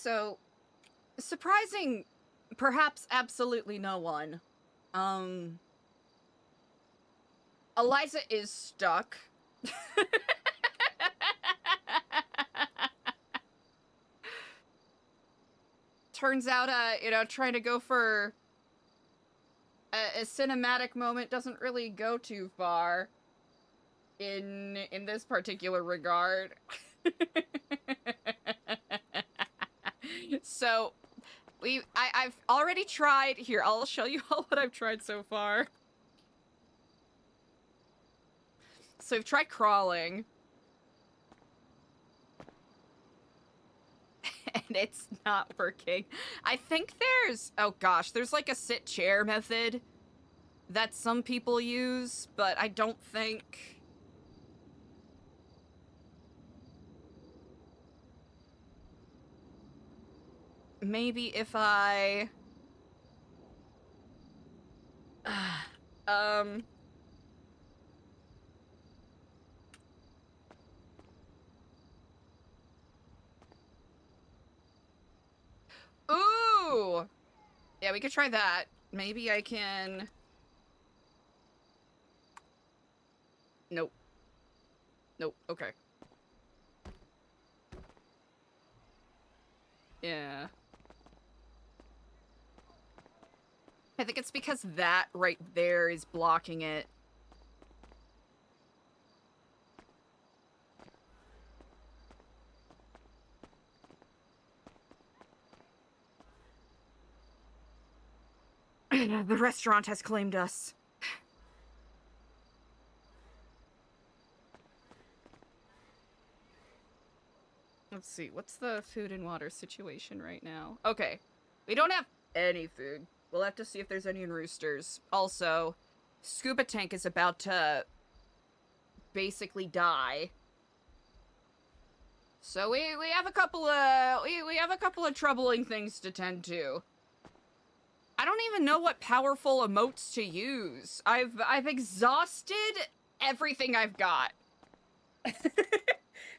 So, surprising perhaps absolutely no one. Um, Eliza is stuck. Turns out, trying to go for a cinematic moment doesn't really go too far in this particular regard. So, I've already tried. Here, I'll show you all what I've tried so far. So I've tried crawling. And it's not working. I think oh gosh, there's like a sit chair method that some people use, but I don't think... Maybe if I... Ooh! Yeah, we could try that. Maybe I can... Nope. Nope, okay. Yeah. I think it's because that right there is blocking it. The restaurant has claimed us. Let's see, what's the food and water situation right now? Okay, we don't have any food. We'll have to see if there's any in Roosters. Also, Scuba Tank is about to basically die. So we have a couple of we have a couple of troubling things to tend to. I don't even know what powerful emotes to use. I've exhausted everything I've got.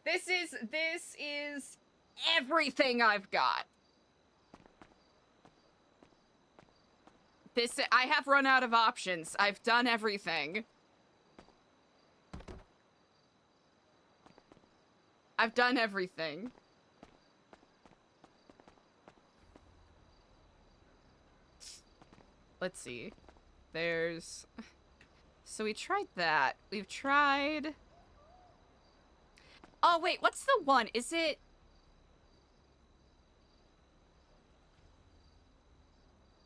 This is everything I've got. I have run out of options. I've done everything. I've done everything. Let's see. So we tried that. We've tried... Oh, wait, what's the one? Is it...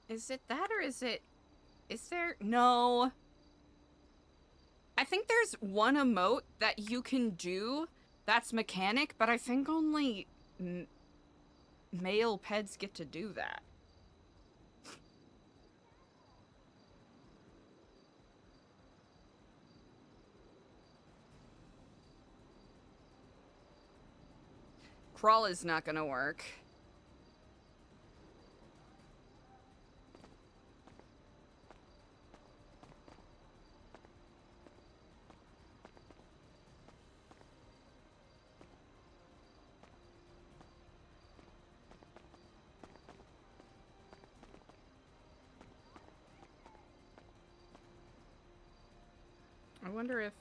Is it that or is it... Is there... No. I think there's one emote that you can do that's mechanic, but I think only male pets get to do that. Crawl is not gonna work. I wonder if...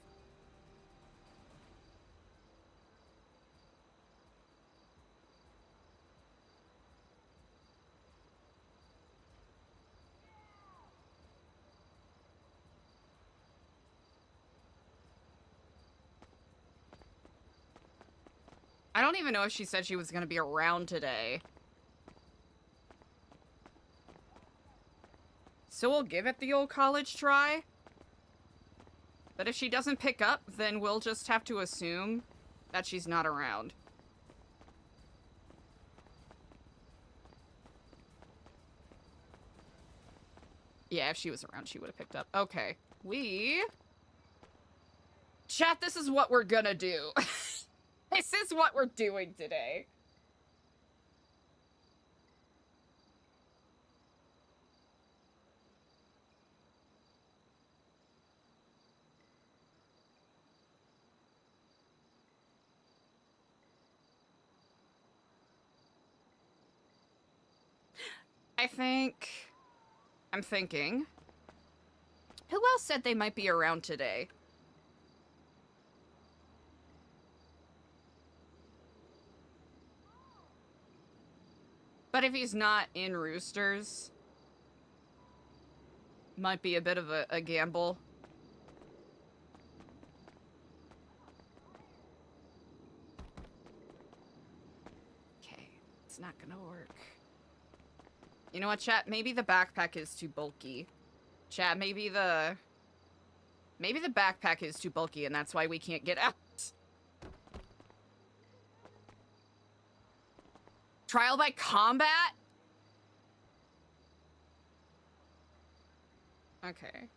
I don't even know if she said she was gonna be around today. So we'll give it the old college try. But if she doesn't pick up, then we'll just have to assume that she's not around. Yeah, if she was around, she would have picked up. Okay. Chat, this is what we're gonna do. This is what we're doing today. I'm thinking. Who else said they might be around today? But if he's not in Roosters, might be a bit of a gamble. Okay, it's not gonna work. You know what, chat? Maybe the backpack is too bulky. Chat, maybe the backpack is too bulky and that's why we can't get out. Trial by combat? Okay.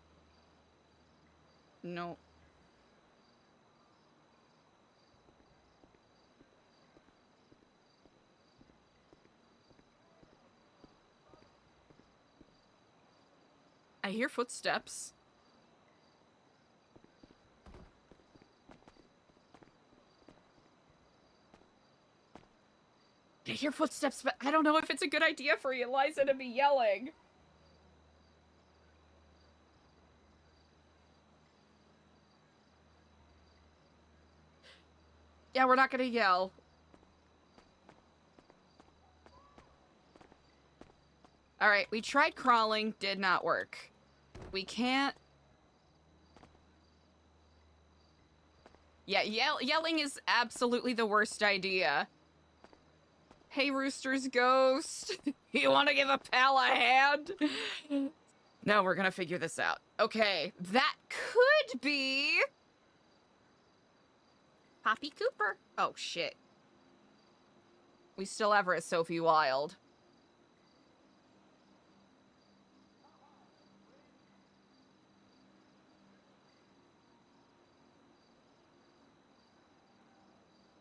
No. I hear footsteps. I hear footsteps, but I don't know if it's a good idea for Eliza to be yelling. Yeah, we're not gonna yell. Alright, we tried crawling, did not work. We can't... Yeah, yelling is absolutely the worst idea. Hey, Rooster's ghost. You want to give a pal a hand? No, we're gonna figure this out. Okay, that could be... Poppy Cooper. Oh, shit. We still have her as Sophie Wilde.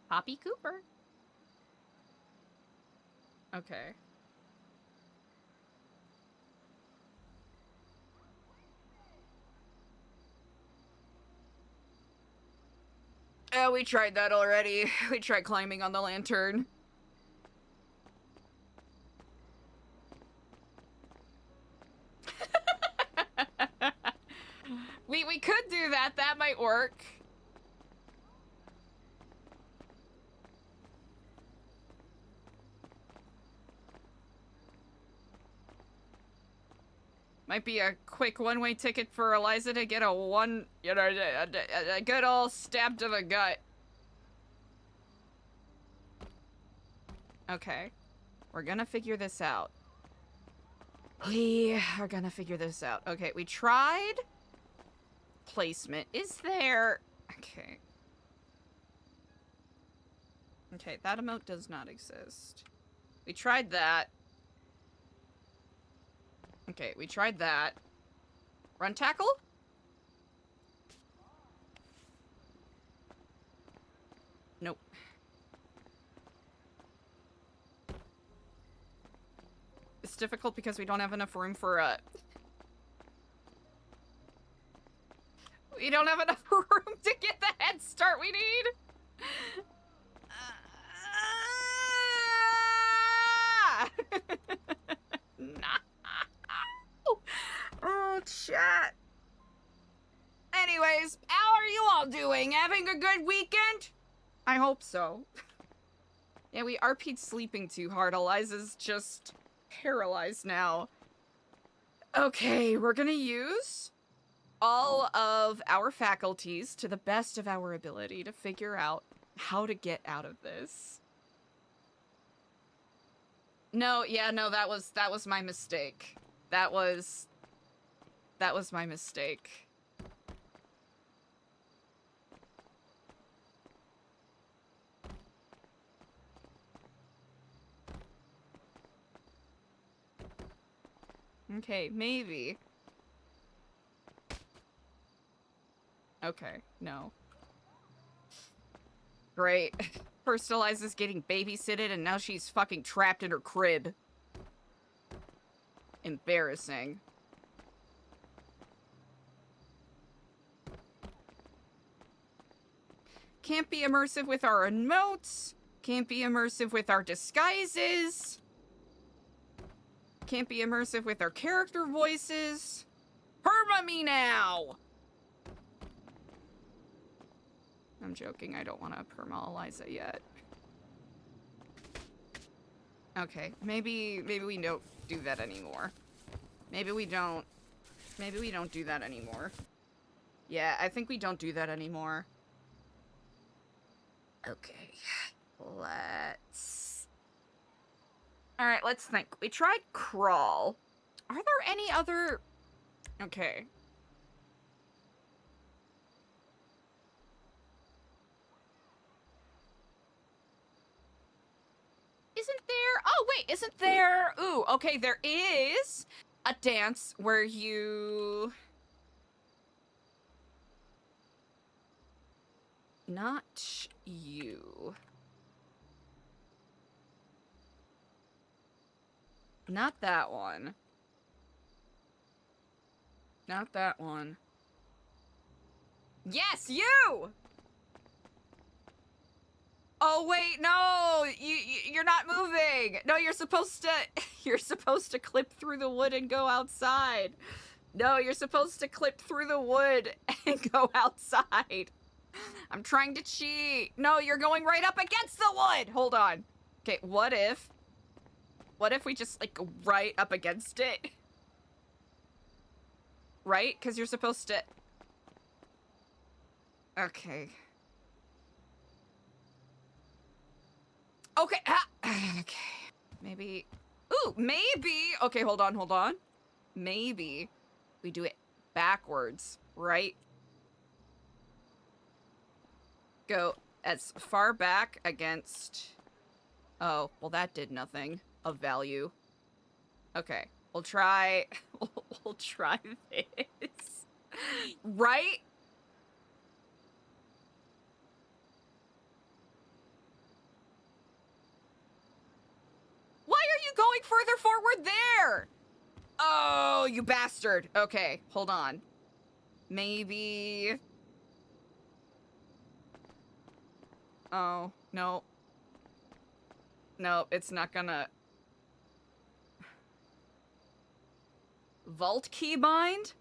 Poppy Cooper. Okay. Oh, we tried that already. We tried climbing on the lantern. We could do that. That might work. Might be a quick one-way ticket for Eliza to get a good old stab to the gut. Okay. We're gonna figure this out. We are gonna figure this out. Okay, we tried placement. Is there... Okay. Okay, that emote does not exist. We tried that. Okay, we tried that. Run tackle? Nope. It's difficult because we don't have enough room for we don't have enough room to get the head start we need. Oh, chat. Anyways, how are you all doing? Having a good weekend? I hope so. Yeah, we RP'd sleeping too hard. Eliza's just paralyzed now. Okay, we're gonna use all of our faculties to the best of our ability to figure out how to get out of this. No, yeah, no, that was my mistake. That was my mistake. Okay, maybe. Okay, no. Great. First Eliza's getting babysitted and now she's fucking trapped in her crib. Embarrassing. Can't be immersive with our emotes. Can't be immersive with our disguises. Can't be immersive with our character voices. Perma me now! I'm joking, I don't want to perma Eliza yet. Okay, maybe we don't do that anymore. Maybe we don't do that anymore. Yeah, I think we don't do that anymore. Okay, let's... Alright, let's think. We tried crawl. Are there any other... Okay. Isn't there... Oh, wait, isn't there... Ooh, okay, there is a dance where you... Not you. Not that one. Not that one. Yes, you! Oh wait, no! You're not moving! No, you're supposed to clip through the wood and go outside. No, you're supposed to clip through the wood and go outside. I'm trying to cheat. No, you're going right up against the wood! Hold on. Okay, what if we just, like, go right up against it? Right? Because you're supposed to... Okay. Okay, okay. Maybe... Ooh, maybe... Okay, hold on. Maybe we do it backwards, right? Go as far back against... Oh, well that did nothing of value. Okay, we'll try... we'll try this. Right? Why are you going further forward there? Oh, you bastard. Okay, hold on. Maybe... Oh, no. No, it's not gonna... Vault keybind?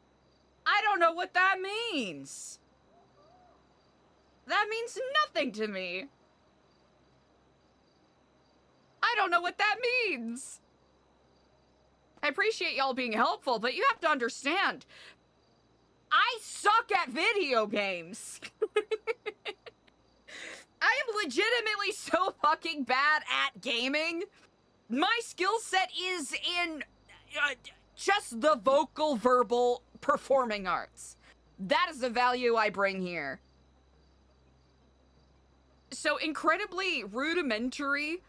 I don't know what that means. That means nothing to me. I don't know what that means. I appreciate y'all being helpful, but you have to understand, I suck at video games. I am legitimately so fucking bad at gaming. My skill set is in just the vocal, verbal performing arts. That is the value I bring here. So incredibly rudimentary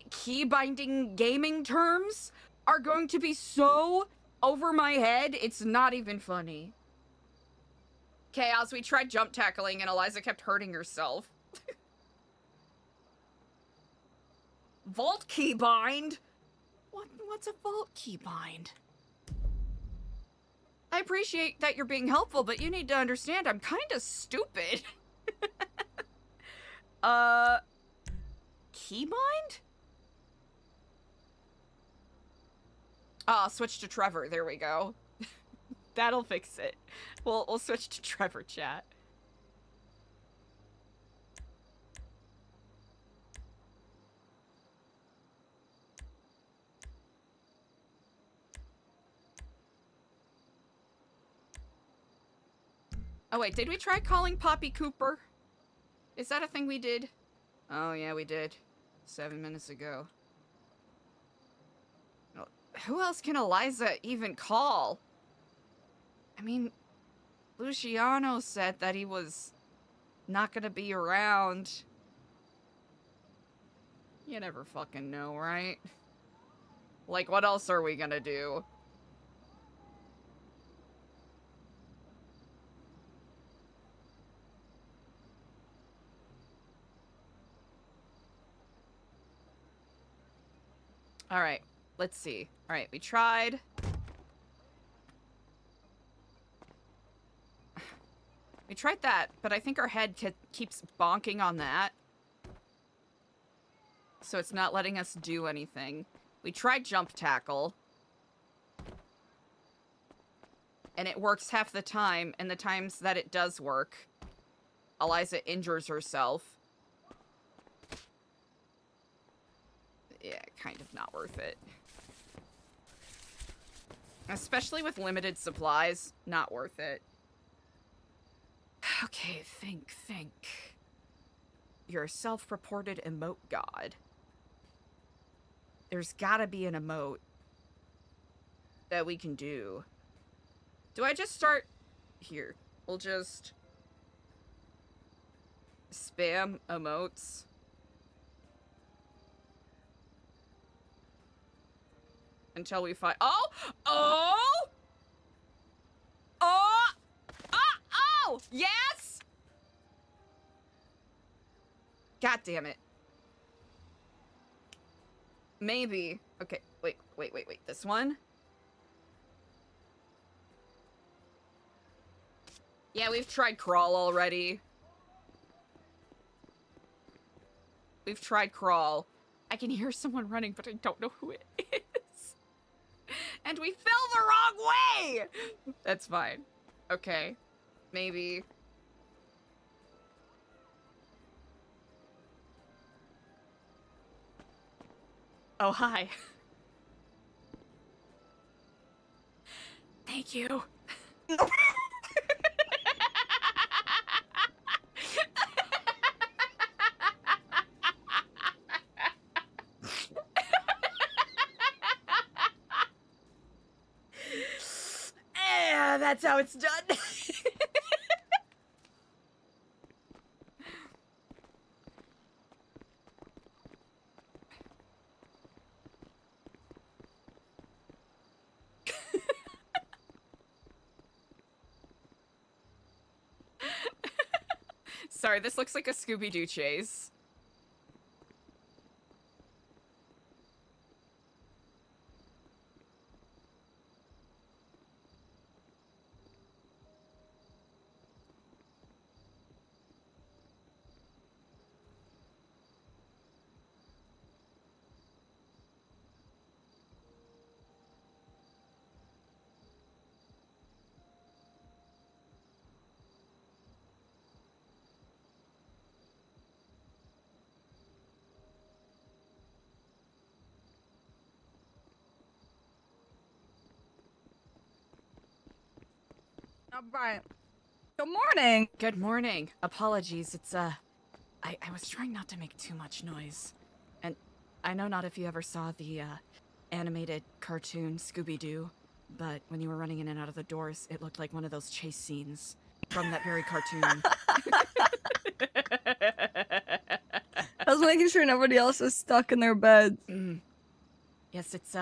key binding gaming terms are going to be so over my head, it's not even funny. Chaos, we tried jump tackling and Eliza kept hurting herself. Vault keybind? What's a vault keybind? I appreciate that you're being helpful, but you need to understand I'm kind of stupid. Keybind? Ah, switch to Trevor. There we go. That'll fix it. We'll switch to Trevor chat. Oh wait, did we try calling Poppy Cooper? Is that a thing we did? Oh yeah, we did. 7 minutes ago. Who else can Eliza even call? I mean, Luciano said that he was not gonna be around. You never fucking know, right? Like, what else are we gonna do? Alright, let's see. Alright, we tried. We tried that, but I think our head keeps bonking on that. So it's not letting us do anything. We tried jump tackle. and it works half the time, and the times that it does work, Eliza injures herself. Yeah, kind of not worth it. Especially with limited supplies, not worth it. Okay, think. You're a self-reported emote god. There's gotta be an emote that we can do. Do I just start... Here, we'll just... spam emotes. Until we find... Oh! Oh! Oh! Oh! Yes! God damn it. Maybe. Okay, wait. This one? Yeah, we've tried crawl already. We've tried crawl. I can hear someone running, but I don't know who it is. And we fell the wrong way! That's fine. Okay. Maybe. Oh, hi. Thank you. Yeah, that's how it's done. Sorry, this looks like a Scooby-Doo chase. All right. Good morning. Good morning. Apologies, it's, I was trying not to make too much noise. And I know not if you ever saw the, animated cartoon Scooby-Doo, but when you were running in and out of the doors, it looked like one of those chase scenes from that very cartoon. I was making sure nobody else was stuck in their beds. Yes, it's,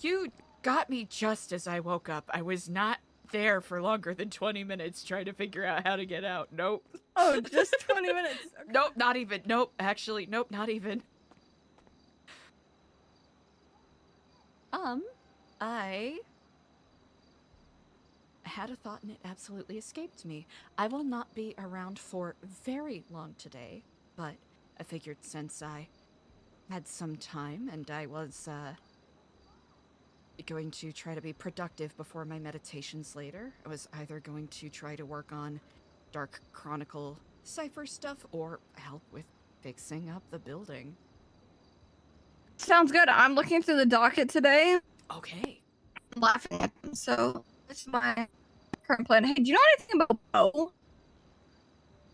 you got me just as I woke up. I was not there for longer than 20 minutes trying to figure out how to get out. Nope. Oh, just 20 minutes. Okay. Nope, not even. Nope, actually, nope, not even. I had a thought and it absolutely escaped me. I will not be around for very long today, but I figured since I had some time and I was, going to try to be productive before my meditations later. I was either going to try to work on Dark Chronicle cipher stuff or help with fixing up the building. Sounds good. I'm looking through the docket today. Okay. I'm laughing at them, so this is my current plan. Hey, do you know anything about Bo?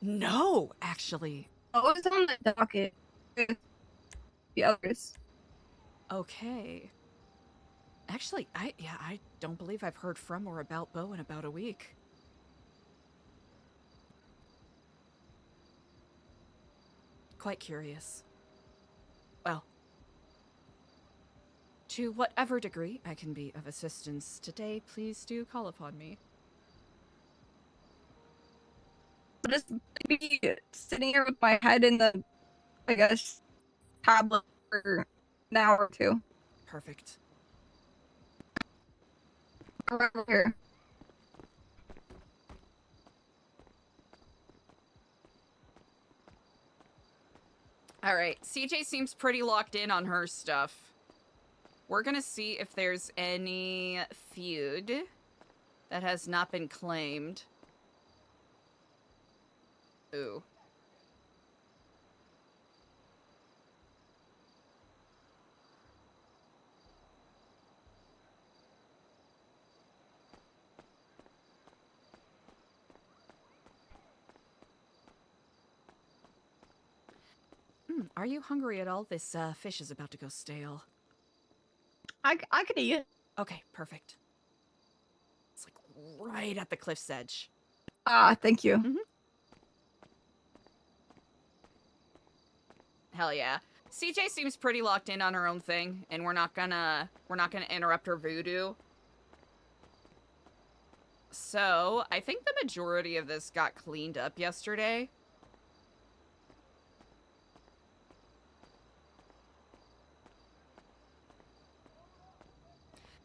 No, actually. Bo is on the docket with the others. Okay. Actually, I don't believe I've heard from or about Bo in about a week. Quite curious. Well, to whatever degree I can be of assistance today, please do call upon me. I'll just be sitting here with my head in the, I guess, tablet for an hour or two. Perfect. Over here. Alright, CJ seems pretty locked in on her stuff. We're gonna see if there's any feud that has not been claimed. Ooh. Are you hungry at all? This fish is about to go stale. I could eat it. Okay, perfect. It's like right at the cliff's edge. Ah, thank you. Hell yeah. CJ seems pretty locked in on her own thing, and we're not gonna interrupt her voodoo. So, I think the majority of this got cleaned up yesterday.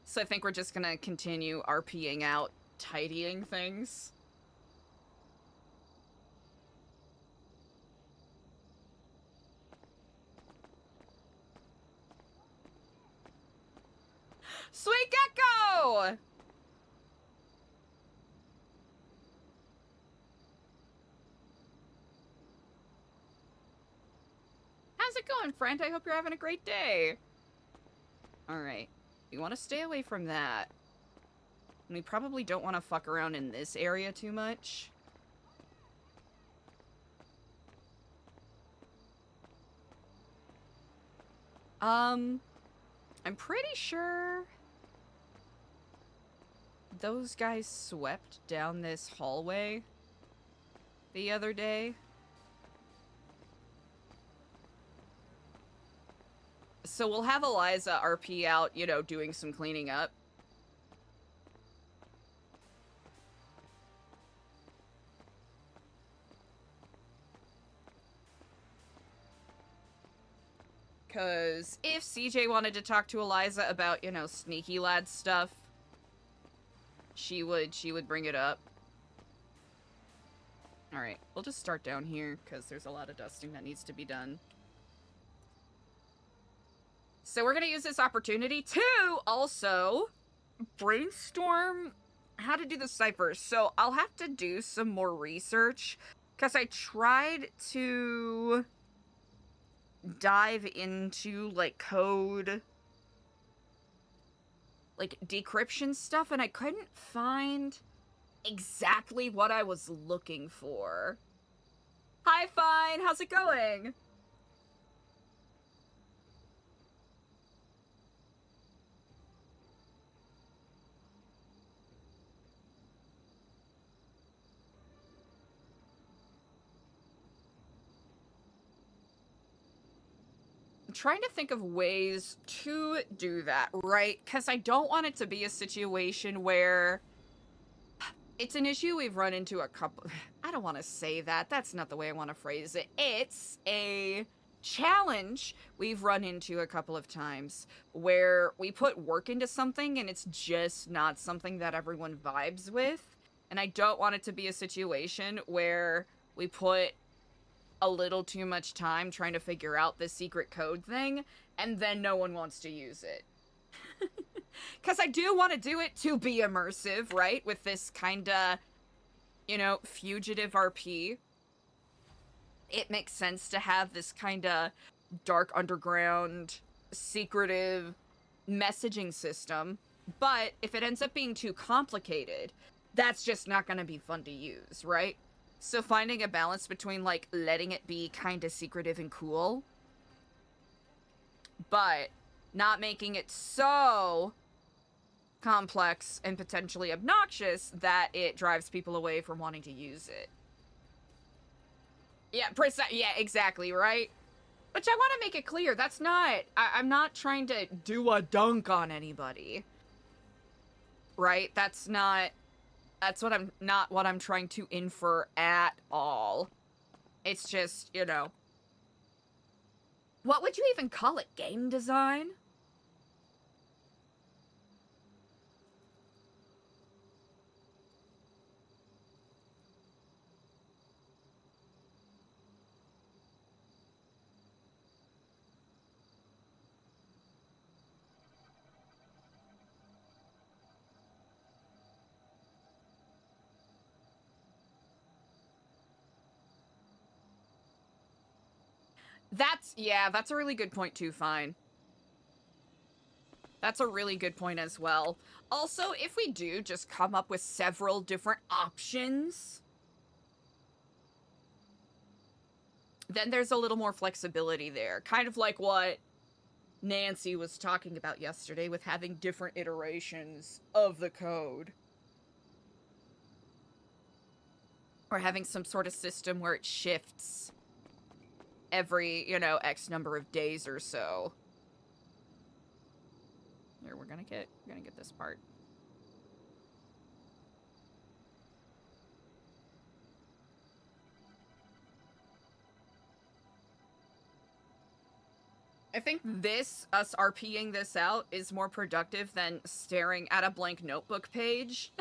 So I think we're just gonna continue RPing out, tidying things. Sweet Gecko! How's it going, friend? I hope you're having a great day. Alright. We want to stay away from that. And we probably don't want to fuck around in this area too much. I'm pretty sure those guys swept down this hallway the other day. So we'll have Eliza RP out, you know, doing some cleaning up. Because if CJ wanted to talk to Eliza about, you know, sneaky lad stuff, she would bring it up. Alright, we'll just start down here, because there's a lot of dusting that needs to be done. So we're going to use this opportunity to also brainstorm how to do the ciphers. So I'll have to do some more research, because I tried to dive into, like, code, like, decryption stuff, and I couldn't find exactly what I was looking for. Hi, Fine! How's it going? I'm trying to think of ways to do that, right? Because I don't want it to be a situation where it's an issue we've run into a couple... I don't want to say that. That's not the way I want to phrase it. It's a challenge we've run into a couple of times where we put work into something and it's just not something that everyone vibes with. And I don't want it to be a situation where we put a little too much time trying to figure out the secret code thing, and then no one wants to use it. Because I do want to do it to be immersive, right? With this kind of, you know, fugitive RP. It makes sense to have this kind of dark underground, secretive messaging system. But if it ends up being too complicated, that's just not going to be fun to use, right? So finding a balance between, like, letting it be kind of secretive and cool, but not making it so complex and potentially obnoxious that it drives people away from wanting to use it. Yeah, yeah, exactly, right? Which I want to make it clear, that's not... I'm not trying to do a dunk on anybody. Right? That's not... That's what I'm trying to infer at all. It's just, you know. What would you even call it? Game design? That's a really good point too, Fine. That's a really good point as well. Also, if we do just come up with several different options, then there's a little more flexibility there. Kind of like what Nancy was talking about yesterday with having different iterations of the code. Or having some sort of system where it shifts every, X number of days or so. Here, we're gonna get this part. I think us RPing this out, is more productive than staring at a blank notebook page.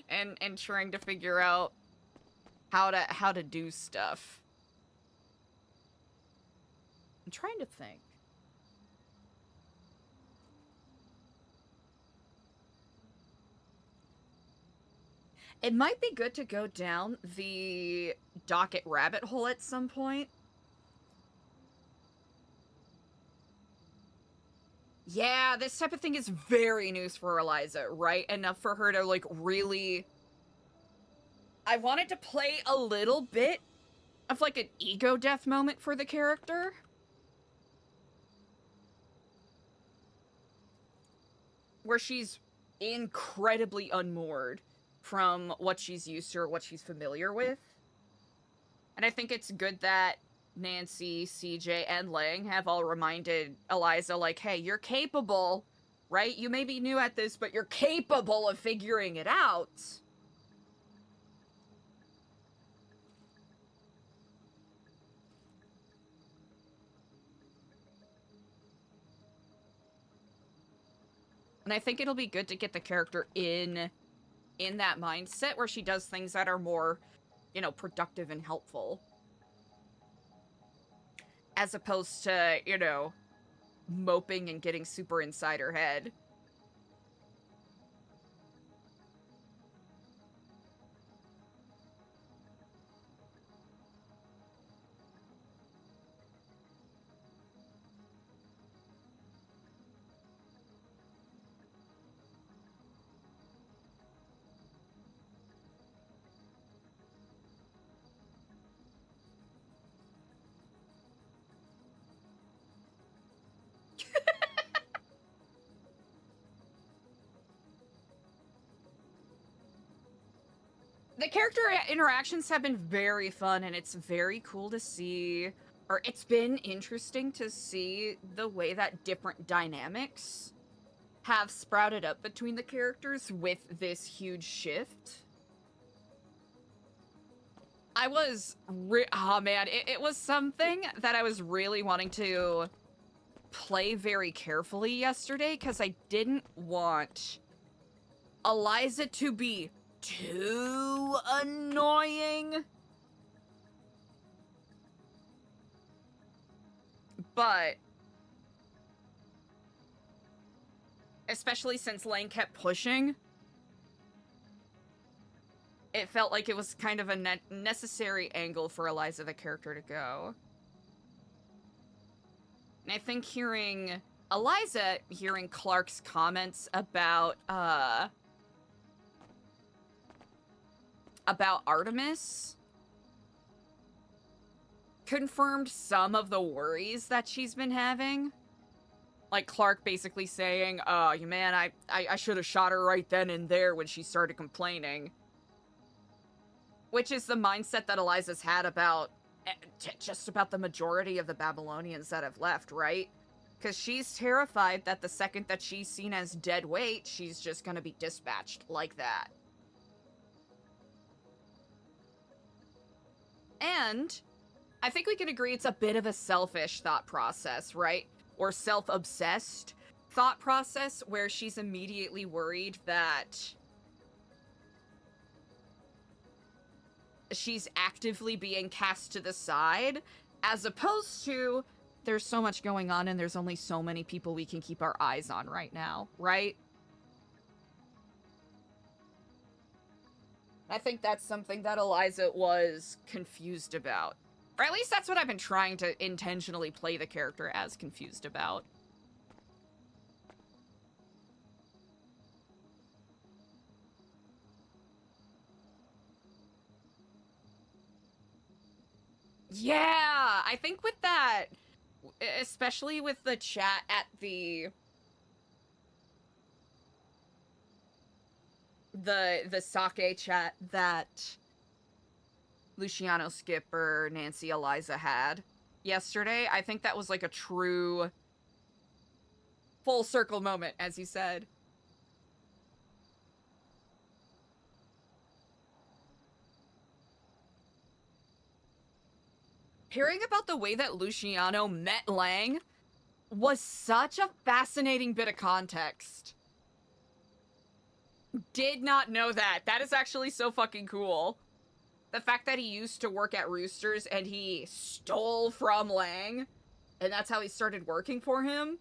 and trying to figure out how to do stuff. I'm trying to think. It might be good to go down the docket rabbit hole at some point. Yeah, this type of thing is very news for Eliza, right? Enough for her to, like, really... I wanted to play a little bit of, like, an ego death moment for the character. Where she's incredibly unmoored from what she's used to or what she's familiar with. And I think it's good that Nancy, CJ, and Lang have all reminded Eliza, like, hey, you're capable, right? You may be new at this, but you're capable of figuring it out. And I think it'll be good to get the character in that mindset where she does things that are more, productive and helpful. As opposed to, moping and getting super inside her head. The character interactions have been very fun, and it's very cool to see, or it's been interesting to see the way that different dynamics have sprouted up between the characters with this huge shift. I was, oh man, it was something that I was really wanting to play very carefully yesterday, because I didn't want Eliza to be too annoying. But especially since Lane kept pushing, it felt like it was kind of a necessary angle for Eliza the character to go. And I think hearing Clark's comments about Artemis confirmed some of the worries that she's been having. Like Clark basically saying, man, I should have shot her right then and there when she started complaining. Which is the mindset that Eliza's had about just about the majority of the Babylonians that have left, right? Because she's terrified that the second that she's seen as dead weight, she's just gonna be dispatched like that. And I think we can agree it's a bit of a selfish thought process, right? Or self-obsessed thought process where she's immediately worried that she's actively being cast to the side, as opposed to there's so much going on and there's only so many people we can keep our eyes on right now, right? I think that's something that Eliza was confused about Or at least that's what I've been trying to intentionally play the character as confused about. Yeah, I think with that, especially with the chat at the sake chat that Luciano, Skipper, Nancy, Eliza had yesterday, I think that was like a true full circle moment, as you said. Hearing about the way that Luciano met Lang was such a fascinating bit of context. Did not know that. That is actually so fucking cool. The fact that he used to work at Roosters and he stole from Lang, and that's how he started working for him.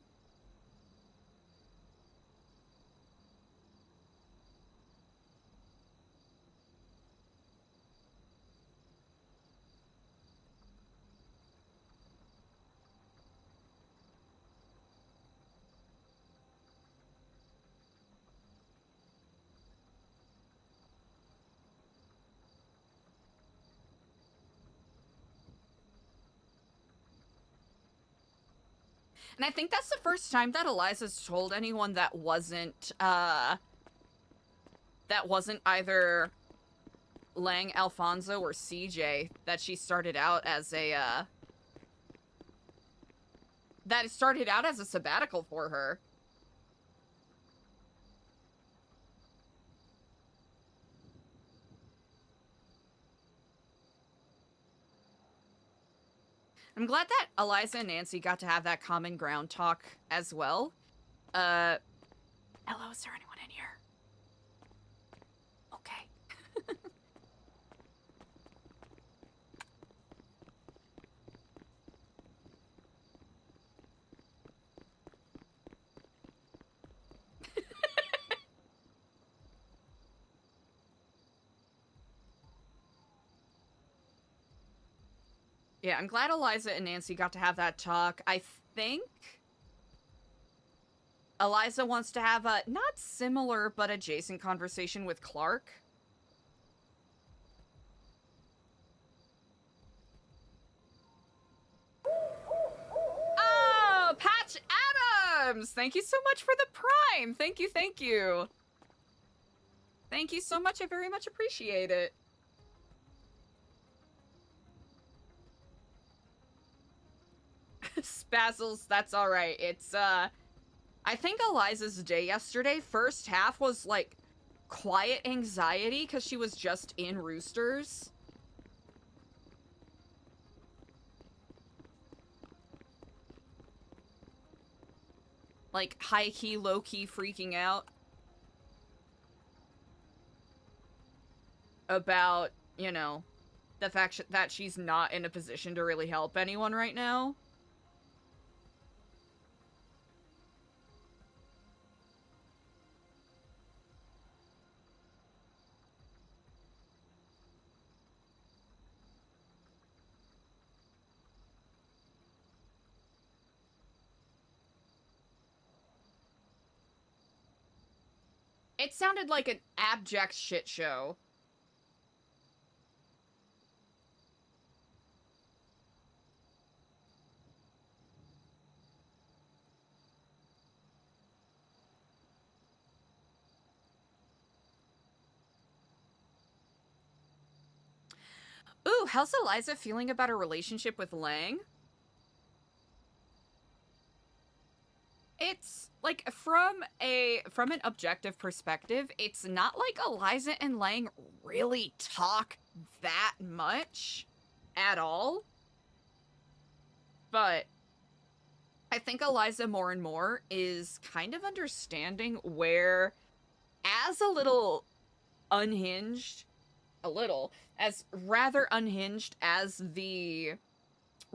And I think that's the first time that Eliza's told anyone that wasn't either Lang, Alfonso, or CJ that she started out as a, that it started out as a sabbatical for her. I'm glad that Eliza and Nancy got to have that common ground talk as well. Hello, is there anyone in here? Okay. Yeah, I'm glad Eliza and Nancy got to have that talk. I think Eliza wants to have a not similar but adjacent conversation with Clark. Oh, Patch Adams! Thank you so much for the Prime! Thank you, thank you. Thank you so much, I very much appreciate it. Spazzles, that's alright. It's, I think Eliza's day yesterday, first half was, like, quiet anxiety because she was just in Roosters. Like, high-key, low-key freaking out about, you know, the fact that she's not in a position to really help anyone right now. It sounded like an abject shit show. Ooh, how's Eliza feeling about her relationship with Lang? It's like from an objective perspective, it's not like Eliza and Lang really talk that much at all. But I think Eliza more and more is kind of understanding where, as a little unhinged, as rather unhinged as the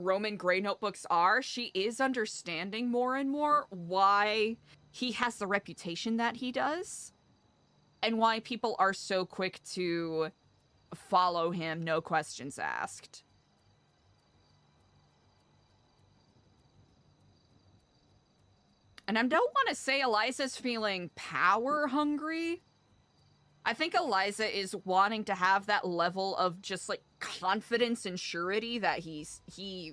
Roman Grey notebooks are, she is understanding more and more why he has the reputation that he does and why people are so quick to follow him, no questions asked. And I don't want to say Eliza's feeling power hungry. I think Eliza is wanting to have that level of just, like, confidence and surety that he,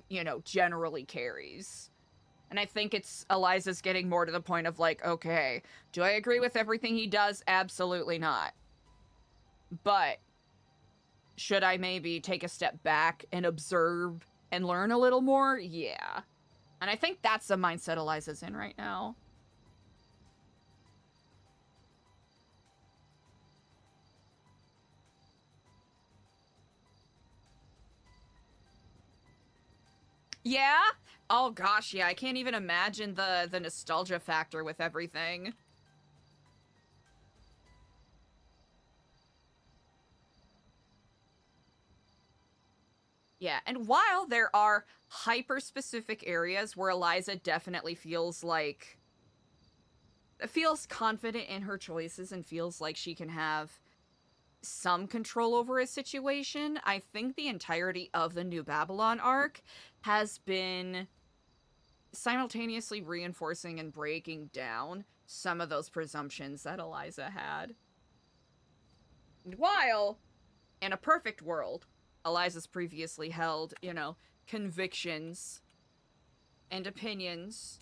you know, generally carries. And I think it's Eliza's getting more to the point of, like, okay, do I agree with everything he does? Absolutely not. But should I maybe take a step back and observe and learn a little more? Yeah. And I think that's the mindset Eliza's in right now. Yeah? Oh gosh, yeah, I can't even imagine the nostalgia factor with everything. Yeah, and while there are hyper-specific areas where Eliza definitely feels confident in her choices and feels like she can have some control over a situation, I think the entirety of the New Babylon arc has been simultaneously reinforcing and breaking down some of those presumptions that Eliza had. And while, in a perfect world, Eliza's previously held, you know, convictions and opinions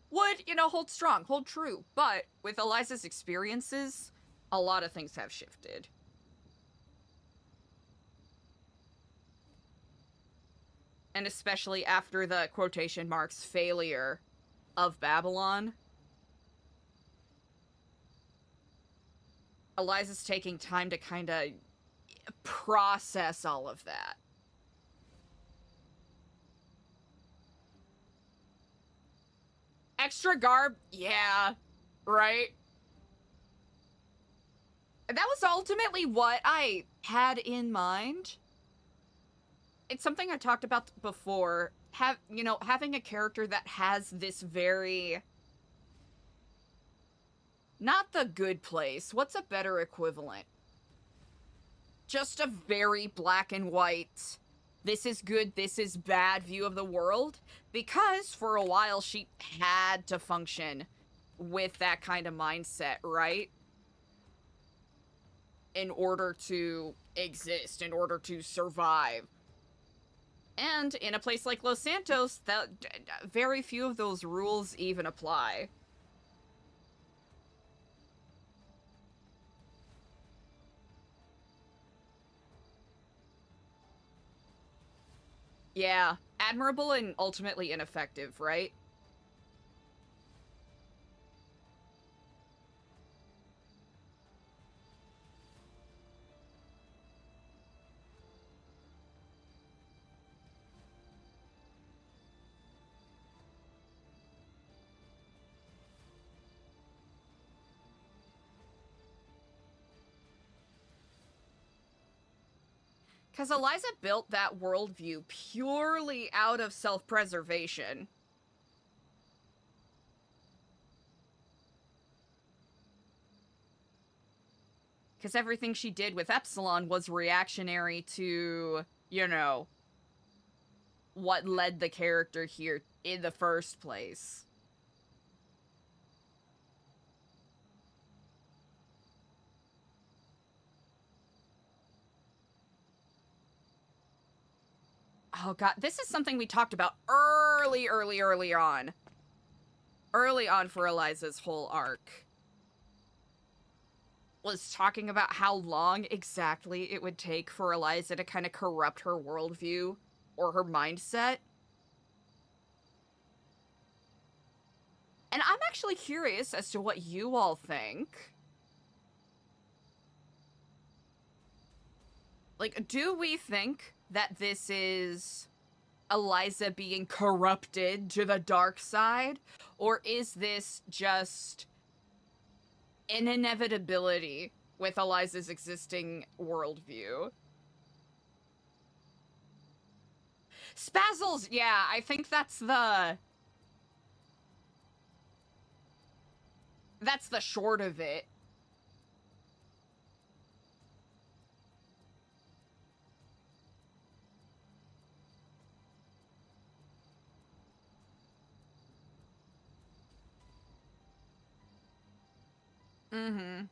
would, you know, hold strong, hold true. But with Eliza's experiences, a lot of things have shifted. And especially after the quotation marks failure of Babylon, Eliza's taking time to kind of process all of that. Extra garb? Yeah. Right? That was ultimately what I had in mind. It's something I talked about before. Having a character that has this very... Not the good place. What's a better equivalent? Just a very black and white, this is good, this is bad view of the world. Because for a while she had to function with that kind of mindset, right? In order to exist, in order to survive. And in a place like Los Santos, very few of those rules even apply. Yeah, admirable and ultimately ineffective, right? Because Eliza built that worldview purely out of self-preservation. Because everything she did with Epsilon was reactionary to, you know, what led the character here in the first place. Oh god, this is something we talked about early on. Early on for Eliza's whole arc. Was talking about how long exactly it would take for Eliza to kind of corrupt her worldview or her mindset. And I'm actually curious as to what you all think. Like, do we think that this is Eliza being corrupted to the dark side? Or is this just an inevitability with Eliza's existing worldview? Spazzles, yeah, I think that's the short of it. Mm-hmm.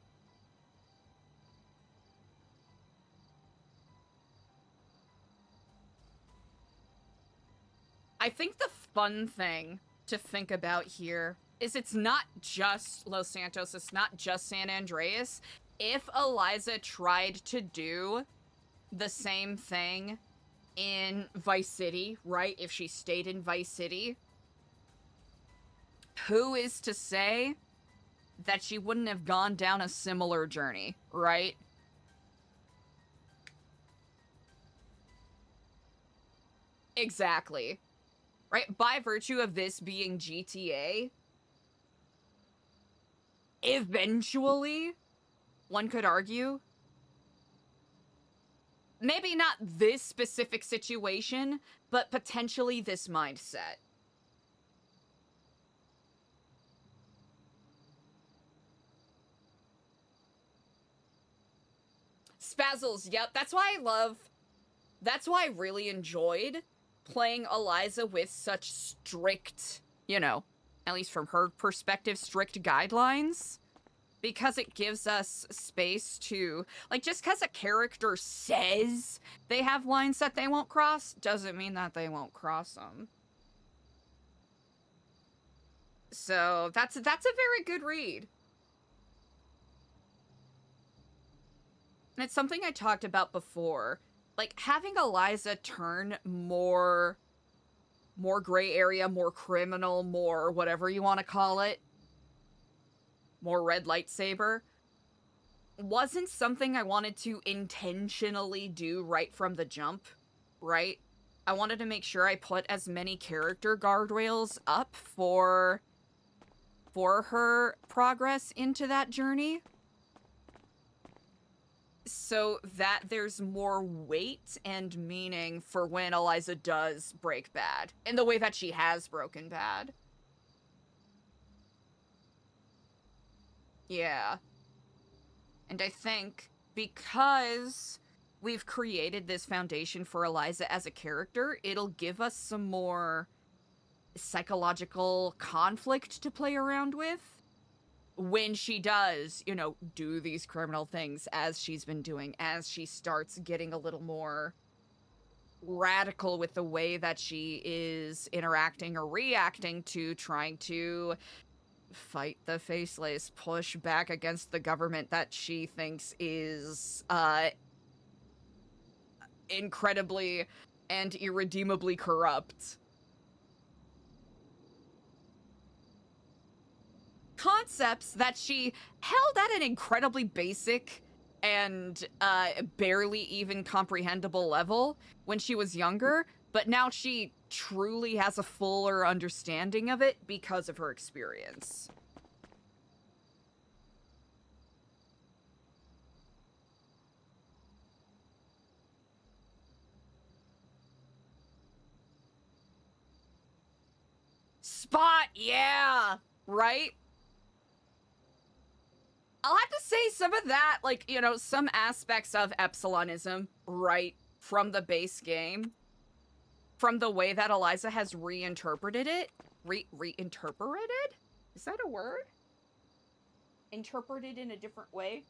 I think the fun thing to think about here is it's not just Los Santos, it's not just San Andreas. If Eliza tried to do the same thing in Vice City, right? If she stayed in Vice City, who is to say that she wouldn't have gone down a similar journey, right? Exactly. Right? By virtue of this being GTA, eventually, one could argue, maybe not this specific situation, but potentially this mindset. Spazzles, yep, that's why I really enjoyed playing Eliza with such strict, at least from her perspective, strict guidelines. Because it gives us space to, like, just because a character says they have lines that they won't cross, doesn't mean that they won't cross them. So that's a very good read. And it's something I talked about before. Like, having Eliza turn more gray area, more criminal, more whatever you want to call it, more red lightsaber, wasn't something I wanted to intentionally do right from the jump, right? I wanted to make sure I put as many character guardrails up for her progress into that journey, so that there's more weight and meaning for when Eliza does break bad, in the way that she has broken bad. Yeah. And I think because we've created this foundation for Eliza as a character, it'll give us some more psychological conflict to play around with when she does, do these criminal things as she's been doing, as she starts getting a little more radical with the way that she is interacting or reacting to trying to fight the faceless, push back against the government that she thinks is incredibly and irredeemably corrupt. Concepts that she held at an incredibly basic and barely even comprehensible level when she was younger, but now she truly has a fuller understanding of it because of her experience. Spot, yeah, right? I'll have to say some of that, like, some aspects of Epsilonism, right, from the base game, from the way that Eliza has reinterpreted it. Reinterpreted? Is that a word? Interpreted in a different way?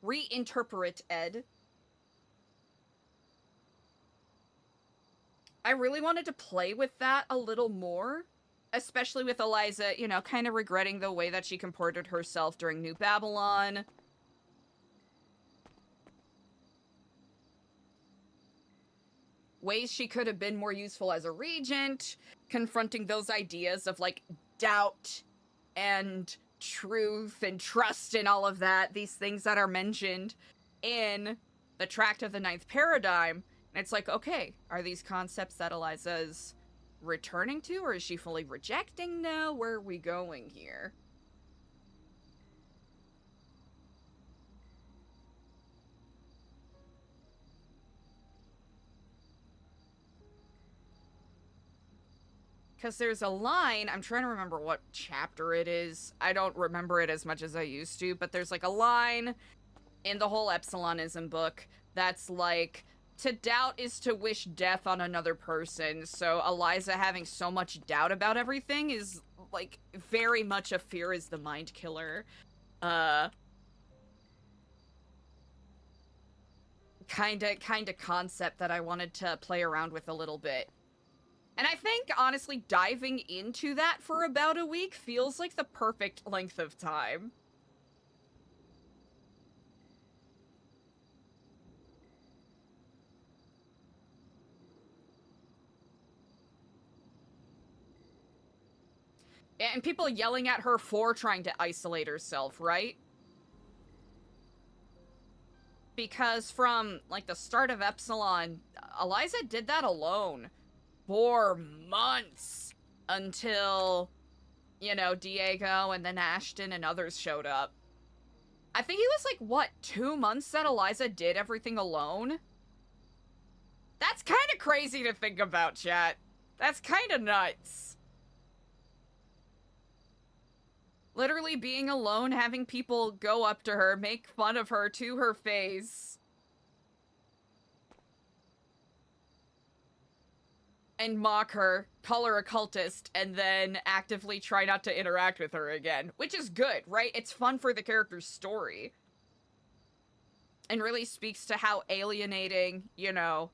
Reinterpret, Ed. I really wanted to play with that a little more, especially with Eliza, kind of regretting the way that she comported herself during New Babylon. Ways she could have been more useful as a regent, confronting those ideas of, like, doubt and truth and trust and all of that, these things that are mentioned in the Tract of the Ninth Paradigm. And it's like, okay, are these concepts that Eliza's returning to, or is she fully rejecting now? Where are we going here? Because there's a line, I'm trying to remember what chapter it is. I don't remember it as much as I used to, but there's, like, a line in the whole Epsilonism book that's like, to doubt is to wish death on another person. So Eliza having so much doubt about everything is like, very much a fear is the mind killer, kind of concept that I wanted to play around with a little bit. And I think, honestly, diving into that for about a week feels like the perfect length of time. And people yelling at her for trying to isolate herself, right? Because from, like, the start of Epsilon, Eliza did that alone for months until, you know, Diego and then Ashton and others showed up. I think it was, like, what, 2 months that Eliza did everything alone? That's kind of crazy to think about, chat. That's kind of nuts. Literally being alone, having people go up to her, make fun of her to her face. And mock her, call her a cultist, and then actively try not to interact with her again. Which is good, right? It's fun for the character's story. And really speaks to how alienating, you know,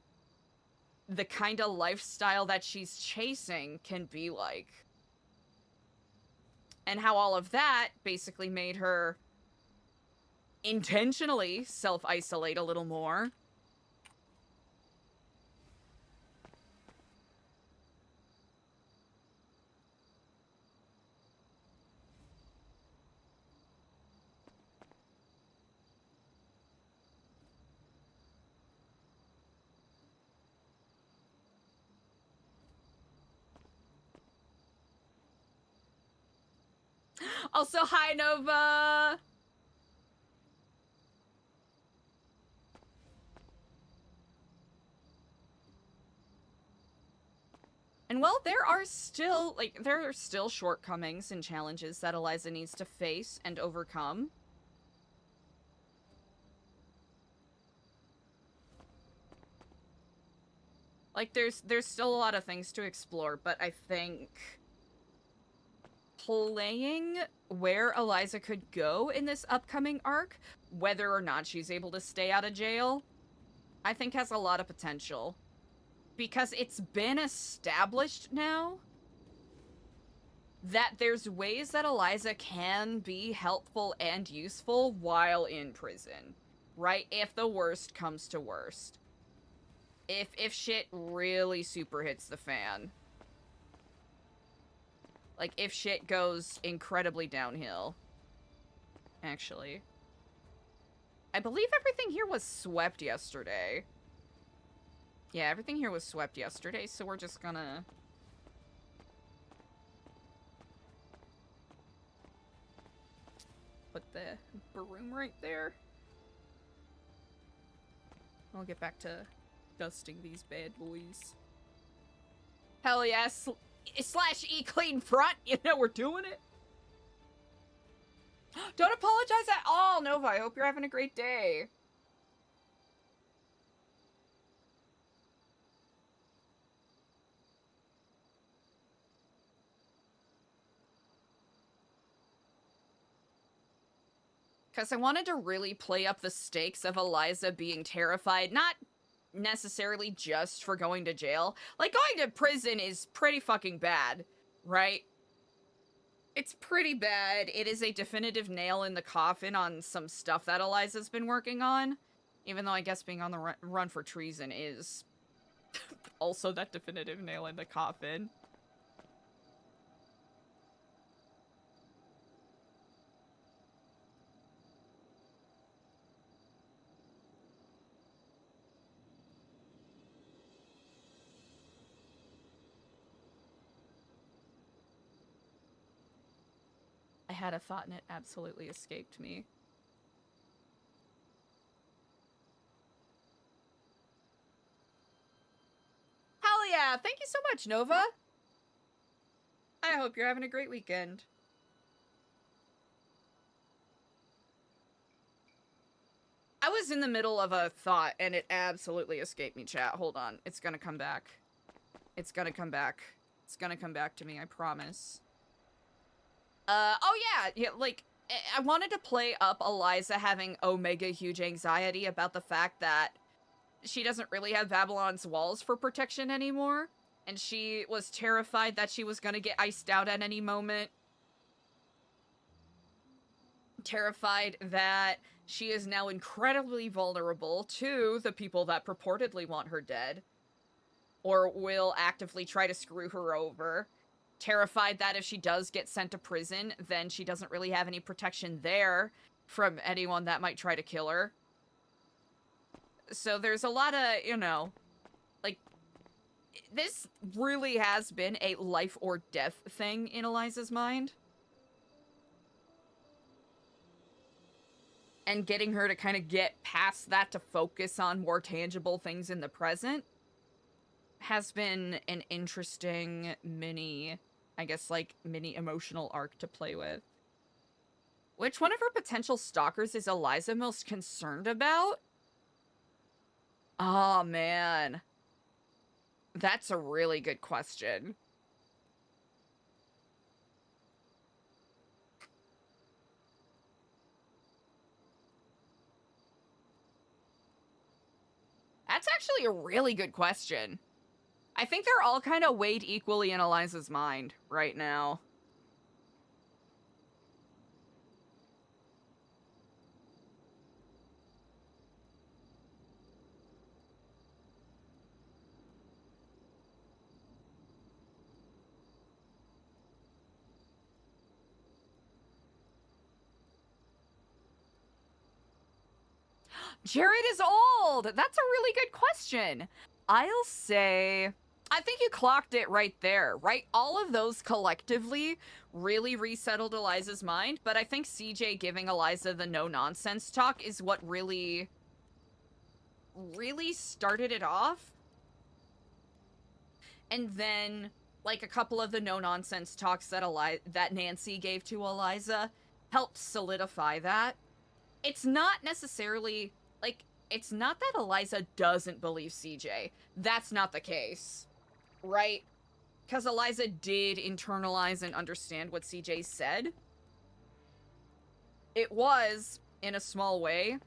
the kind of lifestyle that she's chasing can be like. And how all of that basically made her intentionally self-isolate a little more. Also, hi, Nova! And well, there are still shortcomings and challenges that Eliza needs to face and overcome. Like, there's still a lot of things to explore, but I think playing where Eliza could go in this upcoming arc, whether or not she's able to stay out of jail, I think has a lot of potential. Because it's been established now that there's ways that Eliza can be helpful and useful while in prison, right? If the worst comes to worst. If shit really super hits the fan. Like, if shit goes incredibly downhill. Actually. I believe everything here was swept yesterday. Yeah, everything here was swept yesterday, so we're just gonna... put the broom right there. I'll get back to dusting these bad boys. Hell yes! Slash E-clean front! You know we're doing it! Don't apologize at all, Nova! I hope you're having a great day! Because I wanted to really play up the stakes of Eliza being terrified, not necessarily just for going to jail. Like, going to prison is pretty fucking bad, right? It's pretty bad. It is a definitive nail in the coffin on some stuff that Eliza's been working on. Even though I guess being on the run for treason is also that definitive nail in the coffin. I had a thought and it absolutely escaped me. Hell yeah! Thank you so much, Nova! I hope you're having a great weekend. I was in the middle of a thought and it absolutely escaped me, chat. Hold on. It's gonna come back. It's gonna come back. It's gonna come back to me, I promise. Oh yeah, like, I wanted to play up Eliza having omega huge anxiety about the fact that she doesn't really have Babylon's walls for protection anymore, and she was terrified that she was gonna get iced out at any moment. Terrified that she is now incredibly vulnerable to the people that purportedly want her dead, or will actively try to screw her over. Terrified that if she does get sent to prison, then she doesn't really have any protection there from anyone that might try to kill her. So there's a lot of, like, this really has been a life or death thing in Eliza's mind. And getting her to kind of get past that to focus on more tangible things in the present has been an interesting mini emotional arc to play with. Which one of her potential stalkers is Eliza most concerned about? Oh, man. That's a really good question. That's actually a really good question. I think they're all kind of weighed equally in Eliza's mind right now. Jared is old! That's a really good question. I'll say... I think you clocked it right there, right? All of those collectively really resettled Eliza's mind, but I think CJ giving Eliza the no-nonsense talk is what really started it off. And then, like, a couple of the no-nonsense talks that Nancy gave to Eliza helped solidify that. It's not necessarily, like, it's not that Eliza doesn't believe CJ. That's not the case, right? Because Eliza did internalize and understand what CJ said. It was, in a small way,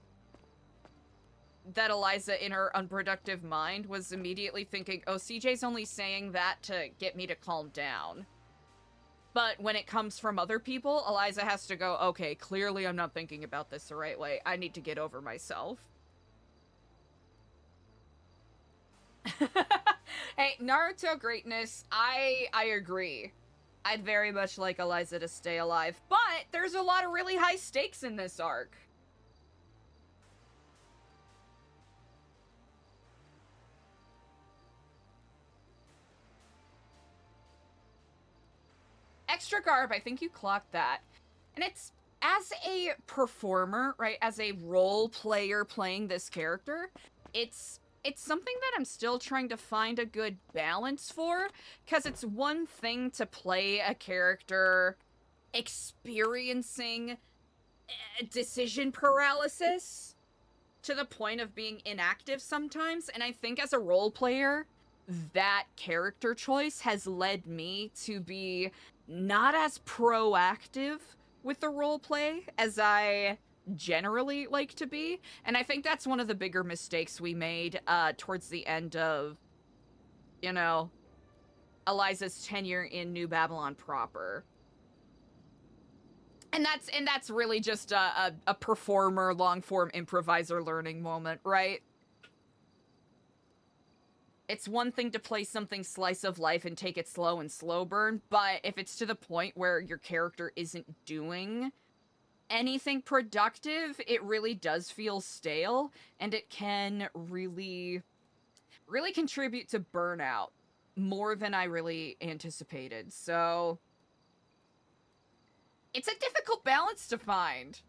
that Eliza, in her unproductive mind, was immediately thinking, oh, CJ's only saying that to get me to calm down. But when it comes from other people, Eliza has to go, okay, clearly I'm not thinking about this the right way. I need to get over myself. Hey, Naruto greatness, I agree. I'd very much like Eliza to stay alive, but there's a lot of really high stakes in this arc. Extra garb, I think you clocked that. And it's, as a performer, right, as a role player playing this character, it's something that I'm still trying to find a good balance for, because it's one thing to play a character experiencing decision paralysis to the point of being inactive sometimes, and I think as a role player, that character choice has led me to be not as proactive with the role play as I generally like to be, and I think that's one of the bigger mistakes we made towards the end of, Eliza's tenure in New Babylon proper. And that's really just a performer, long-form improviser learning moment, right? It's one thing to play something slice of life and take it slow and slow burn, but if it's to the point where your character isn't doing anything productive, it really does feel stale, and it can really contribute to burnout more than I really anticipated. So it's a difficult balance to find.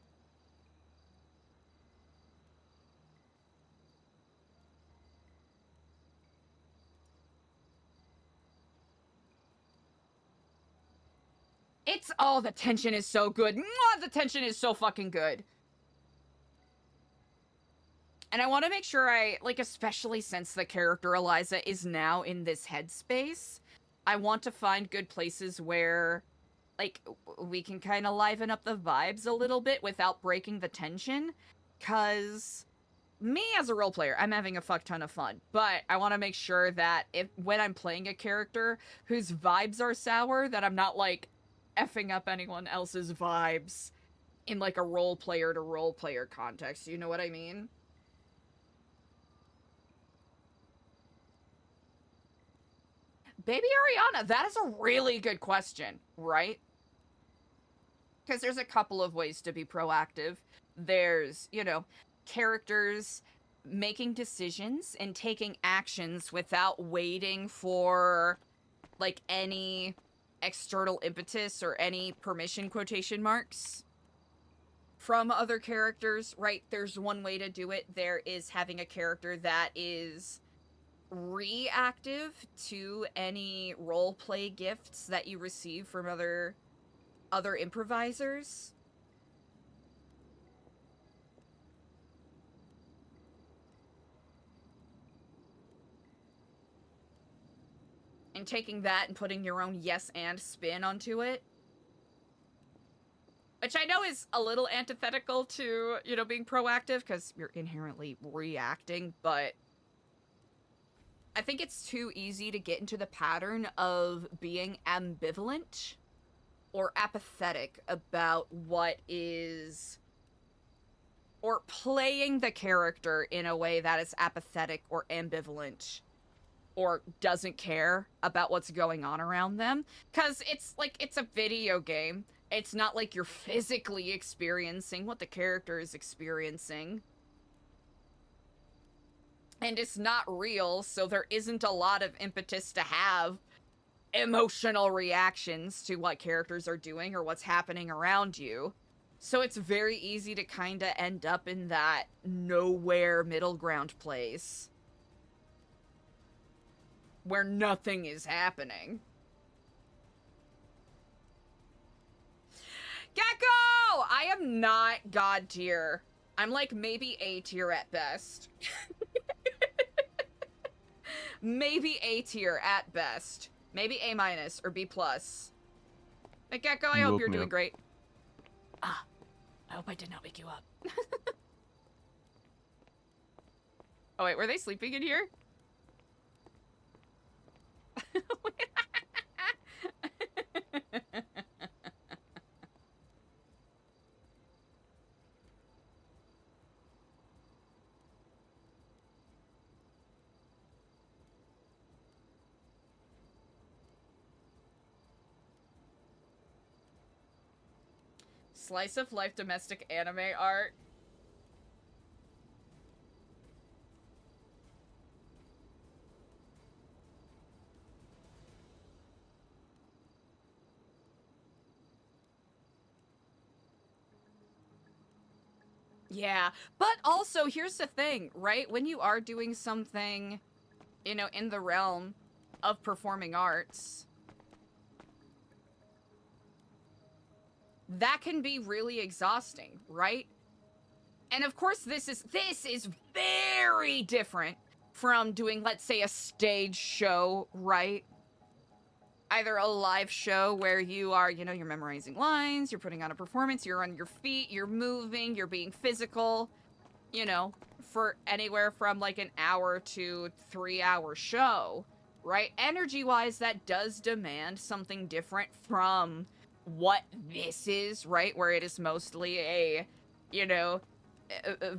It's, oh, the tension is so good. Mwah, the tension is so fucking good. And I want to make sure especially since the character Eliza is now in this headspace, I want to find good places where like, we can kind of liven up the vibes a little bit without breaking the tension. Because me as a role player, I'm having a fuck ton of fun, but I want to make sure that when I'm playing a character whose vibes are sour, that I'm not, like, effing up anyone else's vibes in, like, a role player to role player context. You know what I mean? Baby Ariana, that is a really good question, right? Because there's a couple of ways to be proactive. There's, characters making decisions and taking actions without waiting for, like, any external impetus or any permission quotation marks from other characters, right? There's one way to do it. There is having a character that is reactive to any roleplay gifts that you receive from other improvisers. And taking that and putting your own yes and spin onto it. Which I know is a little antithetical to, being proactive, because you're inherently reacting, but I think it's too easy to get into the pattern of being ambivalent or apathetic about what is, or playing the character in a way that is apathetic or ambivalent or doesn't care about what's going on around them. Because it's like, it's a video game. It's not like you're physically experiencing what the character is experiencing. And it's not real, so there isn't a lot of impetus to have emotional reactions to what characters are doing or what's happening around you. So it's very easy to kind of end up in that nowhere middle ground place where nothing is happening. Gecko! I am not God tier. I'm like maybe A tier at best. Maybe A tier at best. Maybe A minus or B plus. Hey, Gecko, I hope you're doing great. Ah, I hope I did not wake you up. Oh wait, were they sleeping in here? Slice of life domestic anime art. Yeah, but also here's the thing, right? When you are doing something, in the realm of performing arts, that can be really exhausting, right? And of course this is very different from doing, let's say, a stage show, right? Either a live show where you are, you're memorizing lines, you're putting on a performance, you're on your feet, you're moving, you're being physical, for anywhere from like an hour to 3-hour show, right? Energy-wise, that does demand something different from what this is, right? Where it is mostly a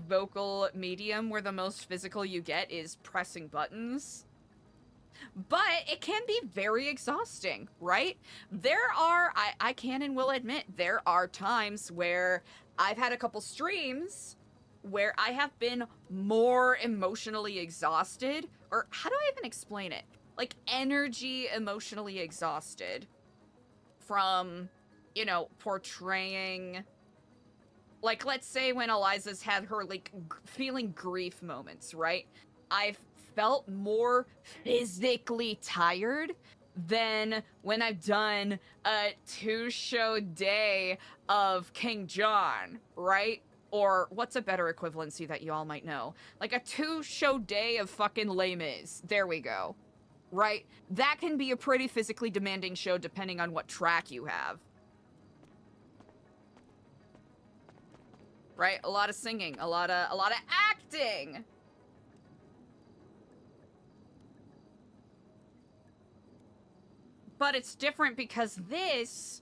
vocal medium where the most physical you get is pressing buttons. But it can be very exhausting, right? There are, I can and will admit, there are times where I've had a couple streams where I have been more emotionally exhausted, or how do I even explain it? Like, energy emotionally exhausted from, portraying, like, let's say when Eliza's had her, like, feeling grief moments, right? I've felt more physically tired than when I've done a 2-show day of King John, right? Or what's a better equivalency that you all might know? Like a 2-show day of fucking Les Mis. There we go. Right? That can be a pretty physically demanding show depending on what track you have. right? A lot of singing, a lot of acting. But it's different because this,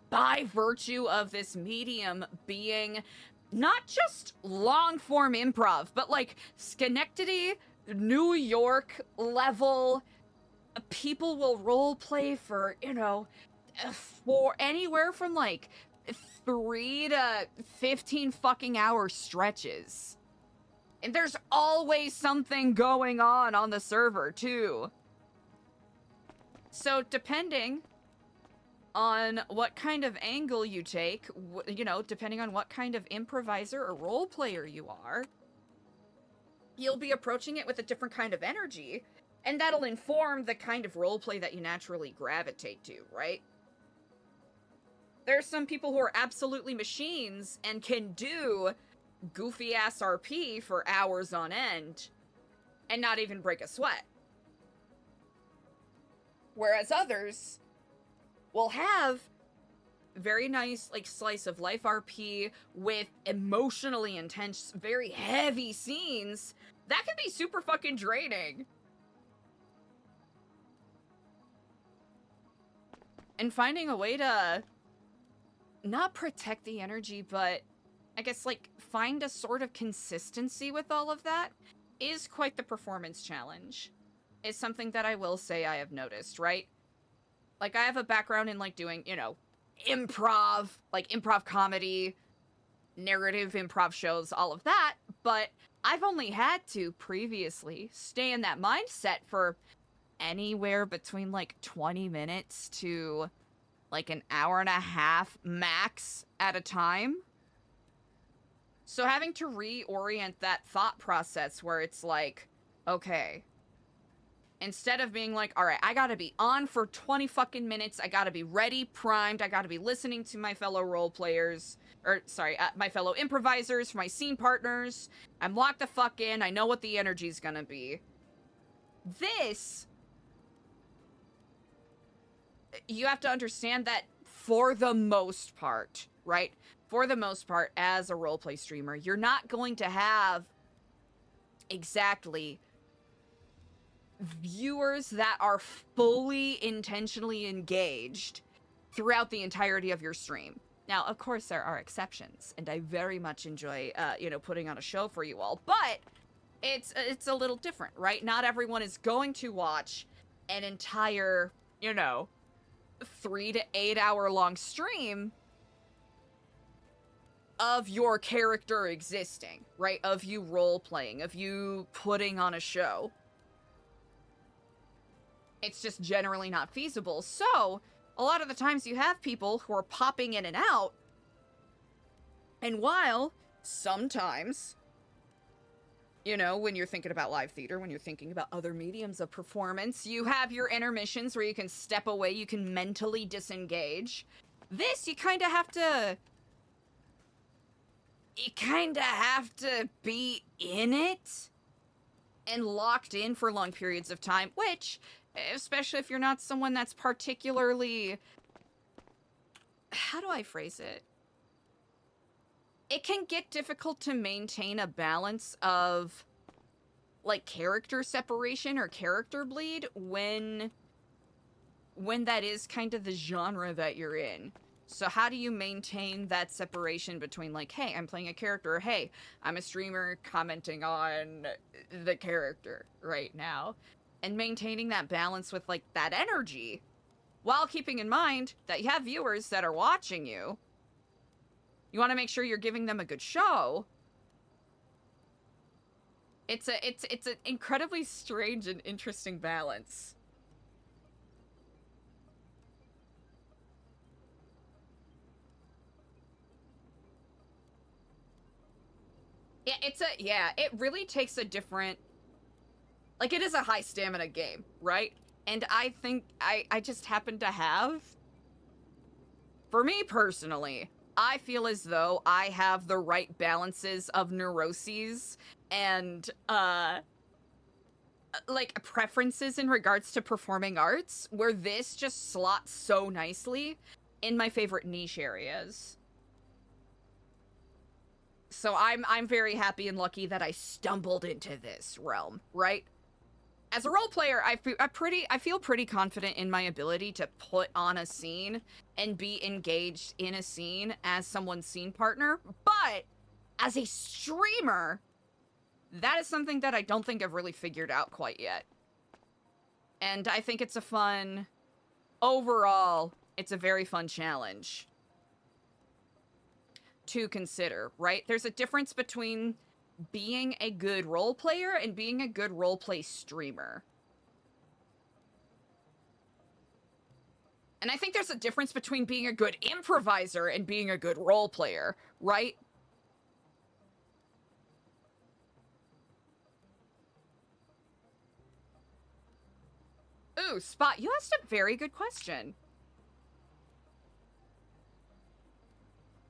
by virtue of this medium being not just long form improv, but like Schenectady, New York level, people will role play for, you know, for anywhere from like 3 to 15 fucking hour stretches. And there's always something going on the server too. So depending on what kind of angle you take, you know, depending on what kind of improviser or role player you are, you'll be approaching it with a different kind of energy, and that'll inform the kind of roleplay that you naturally gravitate to, right? There's some people who are absolutely machines and can do goofy-ass RP for hours on end and not even break a sweat. Whereas others will have very nice, like, slice of life RP with emotionally intense, very heavy scenes that can be super fucking draining. And finding a way to not protect the energy, but I guess, like, find a sort of consistency with all of that is quite the performance challenge. It's something that I will say I have noticed, right? Like, I have a background in, like, doing, you know, improv, like, improv comedy, narrative improv shows, all of that, but I've only had to previously stay in that mindset for anywhere between, like, 20 minutes to, like, an hour and a half max at a time. So having to reorient that thought process where it's like, okay, instead of being like, all right, I gotta be on for 20 fucking minutes, I gotta be ready, primed, I gotta be listening to my fellow role players, or, sorry, my fellow improvisers, my scene partners, I'm locked the fuck in, I know what the energy's gonna be. This, you have to understand that for the most part, right? For the most part, as a roleplay streamer, you're not going to have exactly viewers that are fully intentionally engaged throughout the entirety of your stream. Now, of course, there are exceptions, and I very much enjoy, you know, putting on a show for you all, but it's a little different, right? Not everyone is going to watch an entire, you know, 3 to 8 hour long stream of your character existing, right? Of you role-playing, of you putting on a show. It's just generally not feasible. So, a lot of the times you have people who are popping in and out, and while sometimes, you know, when you're thinking about live theater, when you're thinking about other mediums of performance, you have your intermissions where you can step away, you can mentally disengage. This, you kind of have to be in it and locked in for long periods of time, which, especially if you're not someone that's particularly, how do I phrase it? It can get difficult to maintain a balance of, like, character separation or character bleed when that is kind of the genre that you're in. So how do you maintain that separation between, like, hey, I'm playing a character, or hey, I'm a streamer commenting on the character right now, and maintaining that balance with, like, that energy, while keeping in mind that you have viewers that are watching you. You want to make sure you're giving them a good show. It's an incredibly strange and interesting balance. Yeah, it really takes a different, like, it is a high stamina game, right? And I think I just happen to have, for me personally, I feel as though I have the right balances of neuroses and, like, preferences in regards to performing arts, where this just slots so nicely in my favorite niche areas. So I'm very happy and lucky that I stumbled into this realm, right? As a role player, I feel pretty confident in my ability to put on a scene and be engaged in a scene as someone's scene partner. But as a streamer, that is something that I don't think I've really figured out quite yet. And I think it's a fun, overall, it's a very fun challenge to consider, right? There's a difference between being a good role player and being a good roleplay streamer. And I think there's a difference between being a good improviser and being a good role player, right? Ooh, Spot, you asked a very good question.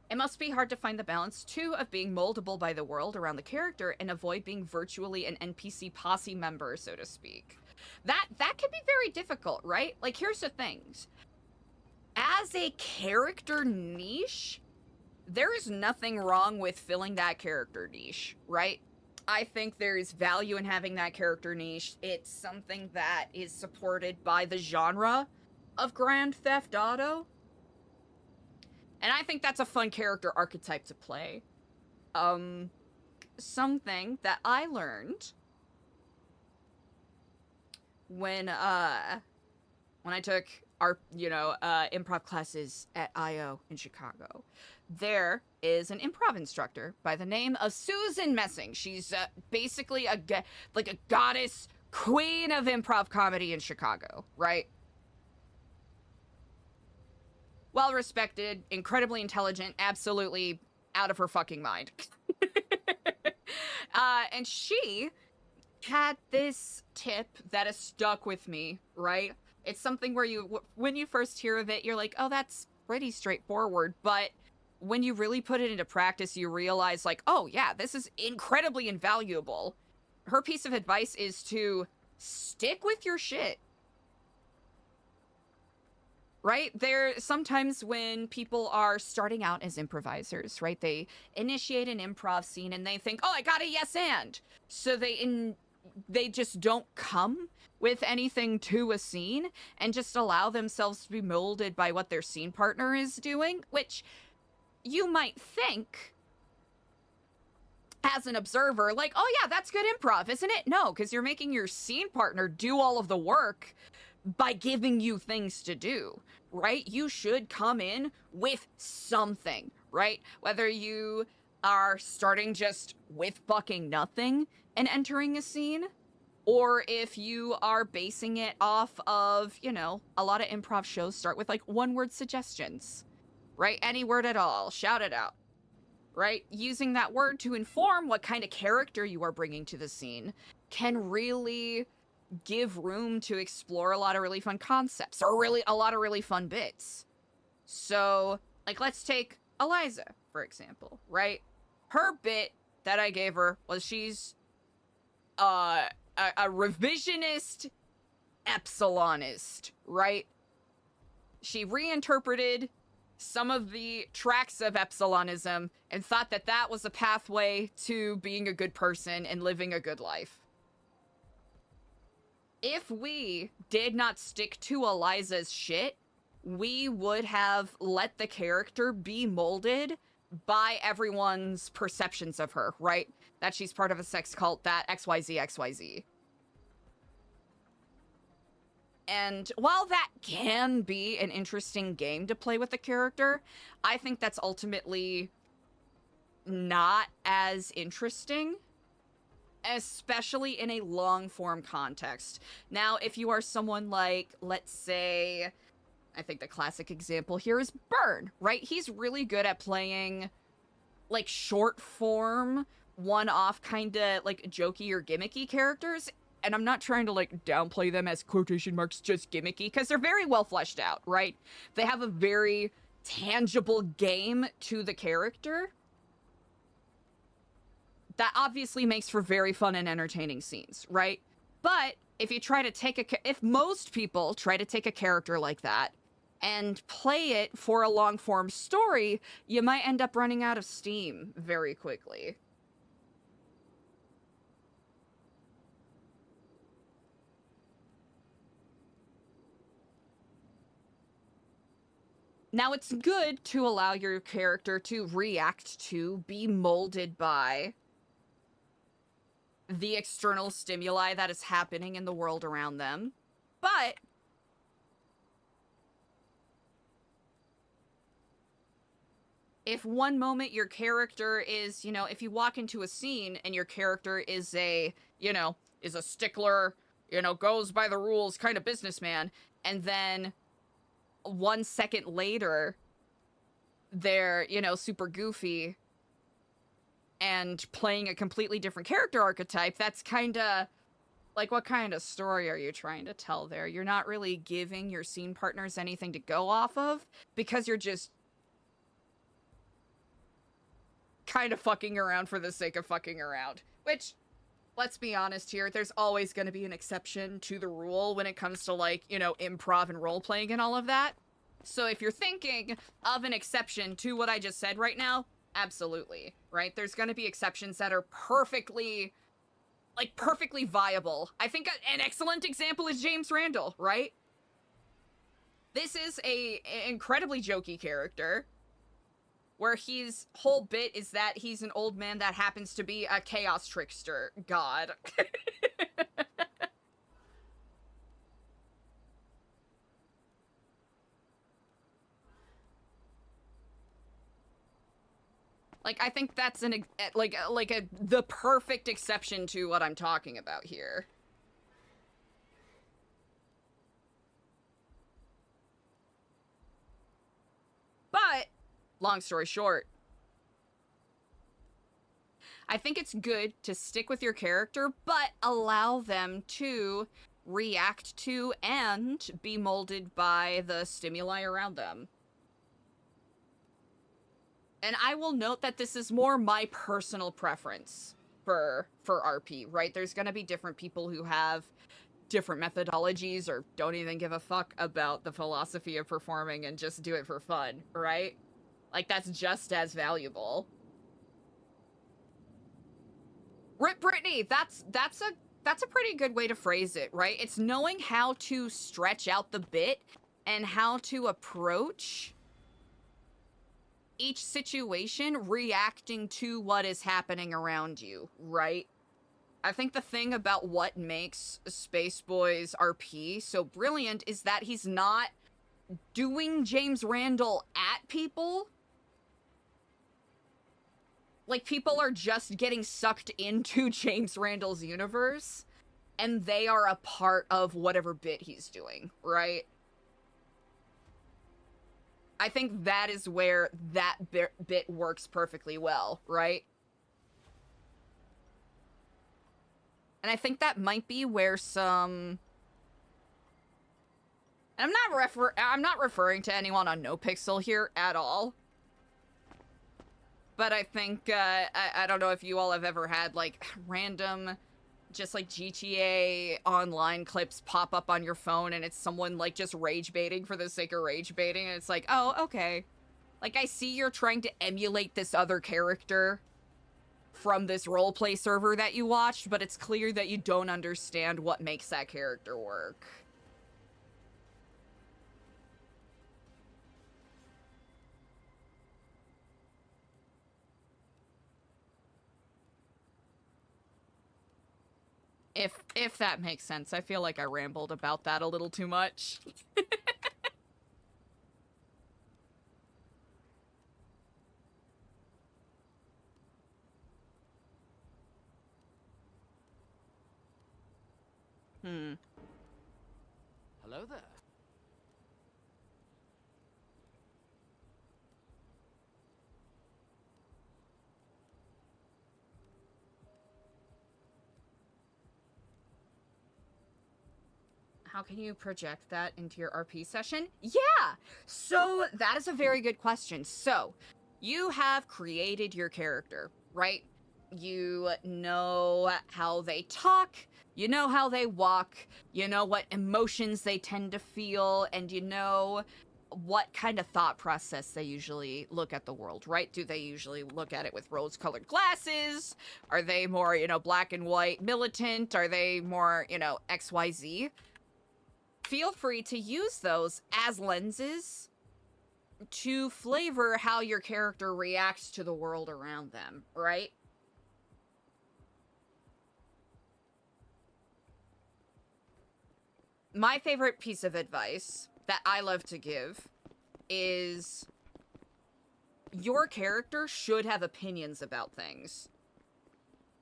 It must be hard to find the balance, too, of being moldable by the world around the character and avoid being virtually an NPC posse member, so to speak. That can be very difficult, right? Like, here's the things. As a character niche, there is nothing wrong with filling that character niche, right? I think there is value in having that character niche. It's something that is supported by the genre of Grand Theft Auto. And I think that's a fun character archetype to play. Something that I learned when I took our, improv classes at IO in Chicago. There is an improv instructor by the name of Susan Messing. She's basically a goddess queen of improv comedy in Chicago, right? Well-respected, incredibly intelligent, absolutely out of her fucking mind. And she had this tip that has stuck with me, right? It's something where when you first hear of it, you're like, oh, that's pretty straightforward. But when you really put it into practice, you realize, like, oh, yeah, this is incredibly invaluable. Her piece of advice is to stick with your shit. Right? Sometimes when people are starting out as improvisers, right? They initiate an improv scene and they think, oh, I got a yes and. So they just don't come with anything to a scene and just allow themselves to be molded by what their scene partner is doing, which you might think as an observer, like, oh yeah, that's good improv, isn't it? No, because you're making your scene partner do all of the work by giving you things to do, right? You should come in with something, right? Whether you are starting just with fucking nothing and entering a scene, or if you are basing it off of, a lot of improv shows start with like one-word suggestions, right? Any word at all, shout it out, right? Using that word to inform what kind of character you are bringing to the scene can really give room to explore a lot of really fun concepts or a lot of really fun bits. So, like, let's take Eliza, for example, right? Her bit that I gave her was she's a revisionist epsilonist, right? She reinterpreted some of the tracks of epsilonism and thought that that was a pathway to being a good person and living a good life. If we did not stick to Eliza's shit, we would have let the character be molded by everyone's perceptions of her, right? That she's part of a sex cult, that XYZ. And while that can be an interesting game to play with the character, I think that's ultimately not as interesting, especially in a long-form context. Now, if you are someone like, let's say, I think the classic example here is Burn, right? He's really good at playing, like, short-form, one-off kind of, like, jokey or gimmicky characters. And I'm not trying to, like, downplay them as quotation marks just gimmicky, because they're very well fleshed out, right? They have a very tangible game to the character that obviously makes for very fun and entertaining scenes, right? But if you try to if most people try to take a character like that and play it for a long-form story, you might end up running out of steam very quickly. Now, it's good to allow your character to react to, be molded by the external stimuli that is happening in the world around them. But if one moment your character is, you know, if you walk into a scene and your character is a, you know, is a stickler, you know, goes by the rules kind of businessman, and then 1 second later, they're, you know, super goofy and playing a completely different character archetype, that's kind of like, what kind of story are you trying to tell there? You're not really giving your scene partners anything to go off of because you're just kind of fucking around for the sake of fucking around. Which, let's be honest here, there's always going to be an exception to the rule when it comes to, like, you know, improv and role-playing and all of that. So if you're thinking of an exception to what I just said right now, absolutely, right? There's going to be exceptions that are perfectly, like, perfectly viable. I think an excellent example is James Randall, right? This is an incredibly jokey character, where his whole bit is that he's an old man that happens to be a chaos trickster god. Like, I think that's the perfect exception to what I'm talking about here. But, long story short, I think it's good to stick with your character, but allow them to react to and be molded by the stimuli around them. And I will note that this is more my personal preference for RP, right? There's gonna be different people who have different methodologies or don't even give a fuck about the philosophy of performing and just do it for fun, right? Like, that's just as valuable. Rip Brittany, that's a pretty good way to phrase it, right? It's knowing how to stretch out the bit and how to approach each situation reacting to what is happening around you, right? I think the thing about what makes Spaceboy's RP so brilliant is that he's not doing James Randall at people. Like, people are just getting sucked into James Randall's universe, and they are a part of whatever bit he's doing, right? I think that is where that bit works perfectly well, right? And I think that might be where some... And I'm not referring to anyone on NoPixel here at all. But I think, I don't know if you all have ever had, like, random, just, like, GTA online clips pop up on your phone, and it's someone, like, just rage baiting for the sake of rage baiting, and it's like, oh, okay. Like, I see you're trying to emulate this other character from this roleplay server that you watched, but it's clear that you don't understand what makes that character work. If that makes sense. I feel like I rambled about that a little too much. Hello there. How can you project that into your RP session? Yeah! So, that is a very good question. So, you have created your character, right? You know how they talk, you know how they walk, you know what emotions they tend to feel, and you know what kind of thought process they usually look at the world, right? Do they usually look at it with rose-colored glasses? Are they more, you know, black and white militant? Are they more, you know, XYZ? Feel free to use those as lenses to flavor how your character reacts to the world around them, right? My favorite piece of advice that I love to give is your character should have opinions about things.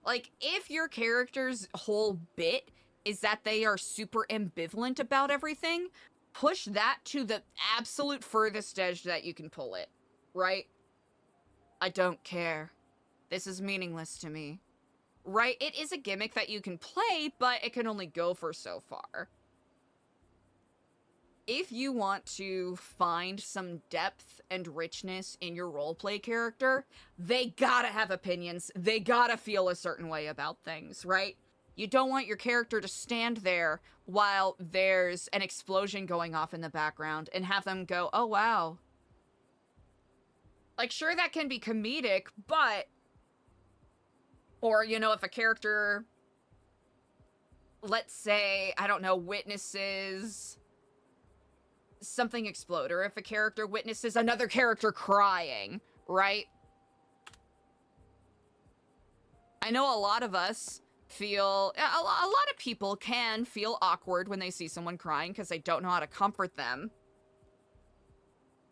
Like, if your character's whole bit is that they are super ambivalent about everything, push that to the absolute furthest edge that you can pull it, right? I don't care. This is meaningless to me. Right? It is a gimmick that you can play, but it can only go for so far. If you want to find some depth and richness in your roleplay character, they gotta have opinions. They gotta feel a certain way about things, right? You don't want your character to stand there while there's an explosion going off in the background and have them go, oh, wow. Like, sure, that can be comedic, but... Or, you know, if a character, let's say, I don't know, witnesses something explode, or if a character witnesses another character crying, right? I know a lot of us feel, a lot of people can feel awkward when they see someone crying because they don't know how to comfort them.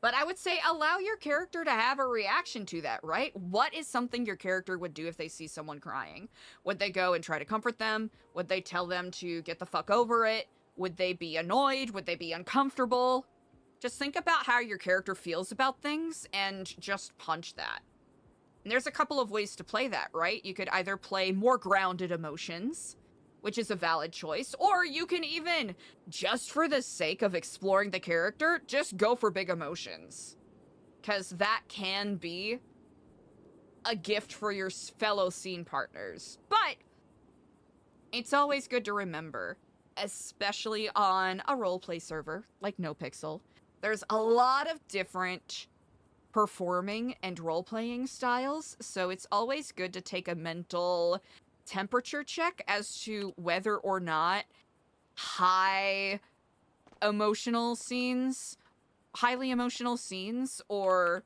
But I would say allow your character to have a reaction to that, right? What is something your character would do if they see someone crying? Would they go and try to comfort them? Would they tell them to get the fuck over it? Would they be annoyed? Would they be uncomfortable? Just think about how your character feels about things and just punch that. And there's a couple of ways to play that, right? You could either play more grounded emotions, which is a valid choice, or you can even, just for the sake of exploring the character, just go for big emotions. Because that can be a gift for your fellow scene partners. But it's always good to remember, especially on a roleplay server like NoPixel, there's a lot of different performing and role-playing styles, so it's always good to take a mental temperature check as to whether or not highly emotional scenes or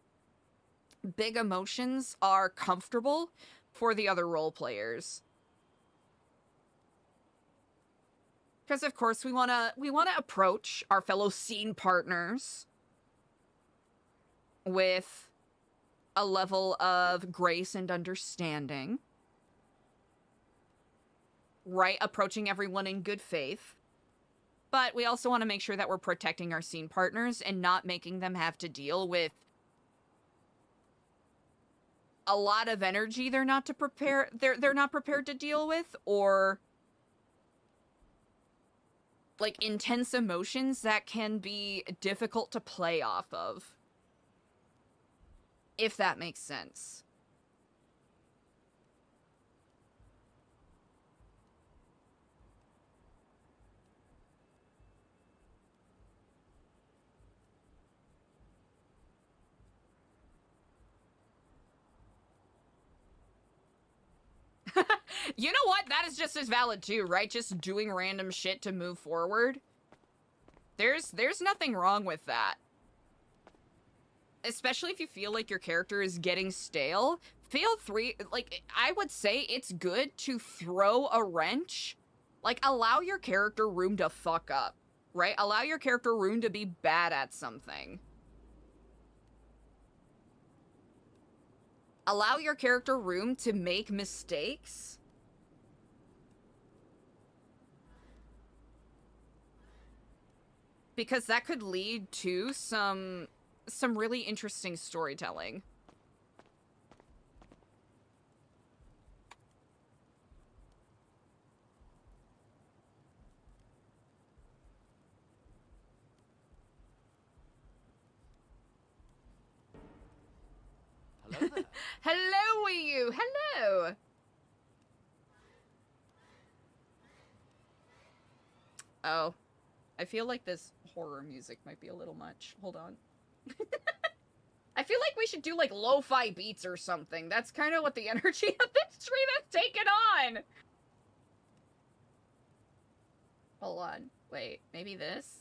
big emotions are comfortable for the other role players. Because of course we want to approach our fellow scene partners with a level of grace and understanding. Right? Approaching everyone in good faith. But we also want to make sure that we're protecting our scene partners and not making them have to deal with a lot of energy they're not prepared to deal with, or like intense emotions that can be difficult to play off of. If that makes sense. You know what? That is just as valid too, right? Just doing random shit to move forward. There's nothing wrong with that. Especially if you feel like your character is getting stale. Feel free, like, I would say it's good to throw a wrench. Like, allow your character room to fuck up, right? Allow your character room to be bad at something. Allow your character room to make mistakes. Because that could lead to some really interesting storytelling. Hello there. Hello, you. Hello. Oh. I feel like this horror music might be a little much. Hold on. I feel like we should do, like, lo-fi beats or something. That's kind of what the energy of this stream has taken on. Hold on. Wait, maybe this?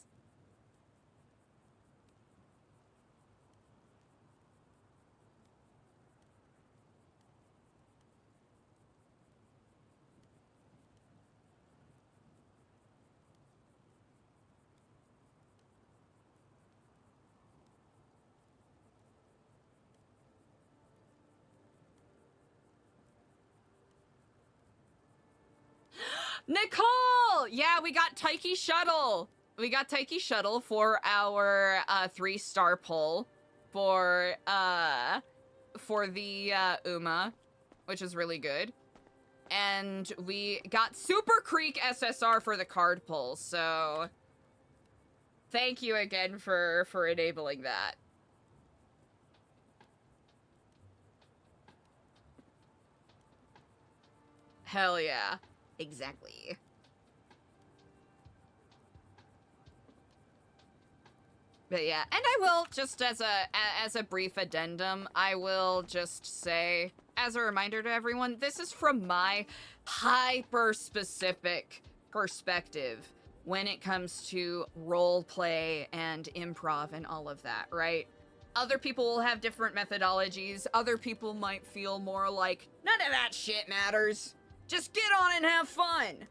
Nicole! Yeah, we got Taiki Shuttle. We got Taiki Shuttle for our 3-star poll for the UMA, which is really good. And we got Super Creek SSR for the card pull, so thank you again for enabling that. Hell yeah. Exactly. But yeah, and I will, just as a brief addendum, I will just say, as a reminder to everyone, this is from my hyper-specific perspective when it comes to role play and improv and all of that, right? Other people will have different methodologies. Other people might feel more like, none of that shit matters. Just get on and have fun.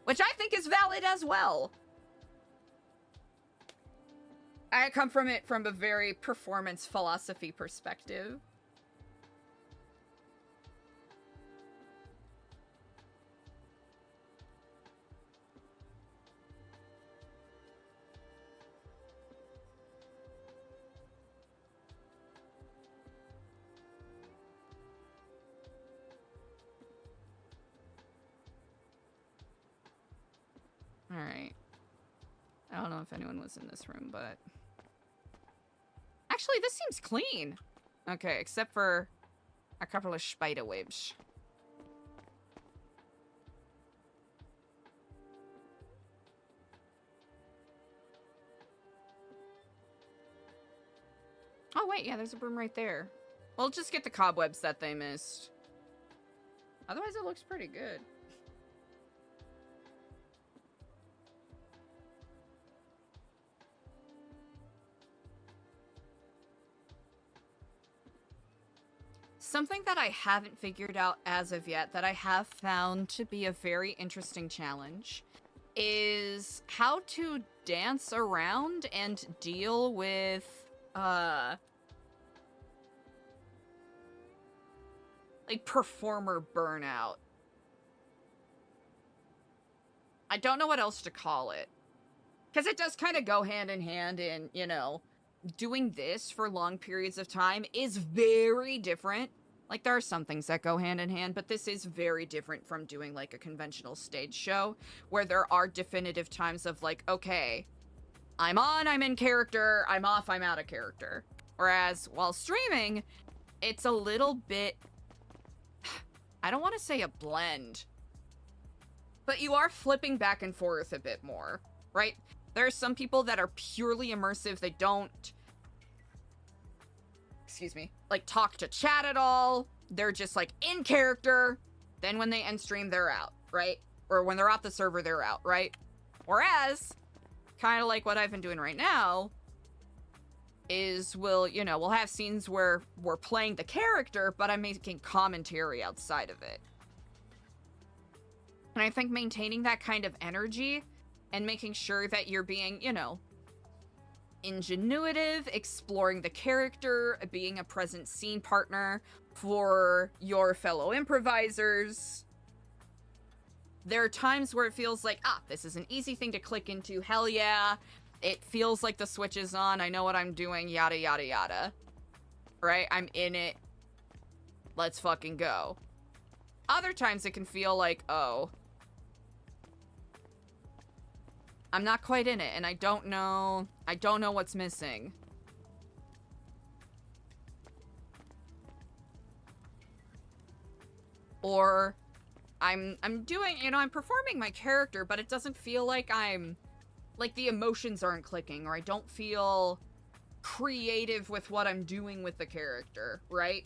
Which I think is valid as well. I come from it from a very performance philosophy perspective. Alright. I don't know if anyone was in this room, but... Actually, this seems clean. Okay, except for a couple of spider webs. Oh, wait, yeah, there's a broom right there. We'll just get the cobwebs that they missed. Otherwise, it looks pretty good. Something that I haven't figured out as of yet that I have found to be a very interesting challenge is how to dance around and deal with, like, performer burnout. I don't know what else to call it. Because it does kind of go hand in hand in, you know, doing this for long periods of time is very different. Like, there are some things that go hand in hand, but this is very different from doing, like, a conventional stage show, where there are definitive times of, like, okay, I'm on, I'm in character, I'm off, I'm out of character. Whereas, while streaming, it's a little bit... I don't want to say a blend, but you are flipping back and forth a bit more, right? There are some people that are purely immersive, they don't... excuse me, like, talk to chat at all. They're just, like, in character. Then when they end stream, they're out, right? Or when they're off the server, they're out, right? Whereas, kind of like what I've been doing right now, is we'll have scenes where we're playing the character, but I'm making commentary outside of it. And I think maintaining that kind of energy and making sure that you're being, you know, ingenuitive, exploring the character, being a present scene partner for your fellow improvisers. There are times where it feels like, this is an easy thing to click into, hell yeah, it feels like the switch is on, I know what I'm doing, yada yada yada. Right? I'm in it. Let's fucking go. Other times it can feel like, oh, I'm not quite in it, and I don't know what's missing. Or I'm doing, you know, I'm performing my character, but it doesn't feel like I'm like, the emotions aren't clicking, or I don't feel creative with what I'm doing with the character, right?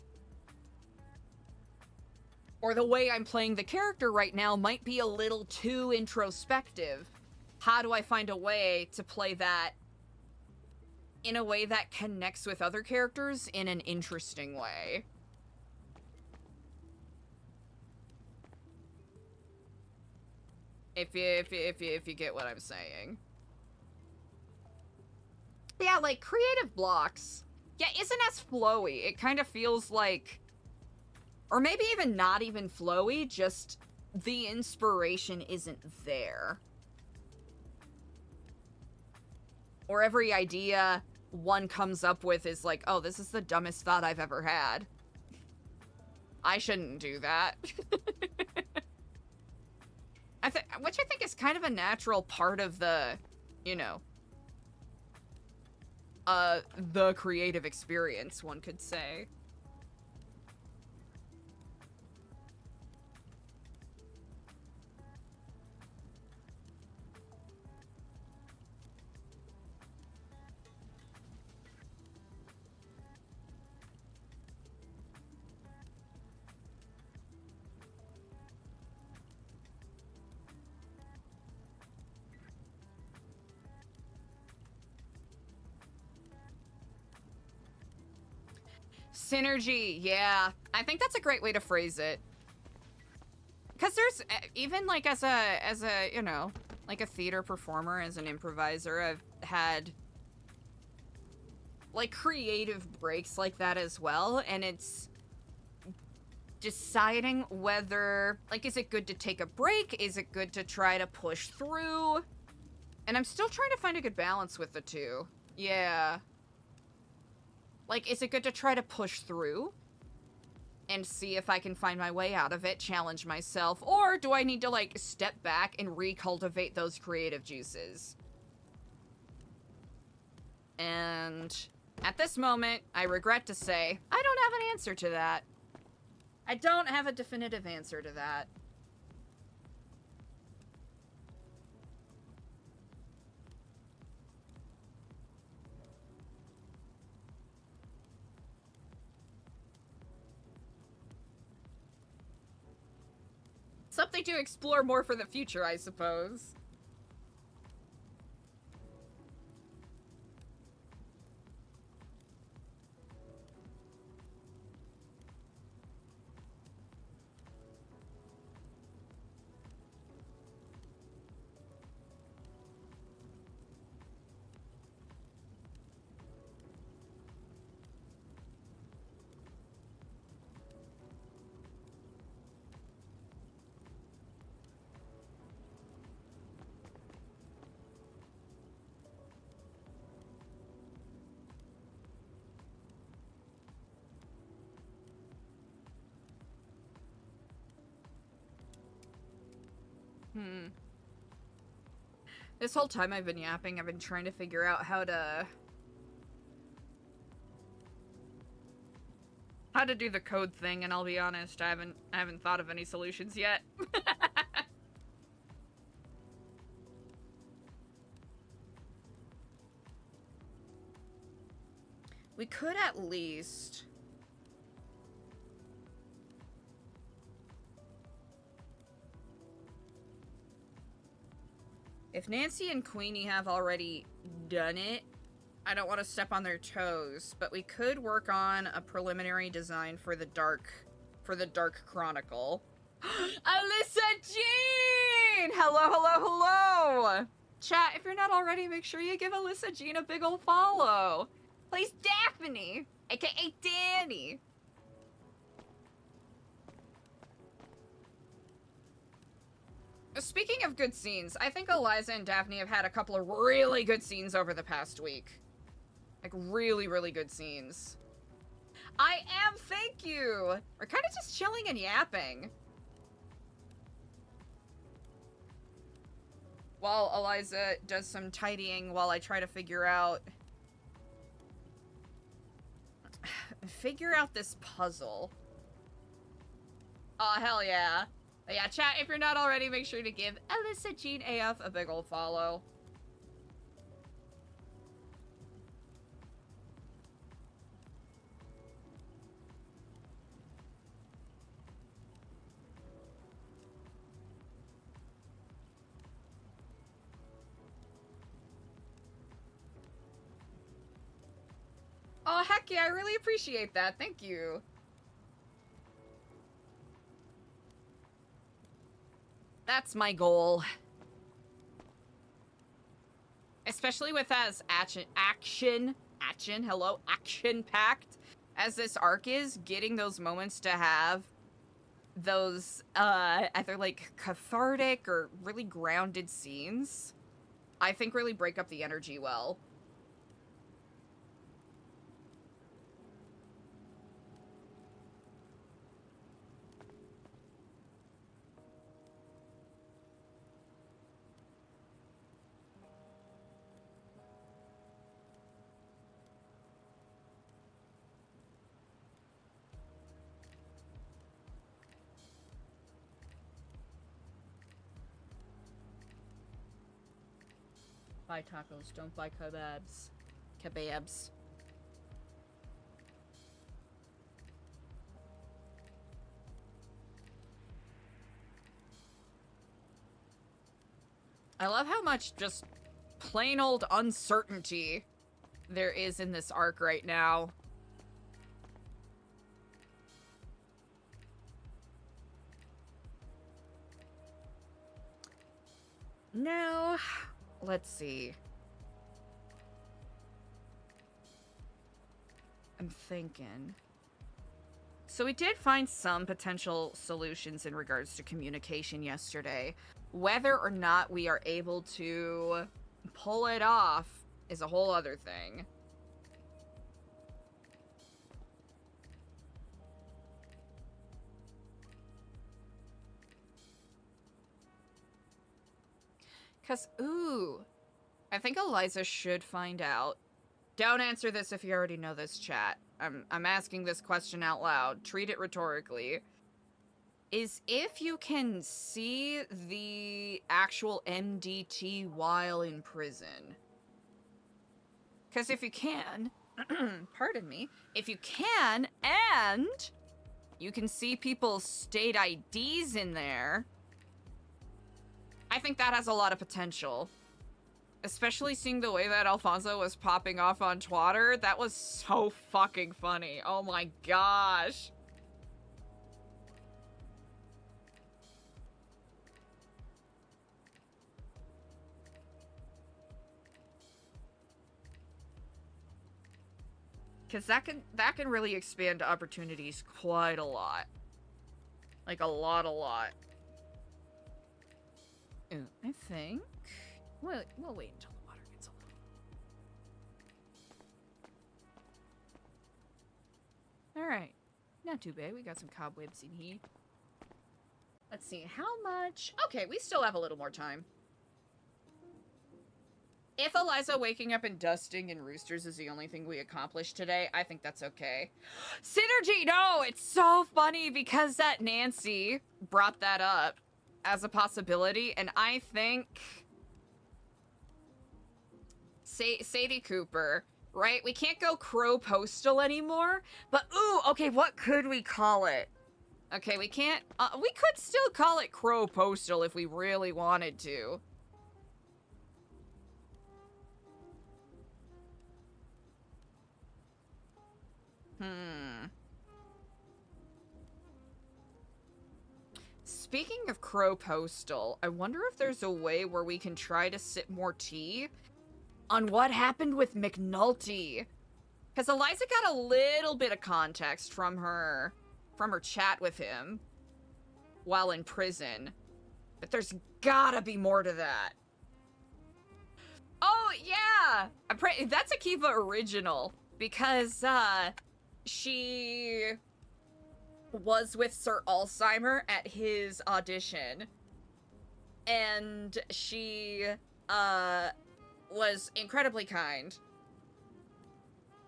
Or the way I'm playing the character right now might be a little too introspective. How do I find a way to play that in a way that connects with other characters in an interesting way? If you get what I'm saying. Yeah, like, creative blocks. Yeah, isn't as flowy. It kind of feels like... Or maybe even not even flowy, just the inspiration isn't there. Or every idea one comes up with is like, oh, this is the dumbest thought I've ever had. I shouldn't do that. Which I think is kind of a natural part of the, you know, the creative experience, one could say. Synergy, yeah. I think that's a great way to phrase it. Because there's, even like as a, you know, like a theater performer, as an improviser, I've had like creative breaks like that as well, and it's deciding whether, like, is it good to take a break? Is it good to try to push through? And I'm still trying to find a good balance with the two. Yeah. Like, is it good to try to push through and see if I can find my way out of it, challenge myself, or do I need to, like, step back and recultivate those creative juices? And at this moment, I regret to say, I don't have an answer to that. I don't have a definitive answer to that. Something to explore more for the future, I suppose. This whole time I've been yapping, I've been trying to figure out how to do the code thing, and I'll be honest, I haven't thought of any solutions yet. We could at least... If Nancy and Queenie have already done it, I don't want to step on their toes, but we could work on a preliminary design for the Dark Chronicle. Alyssa Jean! Hello, hello, hello! Chat, if you're not already, make sure you give Alyssa Jean a big ol' follow. Plays Daphne, aka Danny. Speaking of good scenes, I think Eliza and Daphne have had a couple of really good scenes over the past week. Like, really, really good scenes. I am, thank you! We're kind of just chilling and yapping. While Eliza does some tidying while I try to figure out this puzzle. Oh, hell yeah. But yeah, chat, if you're not already, make sure to give Alyssa Jean AF a big ol' follow. Oh, heck yeah, I really appreciate that. Thank you. That's my goal. Especially with as action-packed as this arc is, getting those moments to have those, either, like, cathartic or really grounded scenes, I think really break up the energy well. Buy tacos, don't buy kebabs. Kebabs. I love how much just plain old uncertainty there is in this arc right now. Now, let's see. I'm thinking. So we did find some potential solutions in regards to communication yesterday. Whether or not we are able to pull it off is a whole other thing. Because, ooh, I think Eliza should find out. Don't answer this if you already know this, chat. I'm asking this question out loud. Treat it rhetorically. Is if you can see the actual MDT while in prison. Because if you can, pardon me, if you can, and you can see people's state IDs in there, I think that has a lot of potential. Especially seeing the way that Alfonso was popping off on Twitter, that was so fucking funny. Oh my gosh. Because that can really expand opportunities quite a lot. Like a lot. Ooh, I think we'll wait until the water gets a little. Alright. Not too bad. We got some cobwebs in here. Let's see, how much? Okay, we still have a little more time. If Eliza waking up and dusting and roosters is the only thing we accomplished today, I think that's okay. Synergy! No! It's so funny because that Nancy brought that up as a possibility, and I think Sadie Cooper, right? We can't go Crow Postal anymore, but ooh, okay, what could we call it? Okay, we can't, we could still call it Crow Postal if we really wanted to. Speaking of Crow Postal, I wonder if there's a way where we can try to sip more tea on what happened with McNulty. Because Eliza got a little bit of context from her chat with him while in prison. But there's gotta be more to that. Oh, yeah! That's a Kiva original. Because, she was with Sir Alzheimer at his audition. And she, was incredibly kind.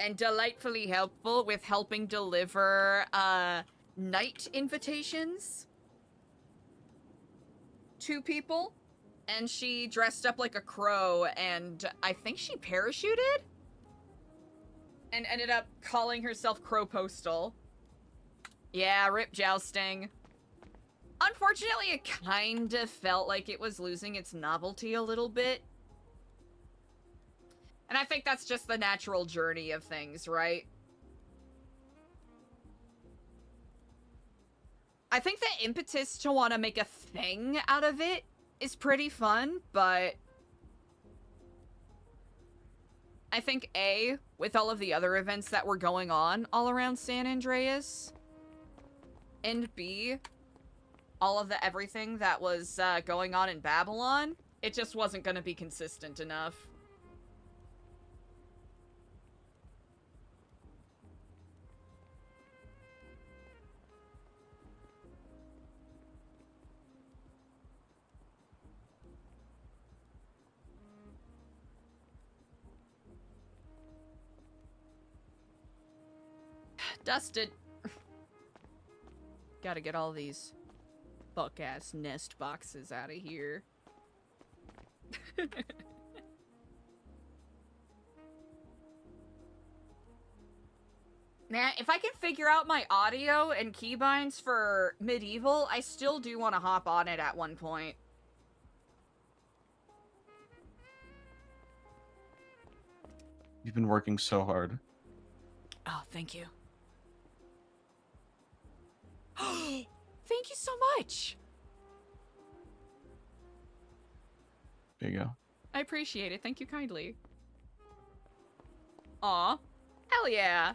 And delightfully helpful with helping deliver, night invitations to people. And she dressed up like a crow, and I think she parachuted? And ended up calling herself Crow Postal. Yeah, rip jousting. Unfortunately, it kind of felt like it was losing its novelty a little bit. And I think that's just the natural journey of things, right? I think the impetus to want to make a thing out of it is pretty fun, but I think A, with all of the other events that were going on all around San Andreas, and B, all of the everything that was going on in Babylon, it just wasn't going to be consistent enough. Dusted. Gotta get all these fuck-ass nest boxes out of here. Nah, if I can figure out my audio and keybinds for Medieval, I still do want to hop on it at one point. You've been working so hard. Oh, thank you. Thank you so much. There you go. I appreciate it. Thank you kindly. Aw. Hell yeah.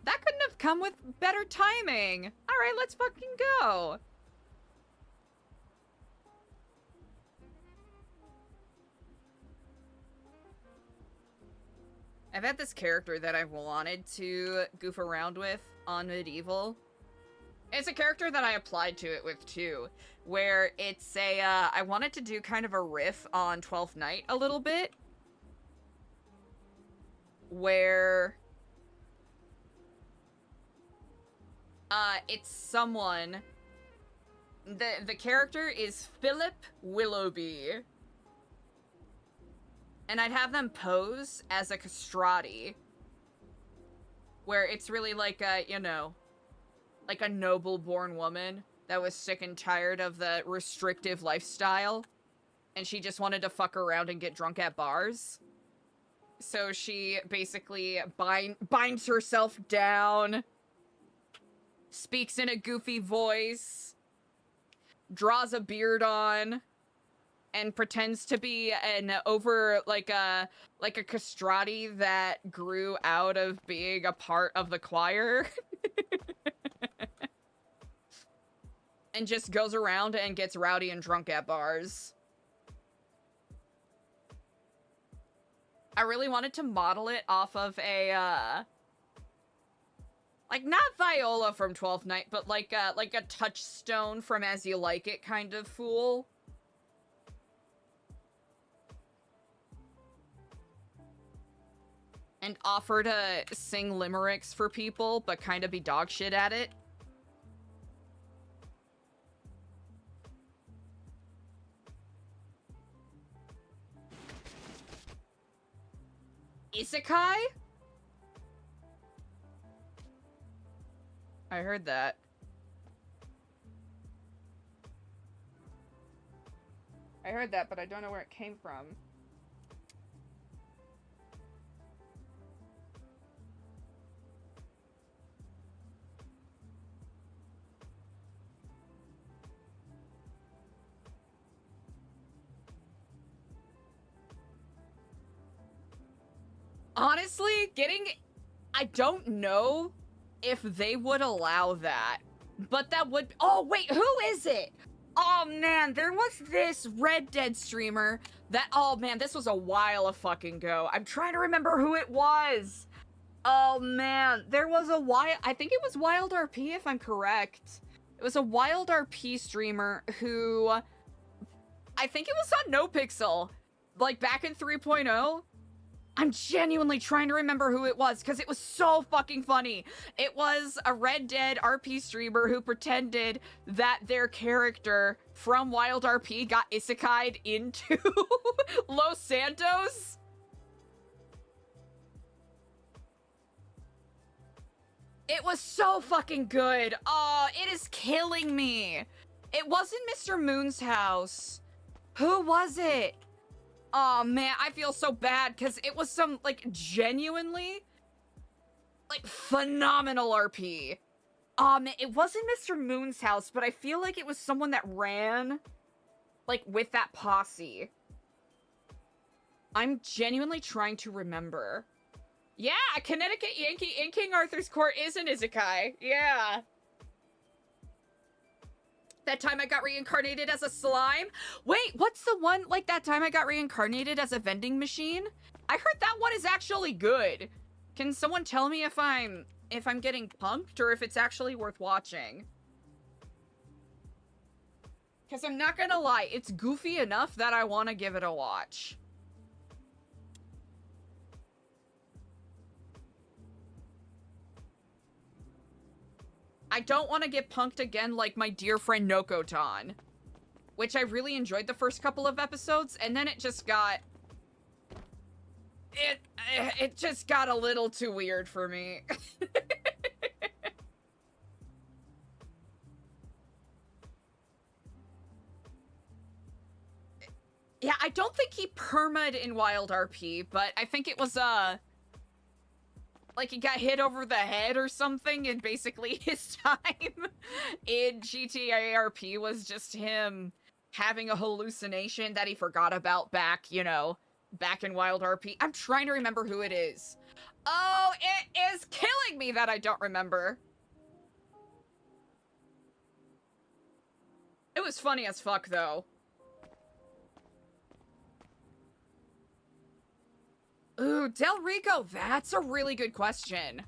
That couldn't have come with better timing. Alright, let's fucking go. I've had this character that I've wanted to goof around with on Medieval. It's a character that I applied to it with, too, where it's a, I wanted to do kind of a riff on 12th Night a little bit, where, it's someone, the character is Philip Willoughby, and I'd have them pose as a castrati, where it's really like a, you know, like a noble-born woman that was sick and tired of the restrictive lifestyle, and she just wanted to fuck around and get drunk at bars. So she basically binds herself down, speaks in a goofy voice, draws a beard on, and pretends to be an like a castrati that grew out of being a part of the choir. And just goes around and gets rowdy and drunk at bars. I really wanted to model it off of a, like, not Viola from 12th Night, but like a touchstone from As You Like It kind of fool. And offer to sing limericks for people, but kind of be dog shit at it. Isekai? I heard that. I heard that, but I don't know where it came from. Honestly, I don't know if they would allow that, but that would, oh wait, who is it? Oh man, there was this Red Dead streamer that, oh man, this was a while a fucking go. I'm trying to remember who it was. Oh man, there was I think it was Wild RP if I'm correct. It was a Wild RP streamer who, I think it was on NoPixel, like back in 3.0. I'm genuinely trying to remember who it was, because it was so fucking funny. It was a Red Dead RP streamer who pretended that their character from Wild RP got isekai'd into Los Santos. It was so fucking good. Oh, it is killing me. It wasn't Mr. Moon's house. Who was it? Oh man, I feel so bad because it was some like genuinely like phenomenal RP. It wasn't Mr. Moon's house, but I feel like it was someone that ran like with that posse. I'm genuinely trying to remember. Yeah, Connecticut Yankee in King Arthur's Court is an isekai. Yeah. That time I got reincarnated as a slime? Wait, what's the one, like that time I got reincarnated as a vending machine? I heard that one is actually good. Can someone tell me if I'm getting punked or if it's actually worth watching? Because I'm not gonna lie, it's goofy enough that I want to give it a watch. I don't want to get punked again like my dear friend Nokotan, which I really enjoyed the first couple of episodes, and then it just got... It just got a little too weird for me. Yeah, I don't think he perma'd in Wild RP, but I think it was, like he got hit over the head or something, and basically his time in GTA RP was just him having a hallucination that he forgot about back, you know, back in Wild RP. I'm trying to remember who it is. Oh, it is killing me that I don't remember. It was funny as fuck, though. Ooh, Del Rico, that's a really good question.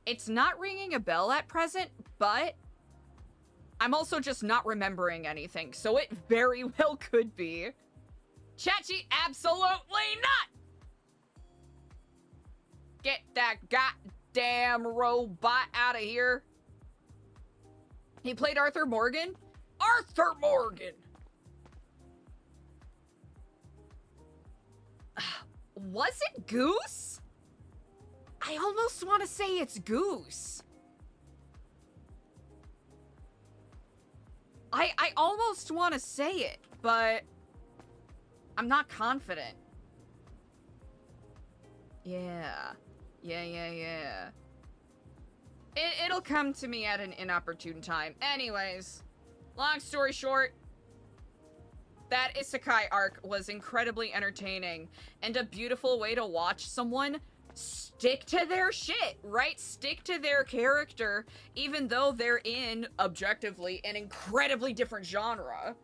It's not ringing a bell at present, but I'm also just not remembering anything, so it very well could be. Chachi, absolutely not! Get that goddamn robot out of here. He played Arthur Morgan? Arthur Morgan! Was it Goose? I almost want to say it's Goose. I almost want to say it, but I'm not confident. Yeah. It'll come to me at an inopportune time. Anyways, long story short, that isekai arc was incredibly entertaining and a beautiful way to watch someone stick to their shit, right? Stick to their character, even though they're in, objectively, an incredibly different genre.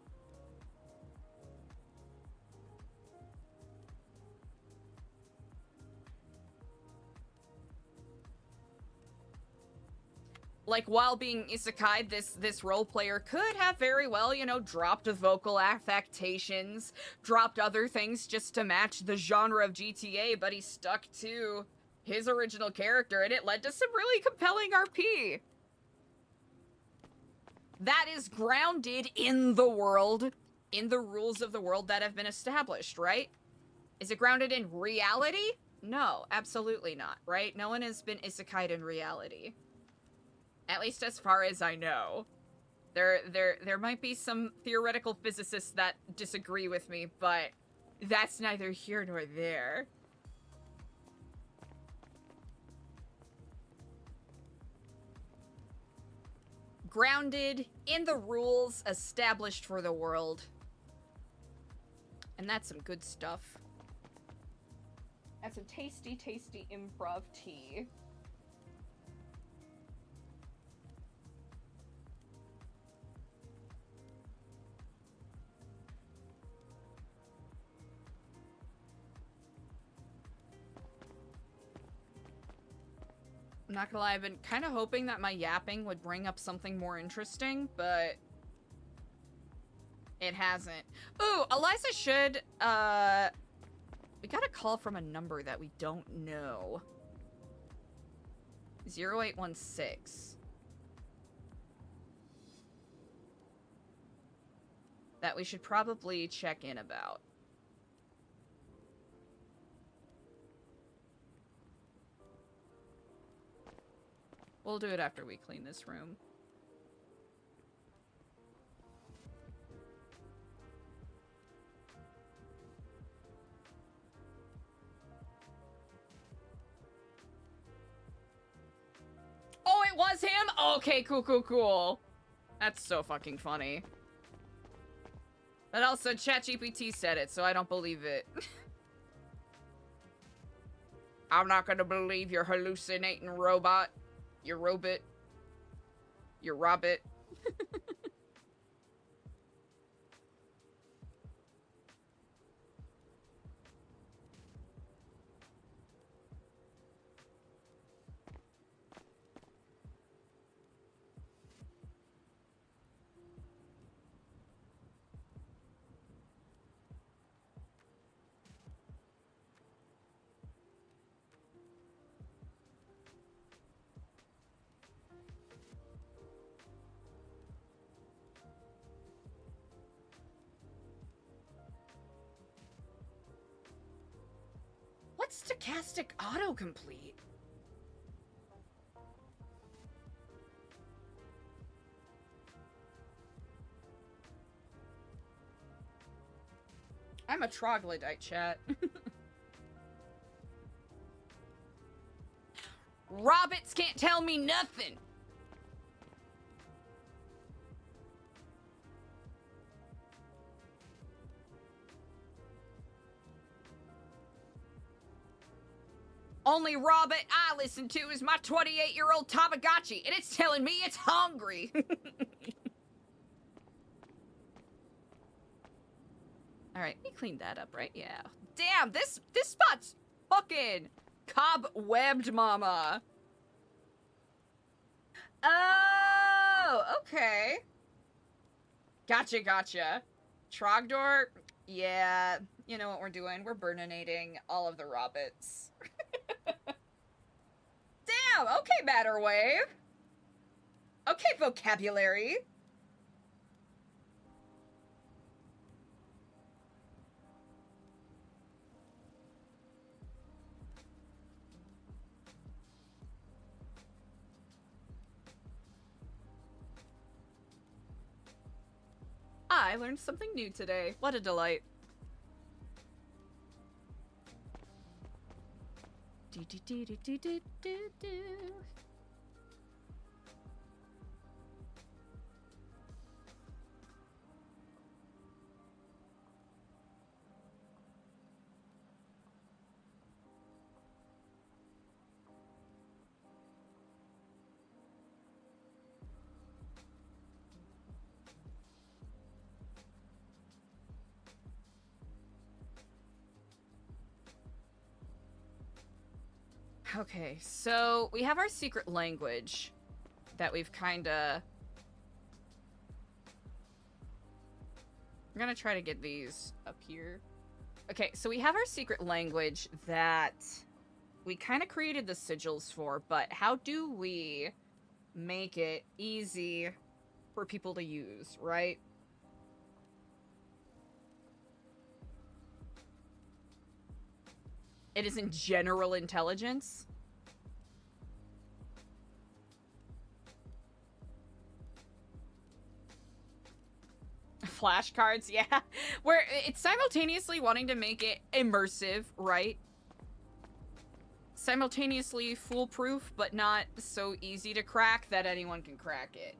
Like, while being isekai, this role player could have very well, you know, dropped the vocal affectations, dropped other things just to match the genre of GTA, but he stuck to his original character, and it led to some really compelling RP. That is grounded in the world, in the rules of the world that have been established, right? Is it grounded in reality? No, absolutely not, right? No one has been isekai'd in reality. At least as far as I know. There might be some theoretical physicists that disagree with me, but that's neither here nor there. Grounded in the rules established for the world. And that's some good stuff. That's some tasty, tasty improv tea. I'm not gonna lie, I've been kind of hoping that my yapping would bring up something more interesting, but it hasn't. Ooh, Eliza should, we got a call from a number that we don't know. 0816. That we should probably check in about. We'll do it after we clean this room. it was him? Okay, cool. That's so fucking funny. But also, ChatGPT said it, so I don't believe it. I'm not gonna believe you're hallucinating, robot. You robot. You robbit. What's stochastic autocomplete? I'm a troglodyte, chat. Robbits can't tell me nothing. Only Robbit I listen to is my 28-year-old Tamagotchi, and it's telling me it's hungry. Alright, we cleaned that up, right? Yeah. Damn, this spot's fucking cobwebbed, mama. Oh, okay. Gotcha. Trogdor, yeah, you know what we're doing. We're burninating all of the Robbits. Damn, okay, Matterwave. Okay, vocabulary. I learned something new today. What a delight. Okay, so we have our secret language that we've kinda... We're gonna try to get these up here. Okay, so we have our secret language that we kind of created the sigils for, but how do we make it easy for people to use, right? It is in general intelligence. Flashcards, yeah. Where it's simultaneously wanting to make it immersive, right? Simultaneously foolproof, but not so easy to crack that anyone can crack it.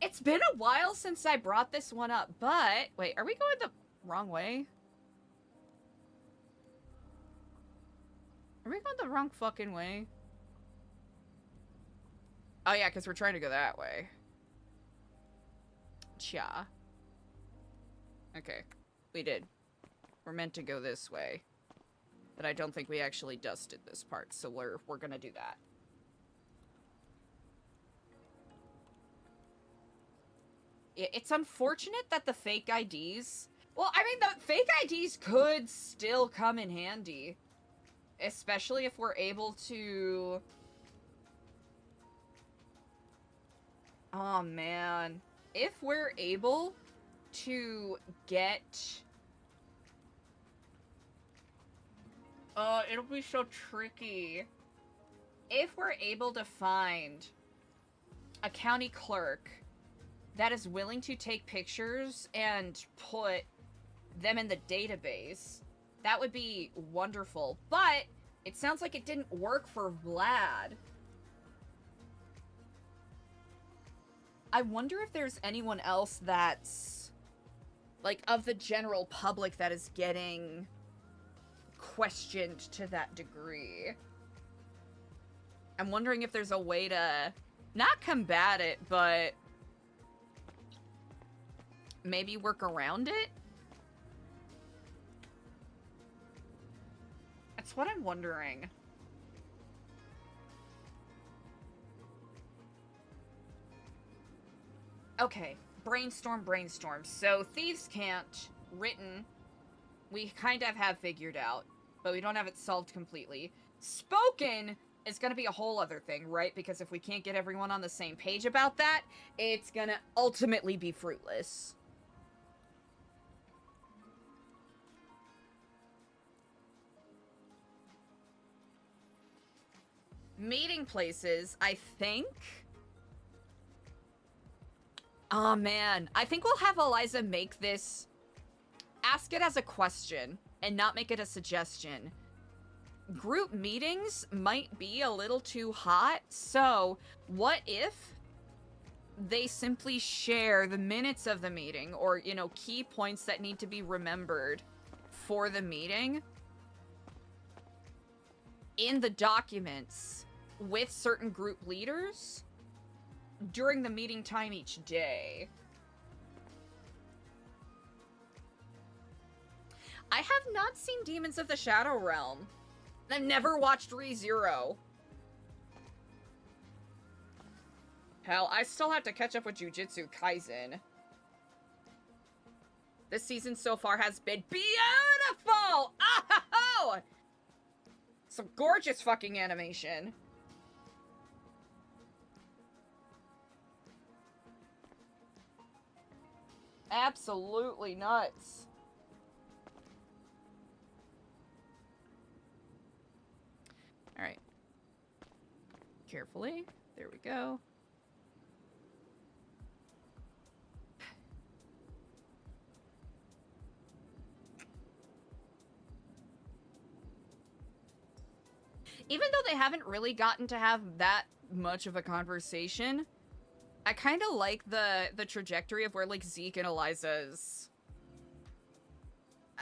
It's been a while since I brought this one up, but... Wait, are we going the wrong way? Are we going the wrong fucking way? Oh yeah, because we're trying to go that way. Cha. Okay, we did. We're meant to go this way. But I don't think we actually dusted this part, so we're gonna do that. It's unfortunate that the fake IDs... Well, I mean, the fake IDs could still come in handy. Especially if we're able to... Oh, man. If we're able to get... Oh, it'll be so tricky. If we're able to find a county clerk that is willing to take pictures and put them in the database, that would be wonderful. But It sounds like it didn't work for Vlad. I wonder if there's anyone else that's, like, of the general public that is getting questioned to that degree. I'm wondering if there's a way to not combat it, but maybe work around it? That's what I'm wondering. Okay, brainstorm. So, Thieves' Cant, written, we kind of have figured out, but we don't have it solved completely. Spoken is gonna be a whole other thing, right? Because if we can't get everyone on the same page about that, it's gonna ultimately be fruitless. Meeting places, I think. Oh man, I think we'll have Eliza make this, ask it as a question and not make it a suggestion. Group meetings might be a little too hot, so what if they simply share the minutes of the meeting or, you know, key points that need to be remembered for the meeting in the documents with certain group leaders during the meeting time each day. I have not seen Demons of the Shadow Realm. I've never watched ReZero. Hell, I still have to catch up with Jujutsu Kaisen. This season so far has been beautiful! Oh! Some gorgeous fucking animation. Absolutely nuts. Alright. Carefully. There we go. Even though they haven't really gotten to have that much of a conversation, I kind of like the trajectory of where, like, Zeke and Eliza's...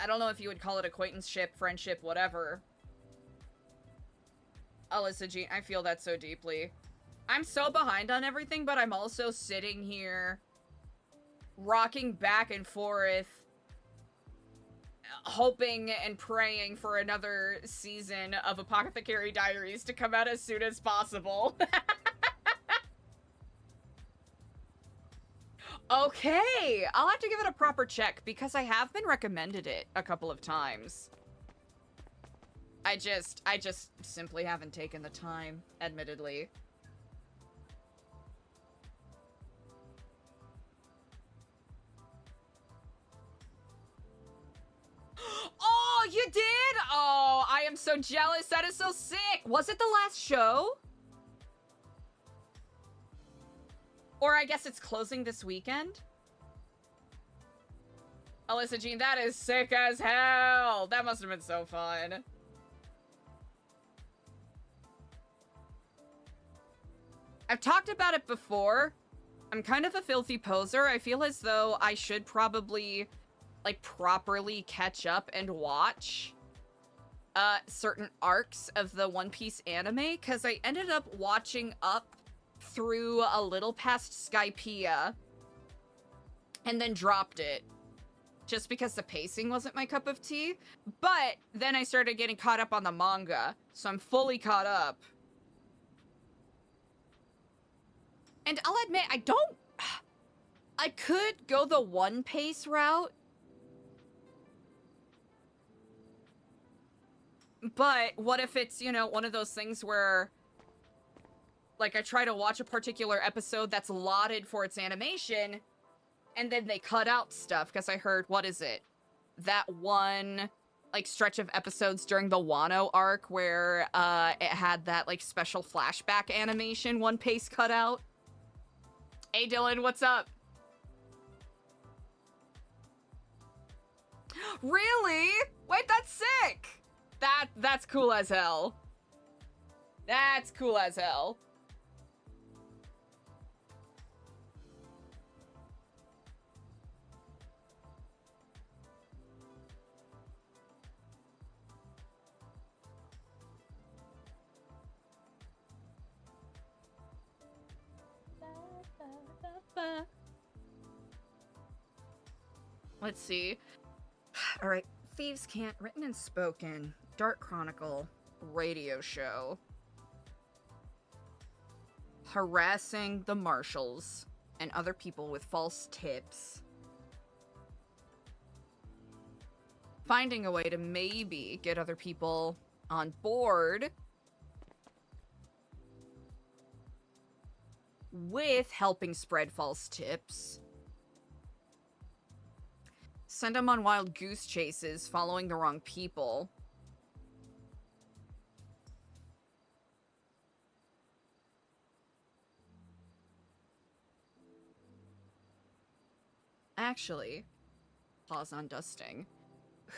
I don't know if you would call it acquaintanceship, friendship, whatever. Alyssa Jean, I feel that so deeply. I'm so behind on everything, but I'm also sitting here rocking back and forth, hoping and praying for another season of Apothecary Diaries to come out as soon as possible. Okay, I'll have to give it a proper check because I have been recommended it a couple of times. I just simply haven't taken the time, admittedly. Oh, you did? Oh, I am so jealous. That is so sick. Was it the last show? Or I guess it's closing this weekend? Alyssa Jean, that is sick as hell. That must have been so fun. I've talked about it before. I'm kind of a filthy poser. I feel as though I should probably, like, properly catch up and watch certain arcs of the One Piece anime, because I ended up watching up through a little past Skypiea and then dropped it just because the pacing wasn't my cup of tea. But then I started getting caught up on the manga, so I'm fully caught up. And I'll admit, I could go the One Piece route, but what if it's, you know, one of those things where, like, I try to watch a particular episode that's lauded for its animation, and then they cut out stuff, because I heard, what is it? That one, like, stretch of episodes during the Wano arc where, it had that, like, special flashback animation One Piece cut out. Hey, Dylan, what's up? Really? Wait, that's sick! That's cool as hell. That's cool as hell. Let's see. All right, Thieves' Cant, written and spoken, Dark Chronicle, radio show. Harassing the marshals and other people with false tips. Finding a way to maybe get other people on board with helping spread false tips. Send them on wild goose chases, following the wrong people. Actually, pause on dusting.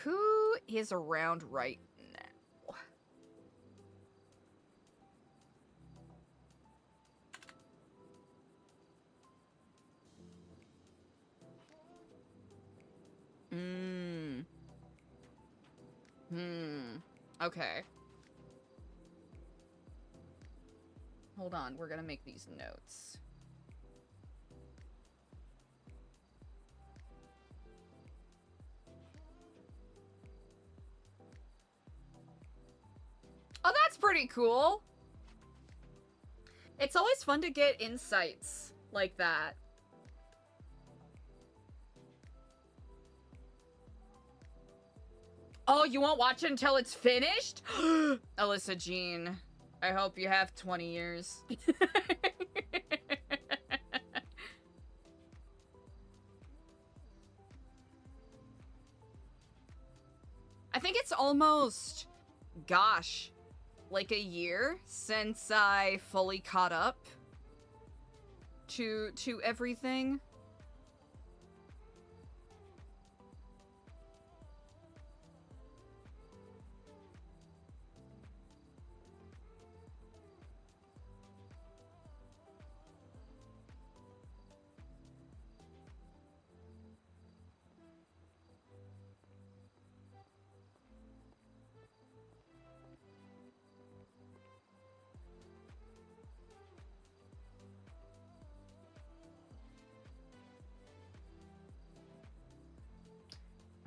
Who is around right now? Okay. Hold on, we're gonna make these notes. Oh, that's pretty cool. It's always fun to get insights like that. Oh, you won't watch it until it's finished? Alyssa Jean, I hope you have 20 years. I think it's almost, gosh, like a year since I fully caught up to everything.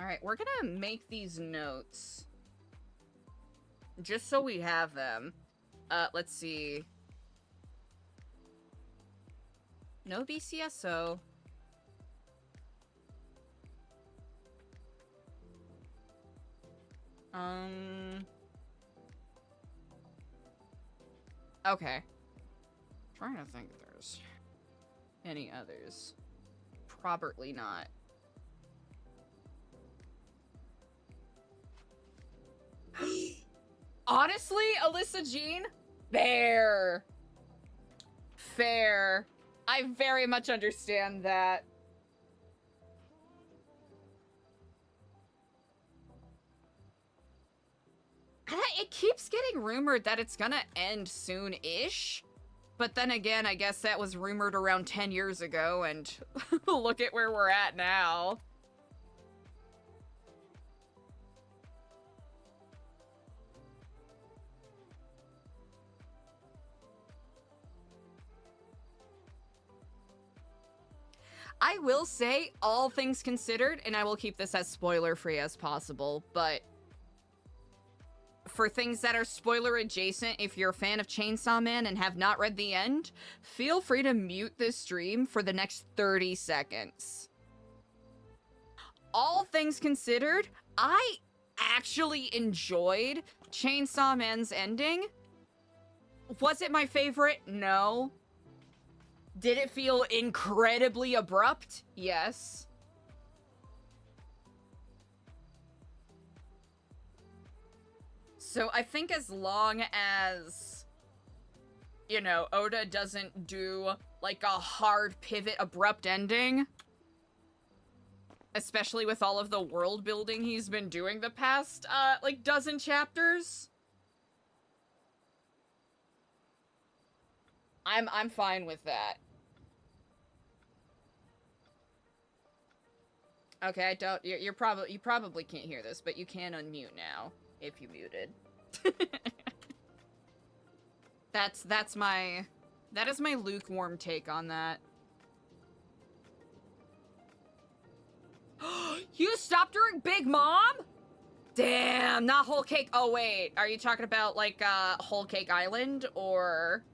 Alright, we're gonna make these notes. Just so we have them. Let's see. No BCSO. Okay. Trying to think if there's any others. Probably not. Honestly, Alyssa Jean, fair. Fair. I very much understand that. It keeps getting rumored that it's gonna end soon-ish. But then again, I guess that was rumored around 10 years ago, and look at where we're at now. I will say, all things considered, and I will keep this as spoiler-free as possible, but for things that are spoiler-adjacent, if you're a fan of Chainsaw Man and have not read the end, feel free to mute this stream for the next 30 seconds. All things considered, I actually enjoyed Chainsaw Man's ending. Was it my favorite? No. Did it feel incredibly abrupt? Yes. So I think as long as, you know, Oda doesn't do like a hard pivot abrupt ending, especially with all of the world building he's been doing the past, like, dozen chapters. I'm fine with that. Okay, I don't. You probably can't hear this, but you can unmute now if you muted. That is my lukewarm take on that. You stopped during Big Mom? Damn, not Whole Cake. Oh wait, are you talking about like Whole Cake Island or?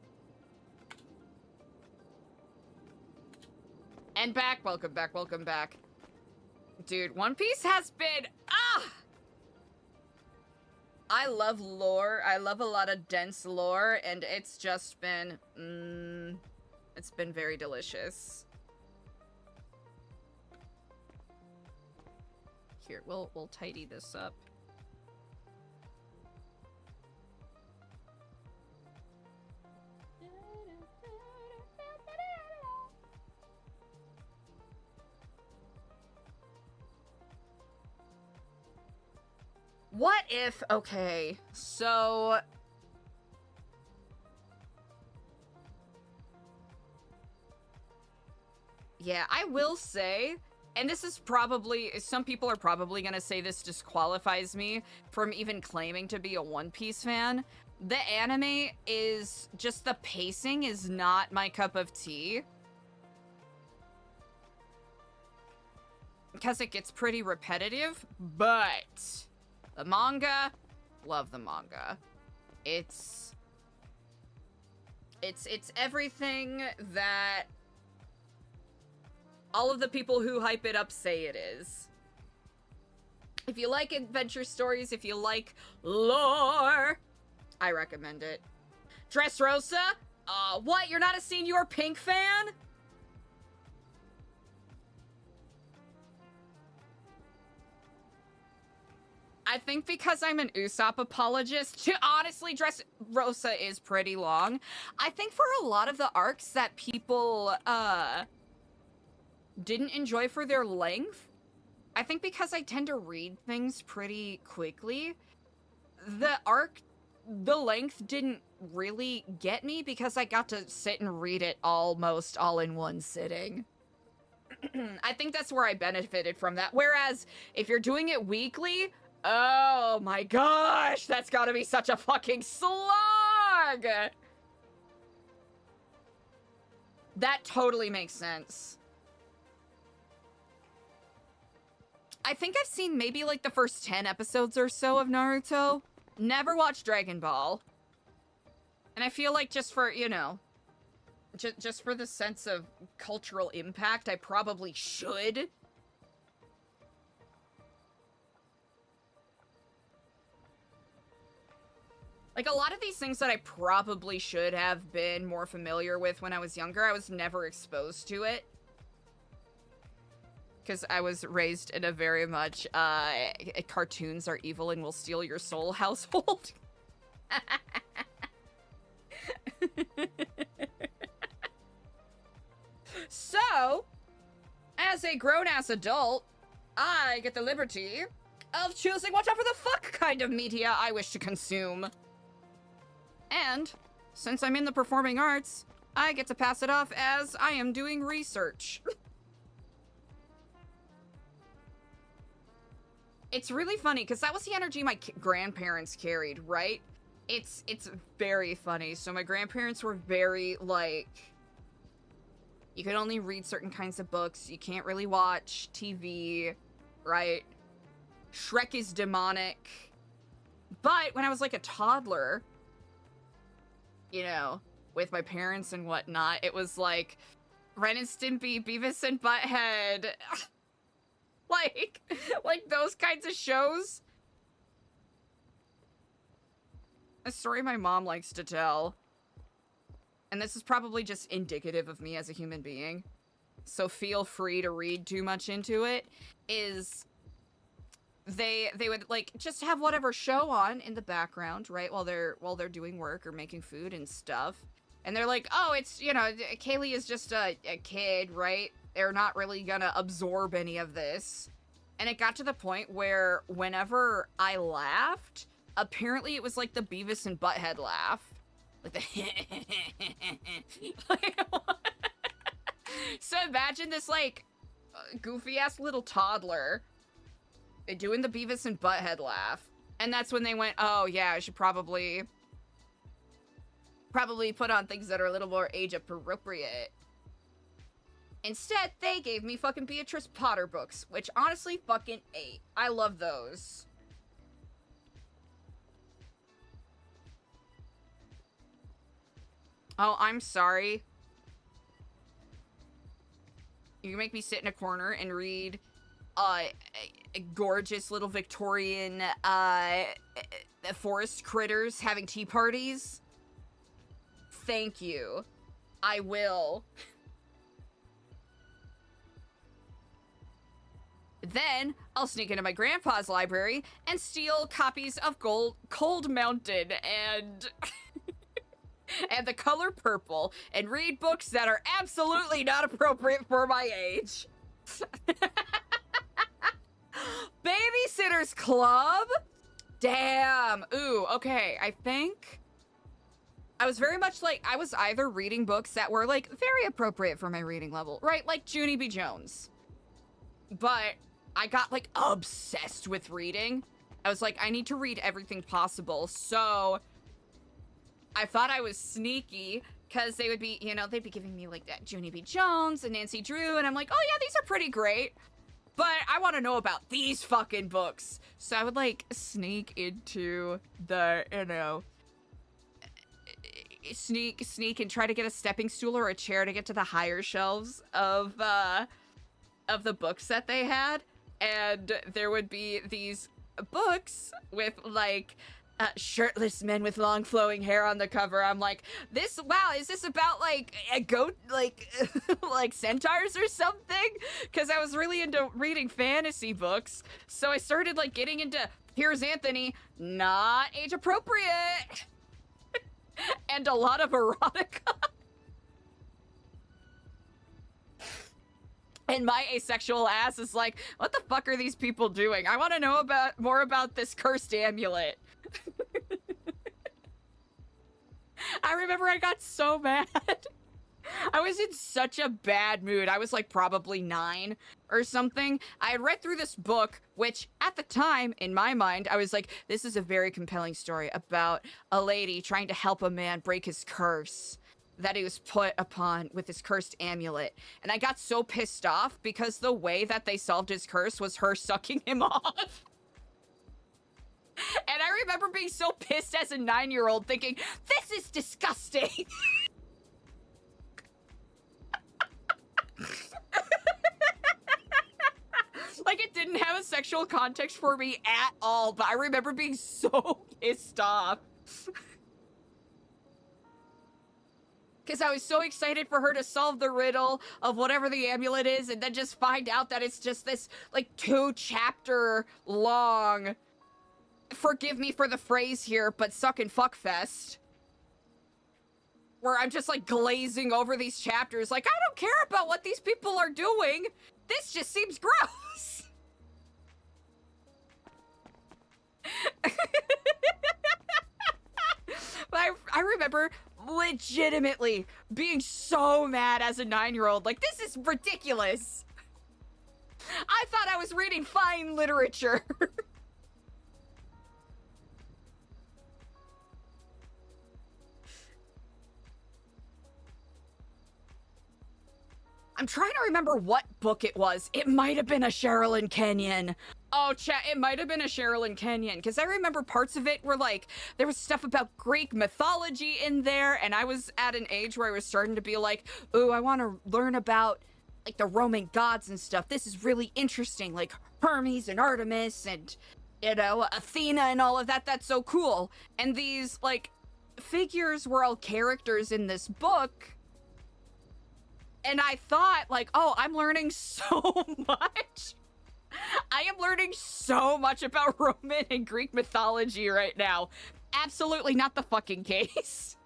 And back, welcome back, welcome back. Dude, One Piece has been, I love lore. I love a lot of dense lore, and it's just been, it's been very delicious. Here, we'll tidy this up. What if, okay, so... Yeah, I will say, and this is probably, some people are probably gonna say this disqualifies me from even claiming to be a One Piece fan. The anime is, just the pacing is not my cup of tea. Because it gets pretty repetitive, but... the manga, love the manga. It's everything that all of the people who hype it up say it is. If you like adventure stories, if you like lore, I recommend it. Dressrosa? What? You're not a Senior Pink fan? I think because I'm an Usopp apologist, honestly, Dressrosa is pretty long. I think for a lot of the arcs that people, didn't enjoy for their length, I think because I tend to read things pretty quickly, the length didn't really get me because I got to sit and read it almost all in one sitting. I think that's where I benefited from that. Whereas, if you're doing it weekly, oh my gosh, that's gotta be such a fucking slog! That totally makes sense. I think I've seen maybe like the first 10 episodes or so of Naruto. Never watched Dragon Ball. And I feel like just for, you know, just for the sense of cultural impact, I probably should. Like, a lot of these things that I probably should have been more familiar with when I was younger, I was never exposed to it. Because I was raised in a very much, cartoons are evil and will steal your soul household. So, as a grown-ass adult, I get the liberty of choosing whatever the fuck kind of media I wish to consume. And, since I'm in the performing arts, I get to pass it off as I am doing research. It's really funny, because that was the energy my grandparents carried, right? It's very funny. So my grandparents were very, like, you can only read certain kinds of books, you can't really watch TV, right? Shrek is demonic. But when I was, like, a toddler, you know, with my parents and whatnot, it was like, Ren and Stimpy, Beavis and Butthead... like those kinds of shows. A story my mom likes to tell, and this is probably just indicative of me as a human being, so feel free to read too much into it, is they would, like, just have whatever show on in the background, right, while they're doing work or making food and stuff, and they're like, oh, it's, you know, Kaylee is just a kid, right? They're not really gonna absorb any of this. And it got to the point where whenever I laughed, apparently it was like the Beavis and Butthead laugh. Like the like, so imagine this like goofy ass little toddler doing the Beavis and Butthead laugh. And that's when they went, oh yeah, I should probably put on things that are a little more age appropriate. Instead, they gave me fucking Beatrice Potter books, which honestly fucking ate. I love those. Oh, I'm sorry. You make me sit in a corner and read gorgeous little Victorian forest critters having tea parties? Thank you. I will. Then, I'll sneak into my grandpa's library and steal copies of Cold Mountain and... and The Color Purple, and read books that are absolutely not appropriate for my age. Babysitter's Club? Damn. Ooh, okay, I think... I was very much like, I was either reading books that were, like, very appropriate for my reading level, right? Like Junie B. Jones. But I got, like, obsessed with reading. I was like, I need to read everything possible, so I thought I was sneaky, because they would be, you know, they'd be giving me, like, that Junie B. Jones and Nancy Drew, and I'm like, oh yeah, these are pretty great, but I want to know about these fucking books. So I would, like, sneak into the, you know, sneak and try to get a stepping stool or a chair to get to the higher shelves of the books that they had, and there would be these books with, like, shirtless men with long flowing hair on the cover. I'm like, wow, is this about, like, a goat, like, like centaurs or something? Because I was really into reading fantasy books, so I started, like, getting into Here's Anthony, not age appropriate, and a lot of erotica. And my asexual ass is like, what the fuck are these people doing? I want to know more about this cursed amulet. I remember I got so mad. I was in such a bad mood. I was like probably 9 or something. I had read through this book, which at the time, in my mind, I was like, this is a very compelling story about a lady trying to help a man break his curse that he was put upon with his cursed amulet. And I got so pissed off because the way that they solved his curse was her sucking him off. And I remember being so pissed as a 9-year-old thinking, this is disgusting. Like, it didn't have a sexual context for me at all, but I remember being so pissed off. Because I was so excited for her to solve the riddle of whatever the amulet is, and then just find out that it's just this, like, 2-chapter long, forgive me for the phrase here, but suck and fuck fest. Where I'm just, like, glazing over these chapters, like, I don't care about what these people are doing. This just seems gross. But I remember legitimately being so mad as a 9-year-old, like, this is ridiculous. I thought I was reading fine literature. I'm trying to remember what book it was. It might have been a Sherilyn Kenyon. Oh, chat, it might have been a Sherilyn Kenyon, because I remember parts of it were like, there was stuff about Greek mythology in there, and I was at an age where I was starting to be like, ooh, I want to learn about, like, the Roman gods and stuff. This is really interesting, like Hermes and Artemis and, you know, Athena and all of that. That's so cool. And these, like, figures were all characters in this book. And I thought, like, oh, I'm learning so much. I am learning so much about Roman and Greek mythology right now. Absolutely not the fucking case.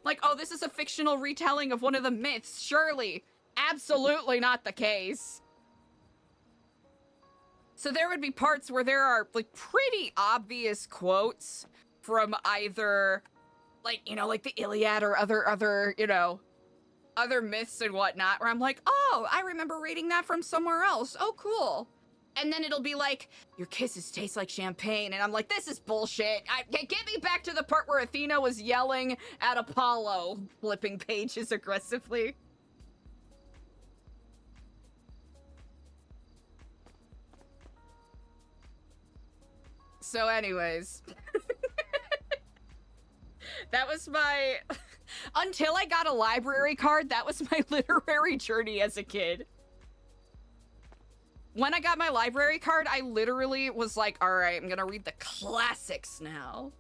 Like, oh, this is a fictional retelling of one of the myths. Surely. Absolutely not the case. So there would be parts where there are, like, pretty obvious quotes from either, like, you know, like the Iliad or other, you know, other myths and whatnot, where I'm like, oh, I remember reading that from somewhere else. Oh, cool. And then it'll be like, your kisses taste like champagne. And I'm like, this is bullshit. Get me back to the part where Athena was yelling at Apollo, flipping pages aggressively. So anyways, that was my, until I got a library card, that was my literary journey as a kid. When I got my library card, I literally was like, all right, I'm gonna read the classics now.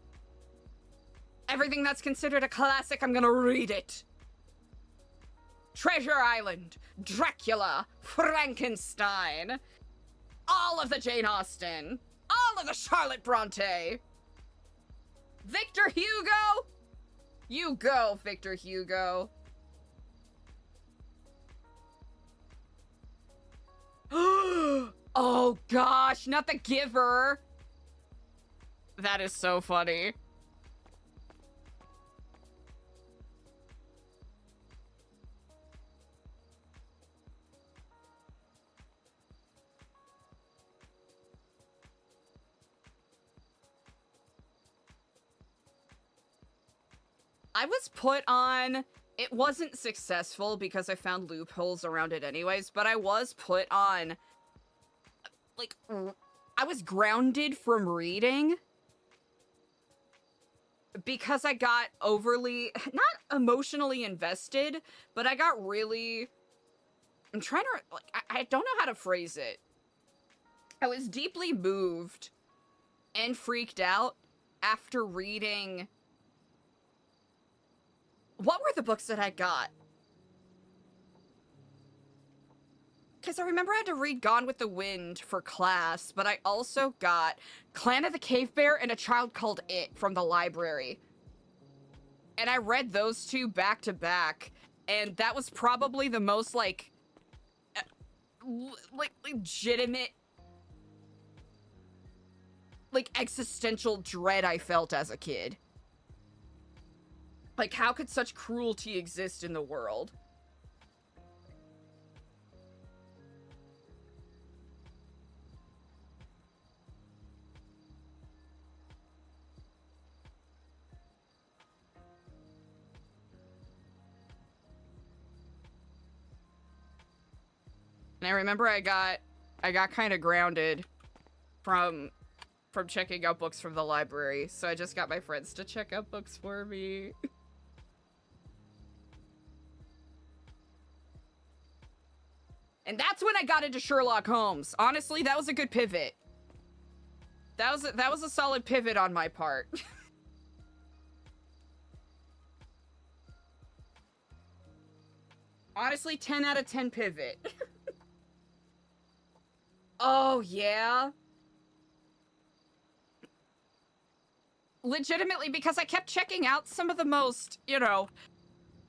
Everything that's considered a classic, I'm gonna read it. Treasure Island, Dracula, Frankenstein, all of the Jane Austen, all of the Charlotte Bronte. Victor Hugo? You go, Victor Hugo. Oh gosh, not The Giver. That is so funny. I was put on, it wasn't successful because I found loopholes around it anyways, but I was put on, like, I was grounded from reading because I got overly, not emotionally invested, but I got really, I'm trying to, like, I don't know how to phrase it. I was deeply moved and freaked out after reading, what were the books that I got? Because I remember I had to read Gone with the Wind for class, but I also got Clan of the Cave Bear and A Child Called It from the library. And I read those two back to back, and that was probably the most, like legitimate, like, existential dread I felt as a kid. Like, how could such cruelty exist in the world? And I remember I got kind of grounded from checking out books from the library, so I just got my friends to check out books for me. And that's when I got into Sherlock Holmes. Honestly, that was a good pivot. That was a solid pivot on my part. Honestly, 10 out of 10 pivot. Oh, yeah? Legitimately, because I kept checking out some of the most, you know,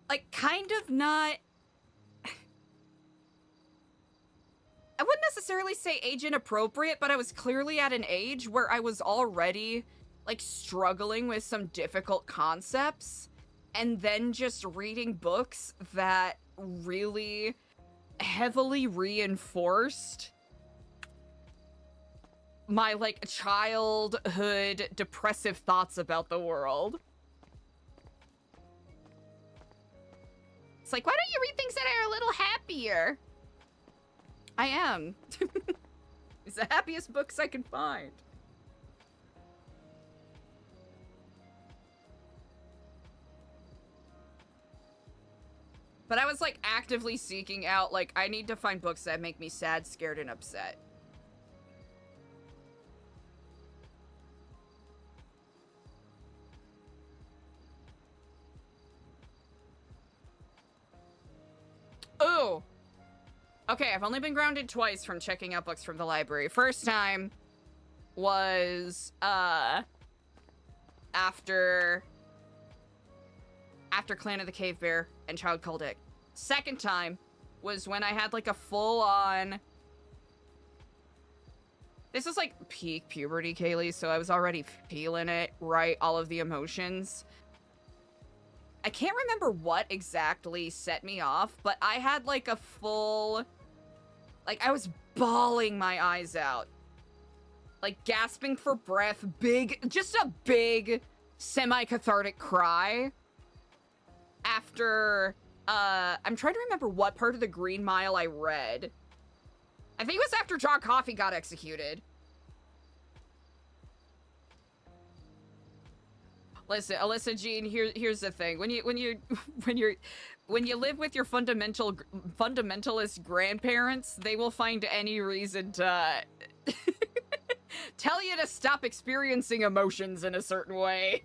like, kind of not... I wouldn't necessarily say age inappropriate, but I was clearly at an age where I was already, like, struggling with some difficult concepts, and then just reading books that really heavily reinforced my, like, childhood depressive thoughts about the world. It's like, why don't you read things that are a little happier? I am. It's the happiest books I can find. But I was, like, actively seeking out, like, I need to find books that make me sad, scared, and upset. Ooh! Okay, I've only been grounded twice from checking out books from the library. First time was, after Clan of the Cave Bear and Child Called It. Second time was when I had, like, a full-on This is like peak puberty, Kaylee, so I was already feeling it, right? All of the emotions. I can't remember what exactly set me off, but I had like a full... Like, I was bawling my eyes out. Like, gasping for breath, just a big semi-cathartic cry. After, I'm trying to remember what part of the Green Mile I read. I think it was after John Coffey got executed. Listen, Alyssa Jean, here's the thing. When you live with your fundamentalist grandparents, they will find any reason to tell you to stop experiencing emotions in a certain way.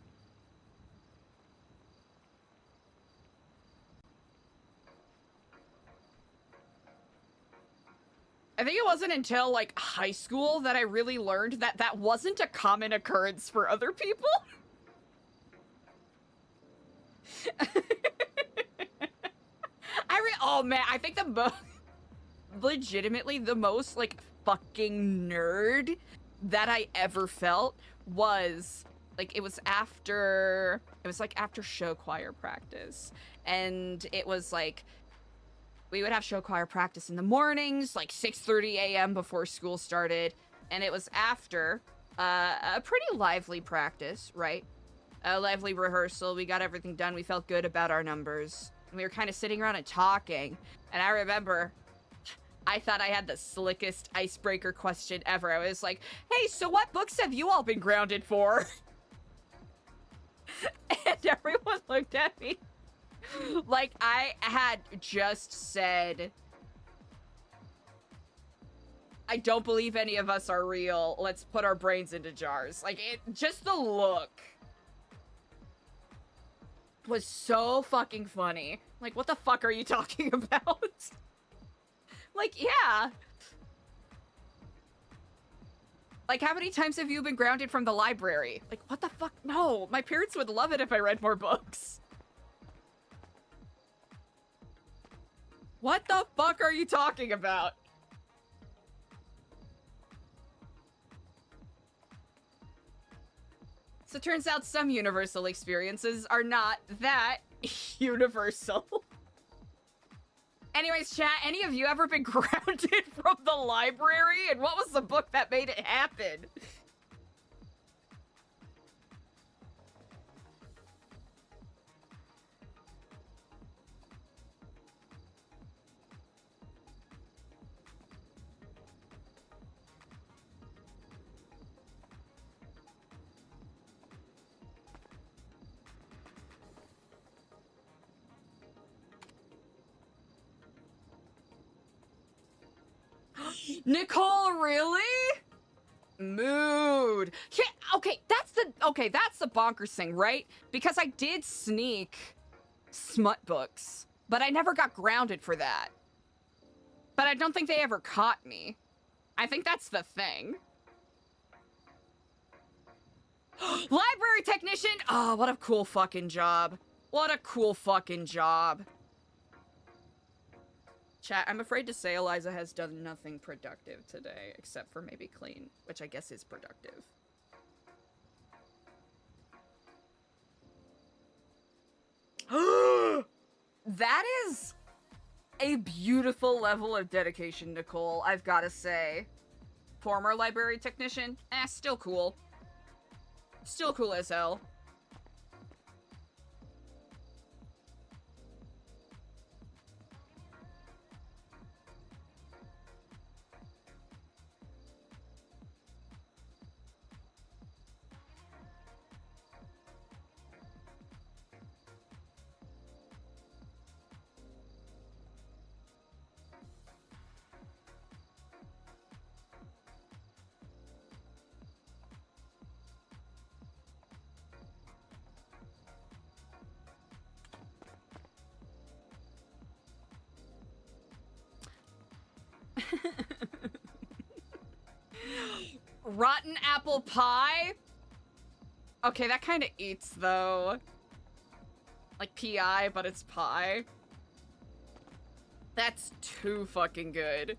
I think it wasn't until, like, high school that I really learned that that wasn't a common occurrence for other people. Oh man, I think legitimately the most, like, fucking nerd that I ever felt was, like, it was like after show choir practice. And it was like, we would have show choir practice in the mornings, like 6:30 a.m. before school started. And it was after a pretty lively practice, right? A lively rehearsal. We got everything done. We felt good about our numbers. And we were kind of sitting around and talking. And I remember, I thought I had the slickest icebreaker question ever. I was like, hey, so what books have you all been grounded for? And everyone looked at me like I had just said, I don't believe any of us are real. Let's put our brains into jars. Like, just the look was so fucking funny. Like, what the fuck are you talking about? Like, yeah. Like, how many times have you been grounded from the library? Like, what the fuck? No, my parents would love it if I read more books. What the fuck are you talking about? So it turns out some universal experiences are not that universal. Anyways, chat, any of you ever been grounded from the library? And what was the book that made it happen? Nicole, really? Mood. Yeah, okay, that's the bonkers thing, right? Because I did sneak smut books, but I never got grounded for that. But I don't think they ever caught me. I think that's the thing. Library technician! Oh, what a cool fucking job. What a cool fucking job. Chat, I'm afraid to say Eliza has done nothing productive today, except for maybe clean, which I guess is productive. That is a beautiful level of dedication, Nicole, I've gotta say. Former library technician? Still cool. Still cool as hell. Rotten apple pie? Okay, that kind of eats, though. Like PI, but it's pie. That's too fucking good.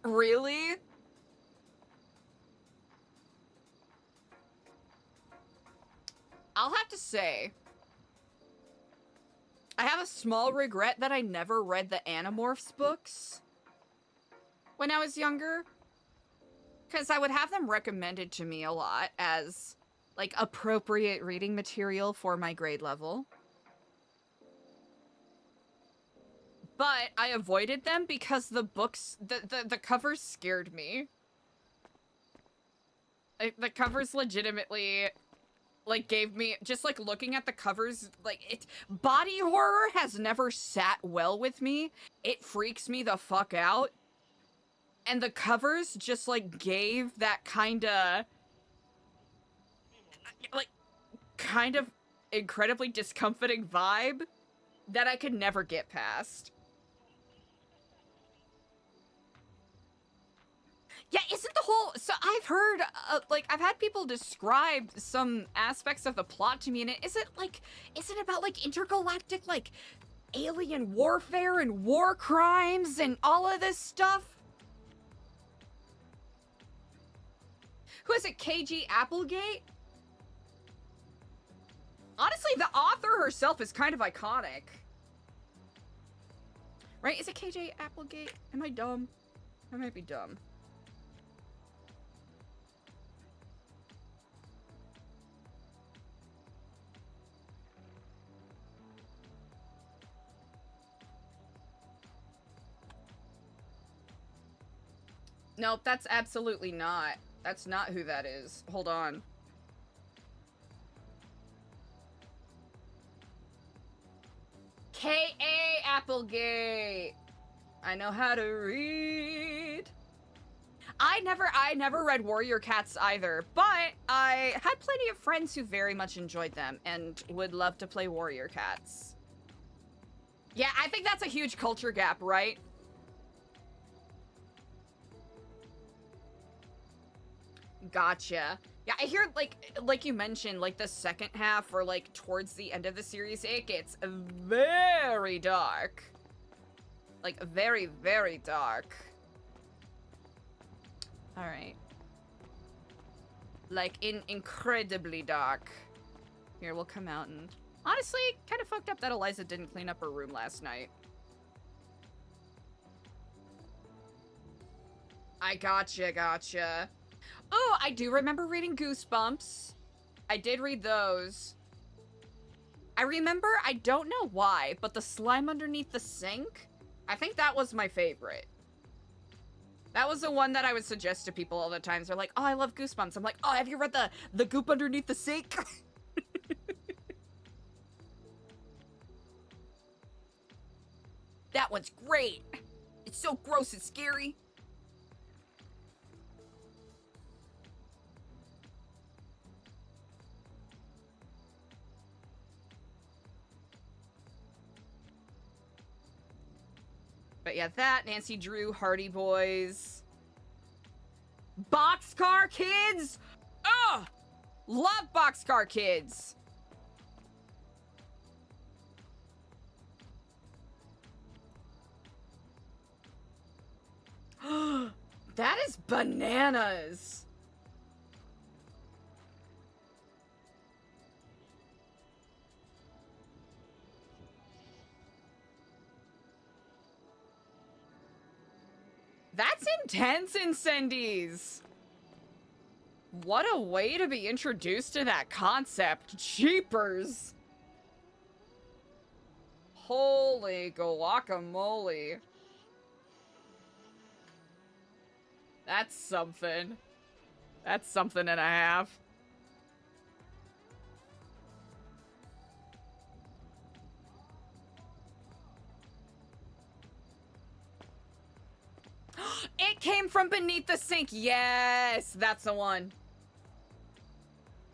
Really? I'll have to say, I have a small regret that I never read the Animorphs books when I was younger. Because I would have them recommended to me a lot as, like, appropriate reading material for my grade level. But I avoided them because the books, the covers scared me. The covers legitimately, like, gave me, just, like, looking at the covers, like, body horror has never sat well with me. It freaks me the fuck out. And the covers just, like, gave that kinda, like, kind of incredibly discomforting vibe that I could never get past. Yeah, isn't the whole... So I've heard, like, I've had people describe some aspects of the plot to me, and isn't it about, like, intergalactic, like, alien warfare and war crimes and all of this stuff? Who is it, KG Applegate? Honestly, the author herself is kind of iconic. Right? Is it KJ Applegate? Am I dumb? I might be dumb. Nope, that's absolutely not. That's not who that is. Hold on. K.A. Applegate. I know how to read. I never read Warrior Cats either, but I had plenty of friends who very much enjoyed them and would love to play Warrior Cats. Yeah, I think that's a huge culture gap, right? Gotcha. Yeah, I hear, like you mentioned, like, the second half or, like, towards the end of the series, it gets very dark. Like, very, very dark. Alright. Like, incredibly dark. Here, we'll come out and... Honestly, kind of fucked up that Eliza didn't clean up her room last night. I gotcha. Oh, I do remember reading Goosebumps. I did read those. I remember, I don't know why, but the slime underneath the sink, I think that was my favorite. That was the one that I would suggest to people all the time. They're like, oh, I love Goosebumps. I'm like, oh, have you read the goop underneath the sink? That one's great. It's so gross and scary. But yeah, that, Nancy Drew, Hardy Boys. Boxcar Kids! Ugh! Love Boxcar Kids! That is bananas! That's intense, Incendies! What a way to be introduced to that concept. Jeepers! Holy guacamole. That's something. That's something and a half. It came from beneath the sink. Yes, that's the one.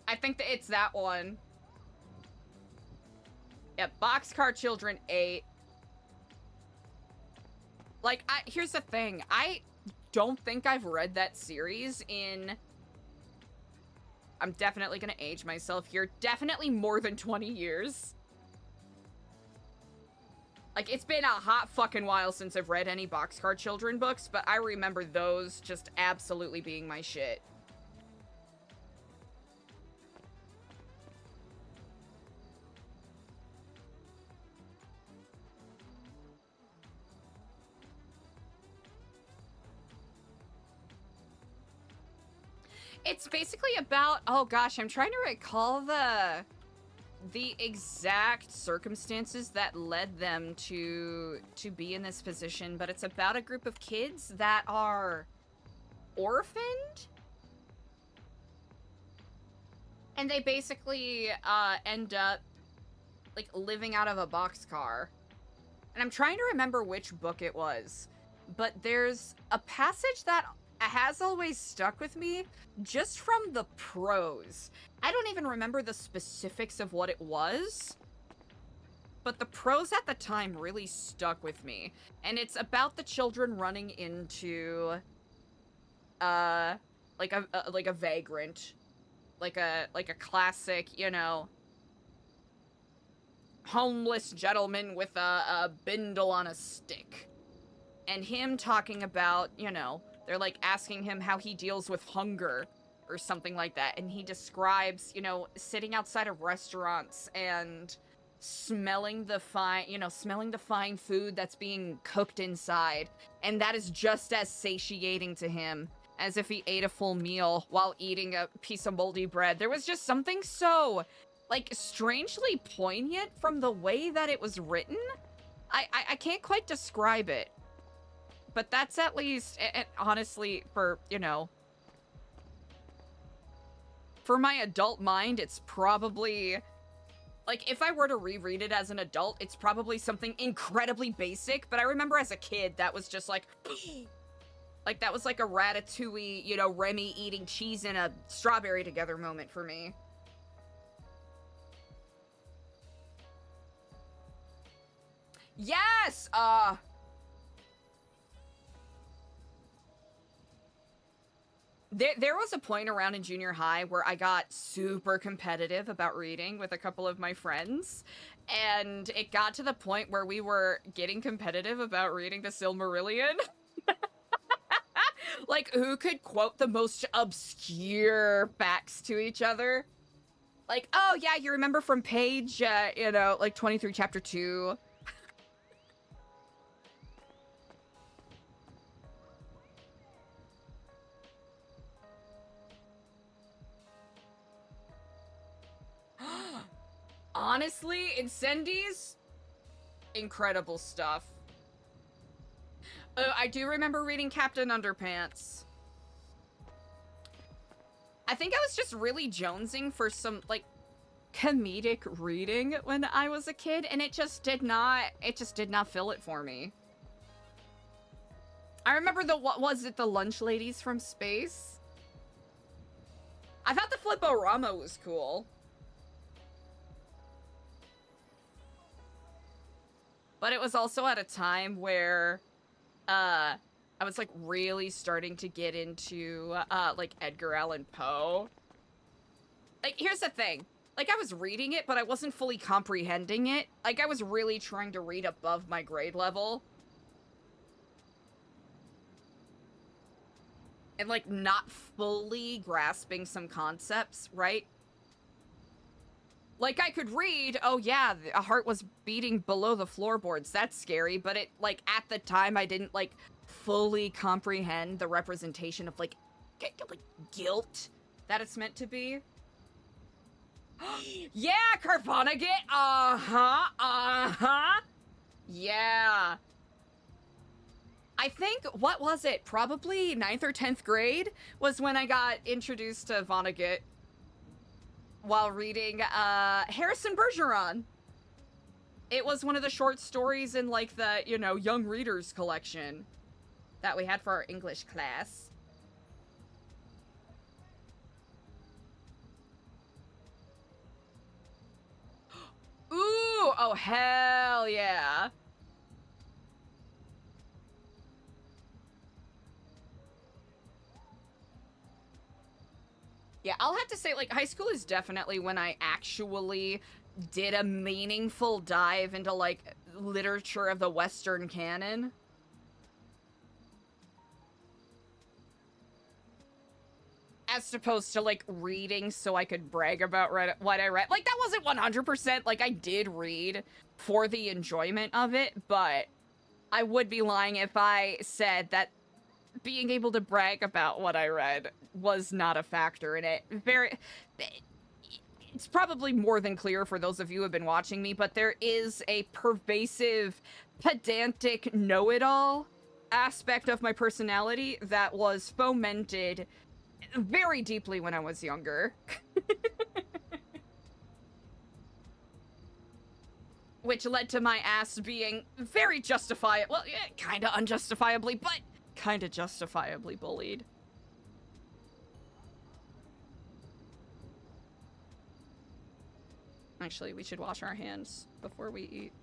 I think that it's that one. Yeah, Boxcar Children 8. Like, here's the thing. I don't think I've read that series in... I'm definitely gonna age myself here. Definitely more than 20 years. Like, it's been a hot fucking while since I've read any Boxcar Children books, but I remember those just absolutely being my shit. It's basically about, oh gosh, I'm trying to recall the exact circumstances that led them to be in this position, but it's about a group of kids that are orphaned, and they basically end up like living out of a boxcar. And I'm trying to remember which book it was, but there's a passage that has always stuck with me just from the prose. I don't even remember the specifics of what it was, but the prose at the time really stuck with me. And it's about the children running into like a vagrant, like a classic, you know, homeless gentleman with a bindle on a stick. And him talking about, you know, they're like asking him how he deals with hunger or something like that. And he describes, you know, sitting outside of restaurants and smelling the fine food that's being cooked inside. And that is just as satiating to him as if he ate a full meal while eating a piece of moldy bread. There was just something so, like, strangely poignant from the way that it was written. I can't quite describe it. But that's at least, honestly, for, you know, for my adult mind, it's probably, like, if I were to reread it as an adult, it's probably something incredibly basic, but I remember as a kid, that was just like, like, that was like a Ratatouille, you know, Remy eating cheese and a strawberry together moment for me. Yes! There was a point around in junior high where I got super competitive about reading with a couple of my friends, and it got to the point where we were getting competitive about reading the Silmarillion. Like, who could quote the most obscure facts to each other? Like, oh yeah, you remember from page, you know, like 23, chapter 2. Honestly, Incendies, incredible stuff. I do remember reading Captain Underpants. I think I was just really jonesing for some, like, comedic reading when I was a kid, and it just did not fill it for me. I remember what was it, the Lunch Ladies from Space? I thought the Flip-O-Rama was cool. But it was also at a time where, I was, like, really starting to get into, like, Edgar Allan Poe. Like, here's the thing. Like, I was reading it, but I wasn't fully comprehending it. Like, I was really trying to read above my grade level. And, like, not fully grasping some concepts, right? Like, I could read, oh yeah, a heart was beating below the floorboards. That's scary, but it, like, at the time, I didn't, like, fully comprehend the representation of, like guilt that it's meant to be. Yeah, Carvonnegut! Yeah. I think, what was it? Probably 9th or 10th grade was when I got introduced to Vonnegut while reading Harrison Bergeron. It was one of the short stories in, like, the, you know, young readers collection that we had for our English class. Ooh, oh hell yeah. Yeah, I'll have to say, like, high school is definitely when I actually did a meaningful dive into, like, literature of the Western canon. As opposed to, like, reading so I could brag about what I read. Like, that wasn't 100%. Like, I did read for the enjoyment of it, but I would be lying if I said that being able to brag about what I read was not a factor in it. It's probably more than clear for those of you who have been watching me, but there is a pervasive, pedantic know-it-all aspect of my personality that was fomented very deeply when I was younger. Which led to my ass being very justifiable, well, yeah, kinda unjustifiably, but kinda justifiably bullied. Actually, we should wash our hands before we eat.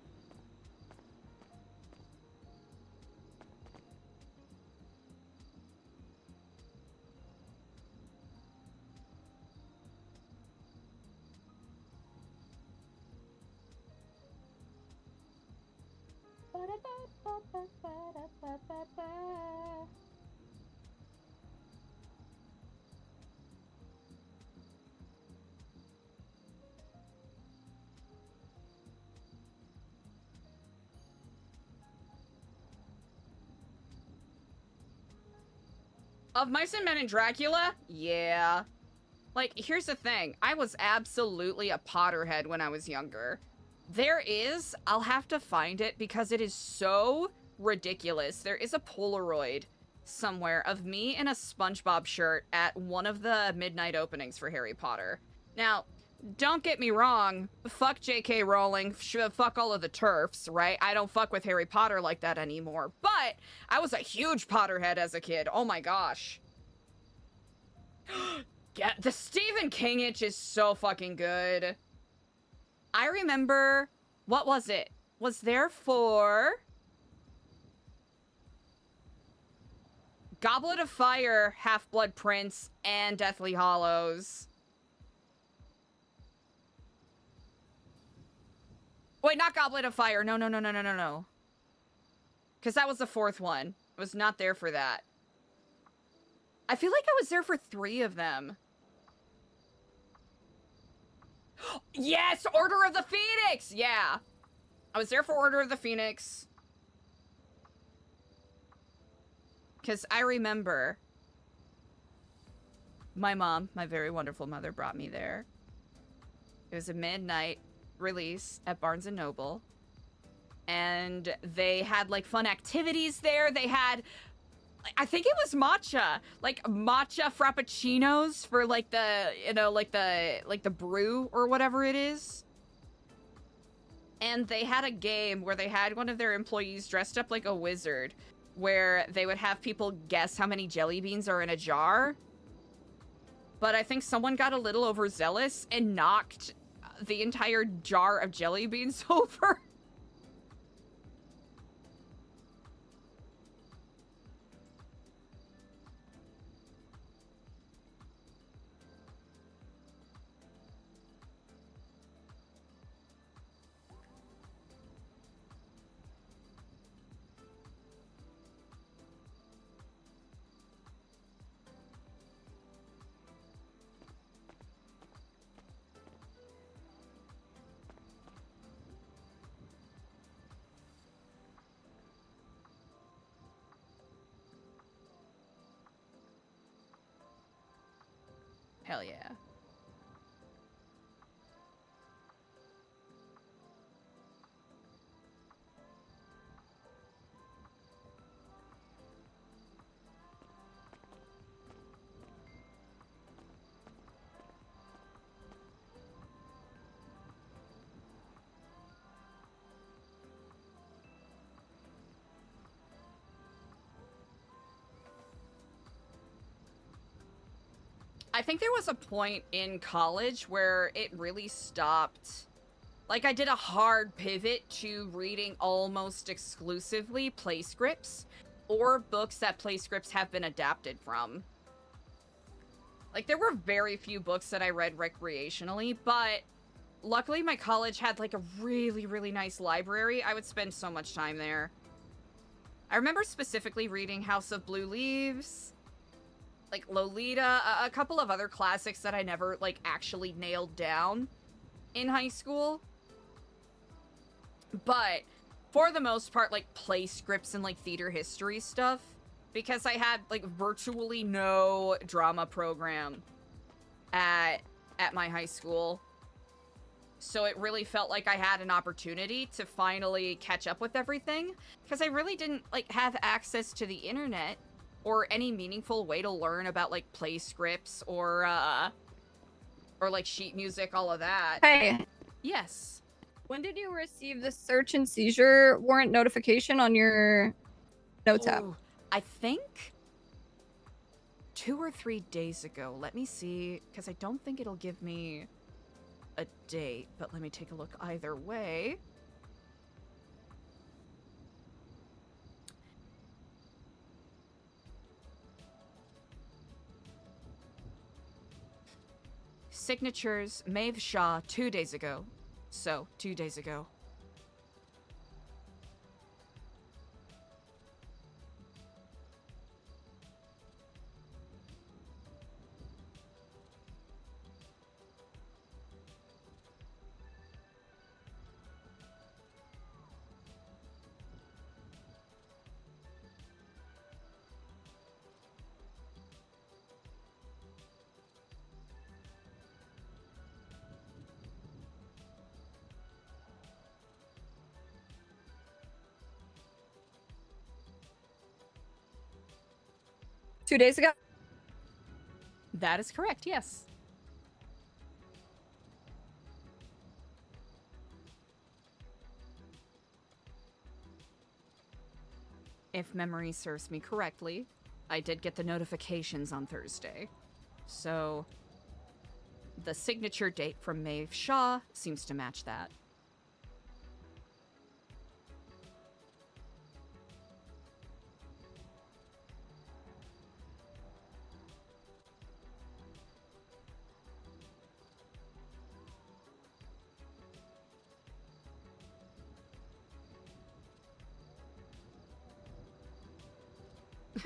Of Mice and Men and Dracula? Yeah. Like, here's the thing. I was absolutely a Potterhead when I was younger. There is, I'll have to find it because it is so ridiculous. There is a Polaroid somewhere of me in a SpongeBob shirt at one of the midnight openings for Harry Potter. Now, don't get me wrong, fuck J.K. Rowling, fuck all of the TERFs, right? I don't fuck with Harry Potter like that anymore, but I was a huge Potterhead as a kid. Oh my gosh. Yeah, the Stephen King itch is so fucking good. I remember, what was it? Was there for Goblet of Fire, Half-Blood Prince, and Deathly Hallows. Wait, not Goblet of Fire. No. Because that was the fourth one. I was not there for that. I feel like I was there for 3 of them. Yes! Order of the Phoenix! Yeah. I was there for Order of the Phoenix. Because I remember my mom, my very wonderful mother, brought me there. It was a midnight release at Barnes & Noble. And they had, like, fun activities there. They had, I think it was matcha. Like, matcha frappuccinos for, like, the, you know, like the brew or whatever it is. And they had a game where they had one of their employees dressed up like a wizard, where they would have people guess how many jelly beans are in a jar. But I think someone got a little overzealous and knocked the entire jar of jelly beans over. Hell yeah. I think there was a point in college where it really stopped. Like, I did a hard pivot to reading almost exclusively play scripts or books that play scripts have been adapted from. Like, there were very few books that I read recreationally, but, luckily my college had like a really, really nice library. I would spend so much time there. I remember specifically reading House of Blue Leaves, like Lolita, a couple of other classics that I never like actually nailed down in high school. But for the most part, like play scripts and like theater history stuff, because I had like virtually no drama program at my high school. So it really felt like I had an opportunity to finally catch up with everything, because I really didn't like have access to the internet or any meaningful way to learn about like play scripts or like sheet music, all of that. Hey, Yes. when did you receive the search and seizure warrant notification on your notes app? Oh, I think 2 or 3 days ago. Let me see, because I don't think it'll give me a date, but let me take a look either way. Signatures, Maeve Shaw, 2 days ago. So, 2 days ago. Two days ago? That is correct, yes. If memory serves me correctly, I did get the notifications on Thursday. So, the signature date from Maeve Shaw seems to match that.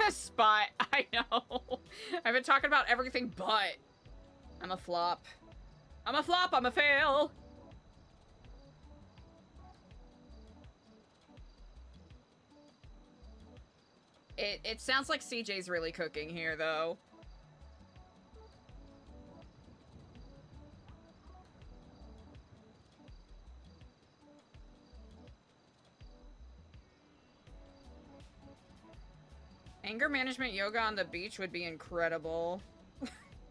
Spot. I know. I've been talking about everything but. I'm a flop. I'm a flop. I'm a fail. It sounds like CJ's really cooking here, though. Anger management yoga on the beach would be incredible.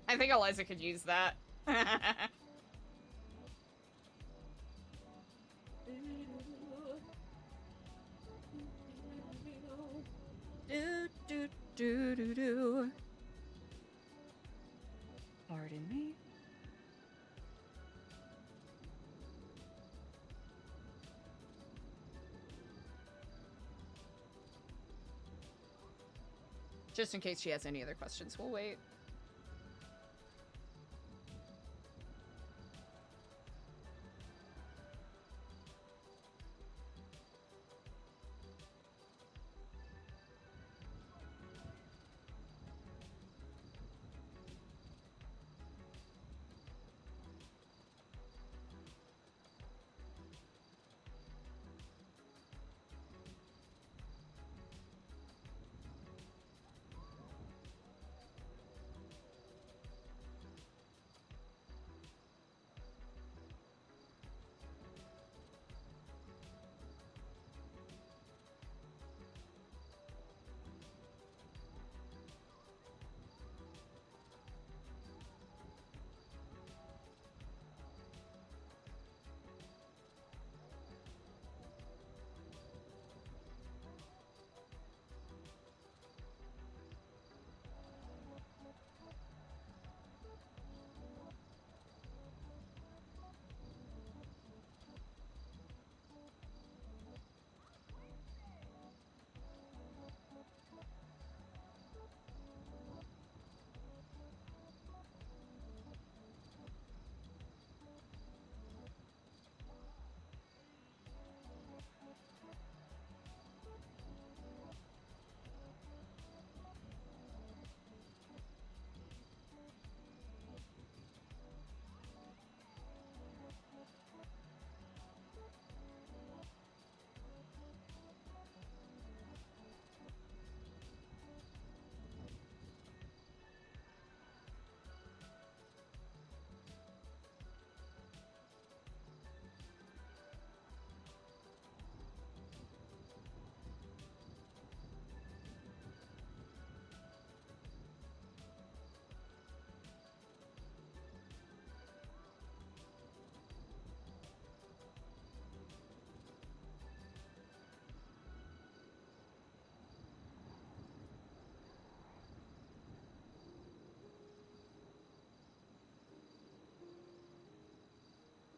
I think Eliza could use that. Do. Pardon me. Just in case she has any other questions, we'll wait.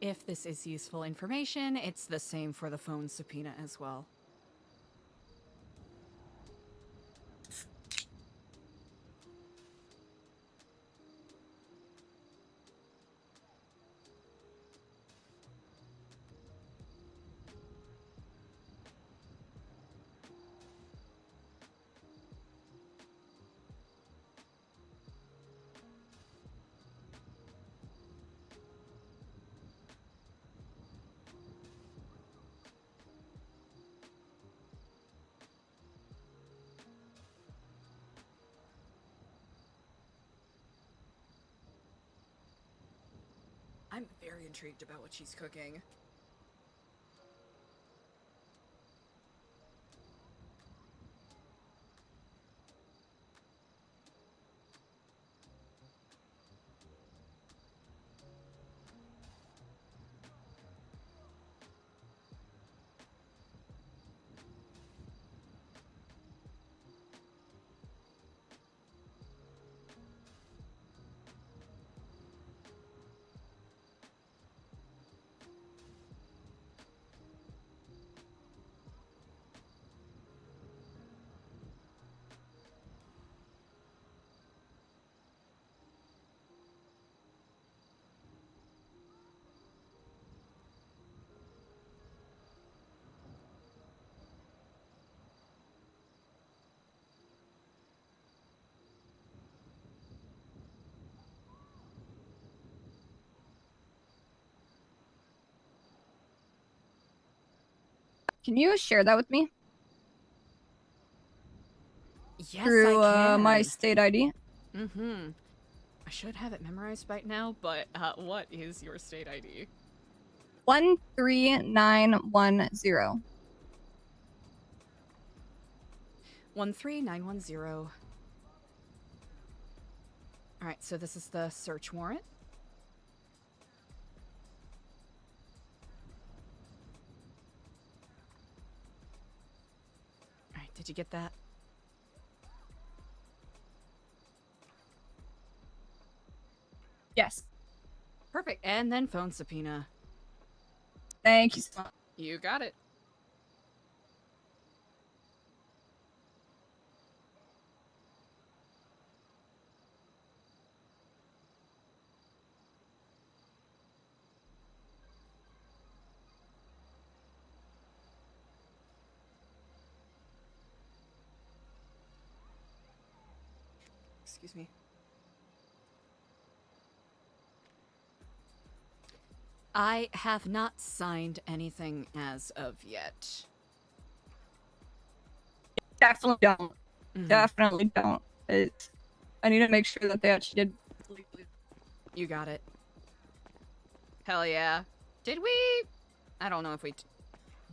if this is useful information, it's the same for the phone subpoena as well. I'm very intrigued about what she's cooking. Can you share that with me Yes, through I can. my state ID? Mm-hmm. I should have it memorized by now, but what is your state ID? 13910. 13910. Alright, so this is the search warrant. Alright, did you get that? Yes. Perfect. And then phone subpoena. Thank you so much. You got it. Excuse me. I have not signed anything as of yet. Definitely don't. Mhm. Definitely don't. I need to make sure that they actually did legally. You got it. Hell yeah. Did we? I don't know if we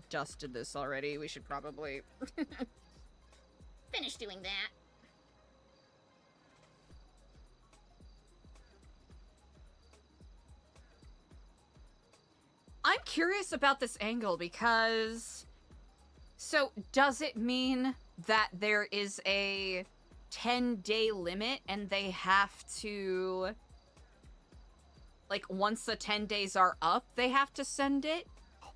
just did this already. We should probably finish doing that. I'm curious about this angle because... So, does it mean that there is a 10-day limit and they have to... Like, once the 10 days are up, they have to send it?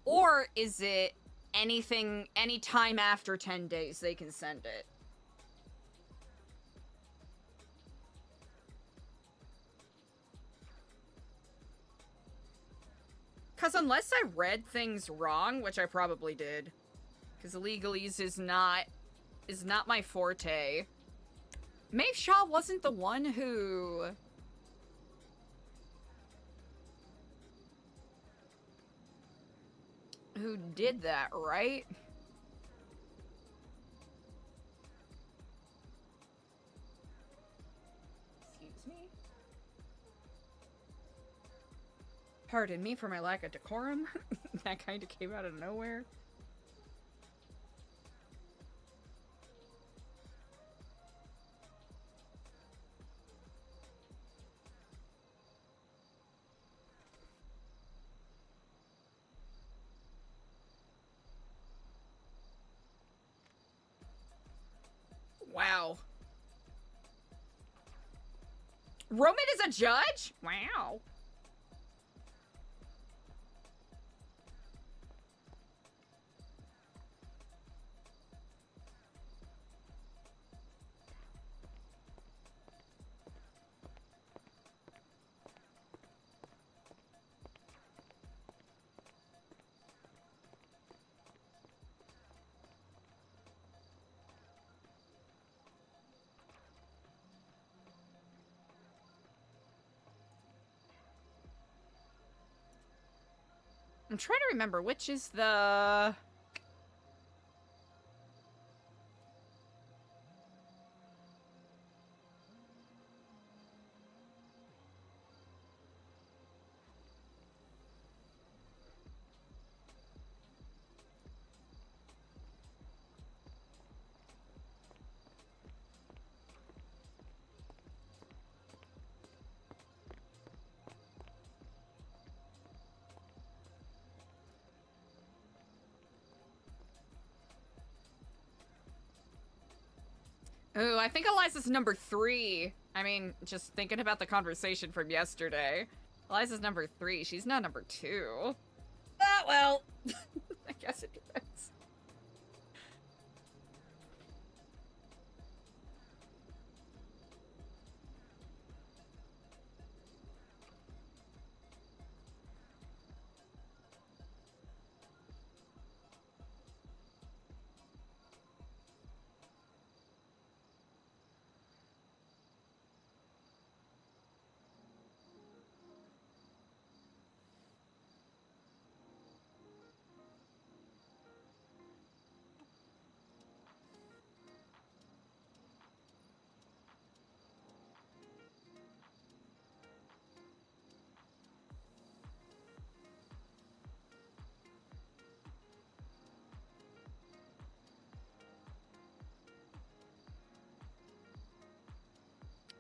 Or is it any time after 10 days they can send it? Because unless I read things wrong, which I probably did, because legalese is not my forte. Maeve Shaw wasn't the one who did that, right? Excuse me? Pardon me for my lack of decorum. That kind of came out of nowhere. Wow. Roman is a judge? Wow. I'm trying to remember which is the... Ooh, I think Eliza's number 3. I mean, just thinking about the conversation from yesterday. Eliza's number 3. She's not number 2. Ah, well. I guess it depends.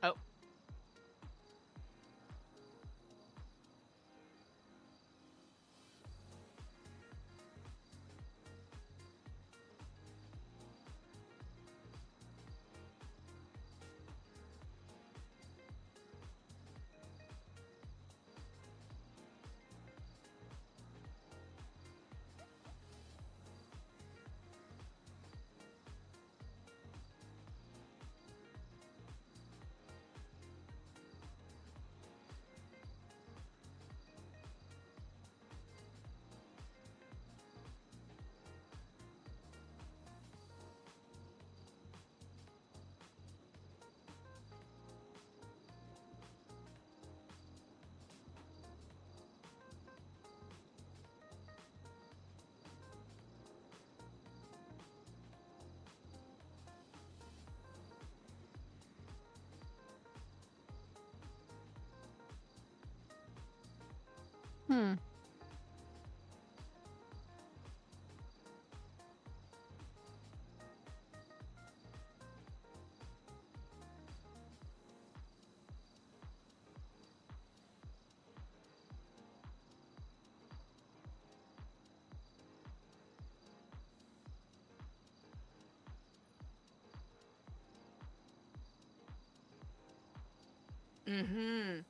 Oh. Hmm. Mm-hmm.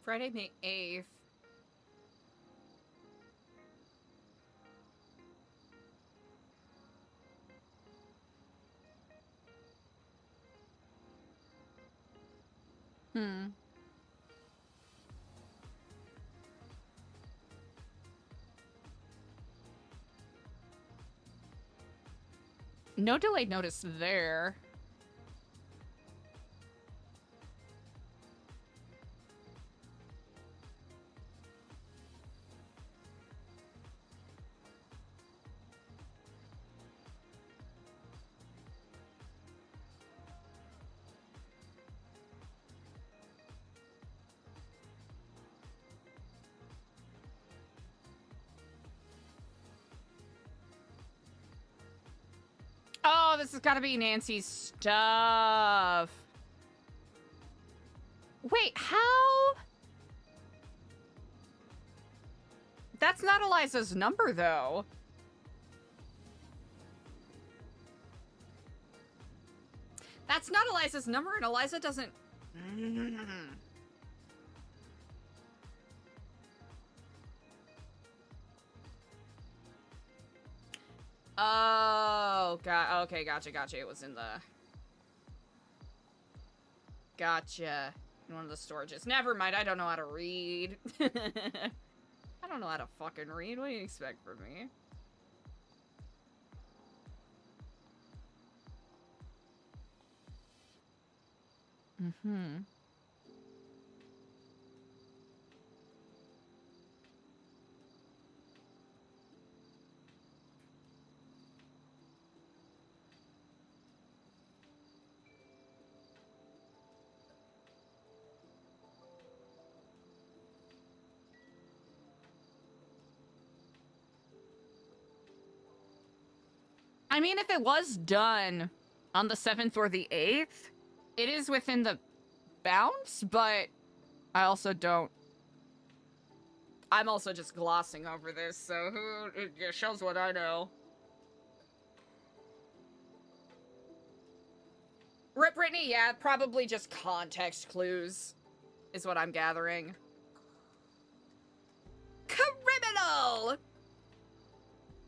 Friday, May 8th. Hmm. No delayed notice there. Oh, this has got to be Nancy's stuff. Wait, how? That's not Eliza's number, though. That's not Eliza's number, and Eliza doesn't... Oh, okay, gotcha. It was in the... Gotcha. In one of the storages. Never mind, I don't know how to read. I don't know how to fucking read. What do you expect from me? Mm-hmm. I mean, if it was done on the 7th or the 8th, it is within the bounds, but I also don't. I'm also just glossing over this, so it shows what I know. Rip Brittany, yeah, probably just context clues is what I'm gathering. Criminal!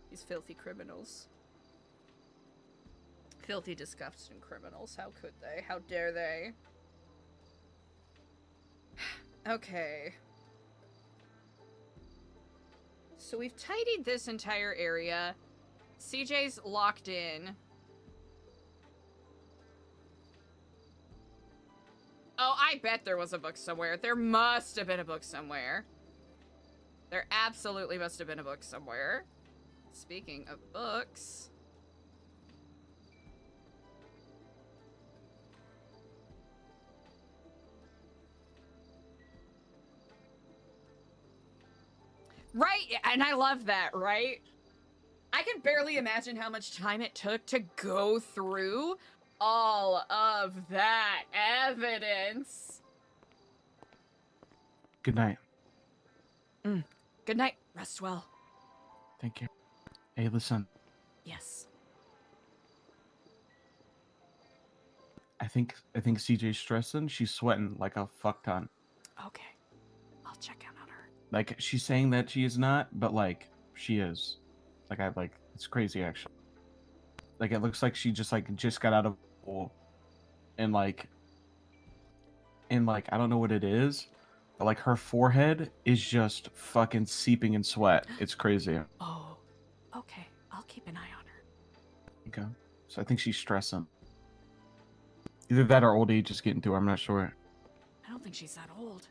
These filthy criminals. Filthy, disgusting criminals. How could they? How dare they? Okay. So we've tidied this entire area. CJ's locked in. Oh, I bet there was a book somewhere. There must have been a book somewhere. There absolutely must have been a book somewhere. Speaking of books... Right, and I love that, right? I can barely imagine how much time it took to go through all of that evidence. Good night. Good night. Rest well. Thank you. Hey, listen. Yes. I think CJ's stressing. She's sweating like a fuck ton. Okay. I'll check out on her. Like she's saying that she is not, but like she is. Like it's crazy actually. Like it looks like she just got out of the pool, and I don't know what it is, but like her forehead is just fucking seeping in sweat. It's crazy. Oh. Okay. I'll keep an eye on her. Okay. So I think she's stressing. Either that or old age is getting to her. I'm not sure. I don't think she's that old.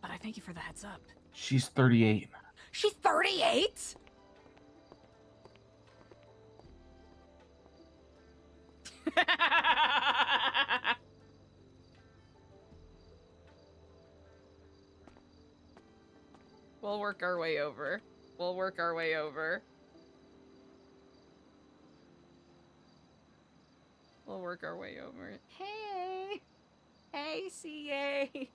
But I thank you for the heads up. She's 38. She's 38? We'll work our way over. We'll work our way over. We'll work our way over. Hey! Hey, CA!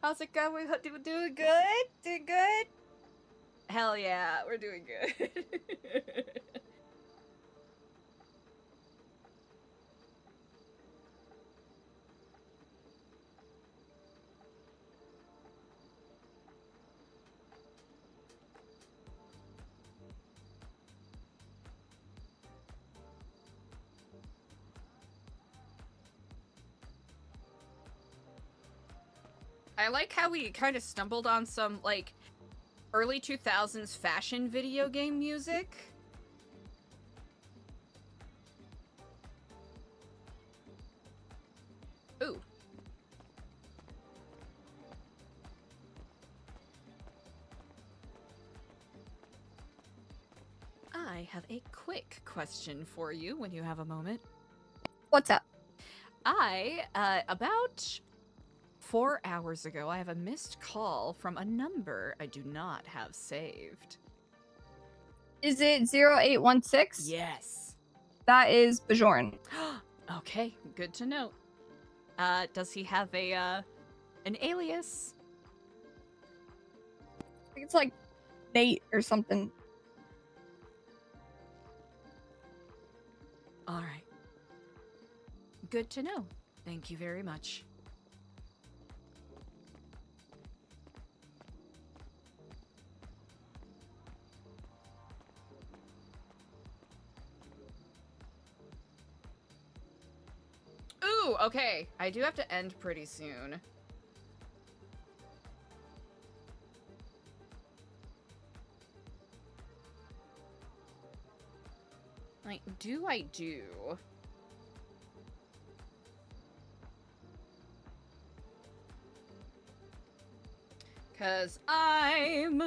How's it going? Doing good? Doing good? Hell yeah, we're doing good. I like how we kind of stumbled on some, like, early 2000s fashion video game music. Ooh. I have a quick question for you when you have a moment. What's up? About 4 hours ago, I have a missed call from a number I do not have saved. Is it 0816? Yes. That is Bajorn. Okay, good to know. Does he have a, an alias? I think it's like Nate or something. All right. Good to know. Thank you very much. Ooh, Ooh, okay. I do have to end pretty soon. Like, I do? Cause I'm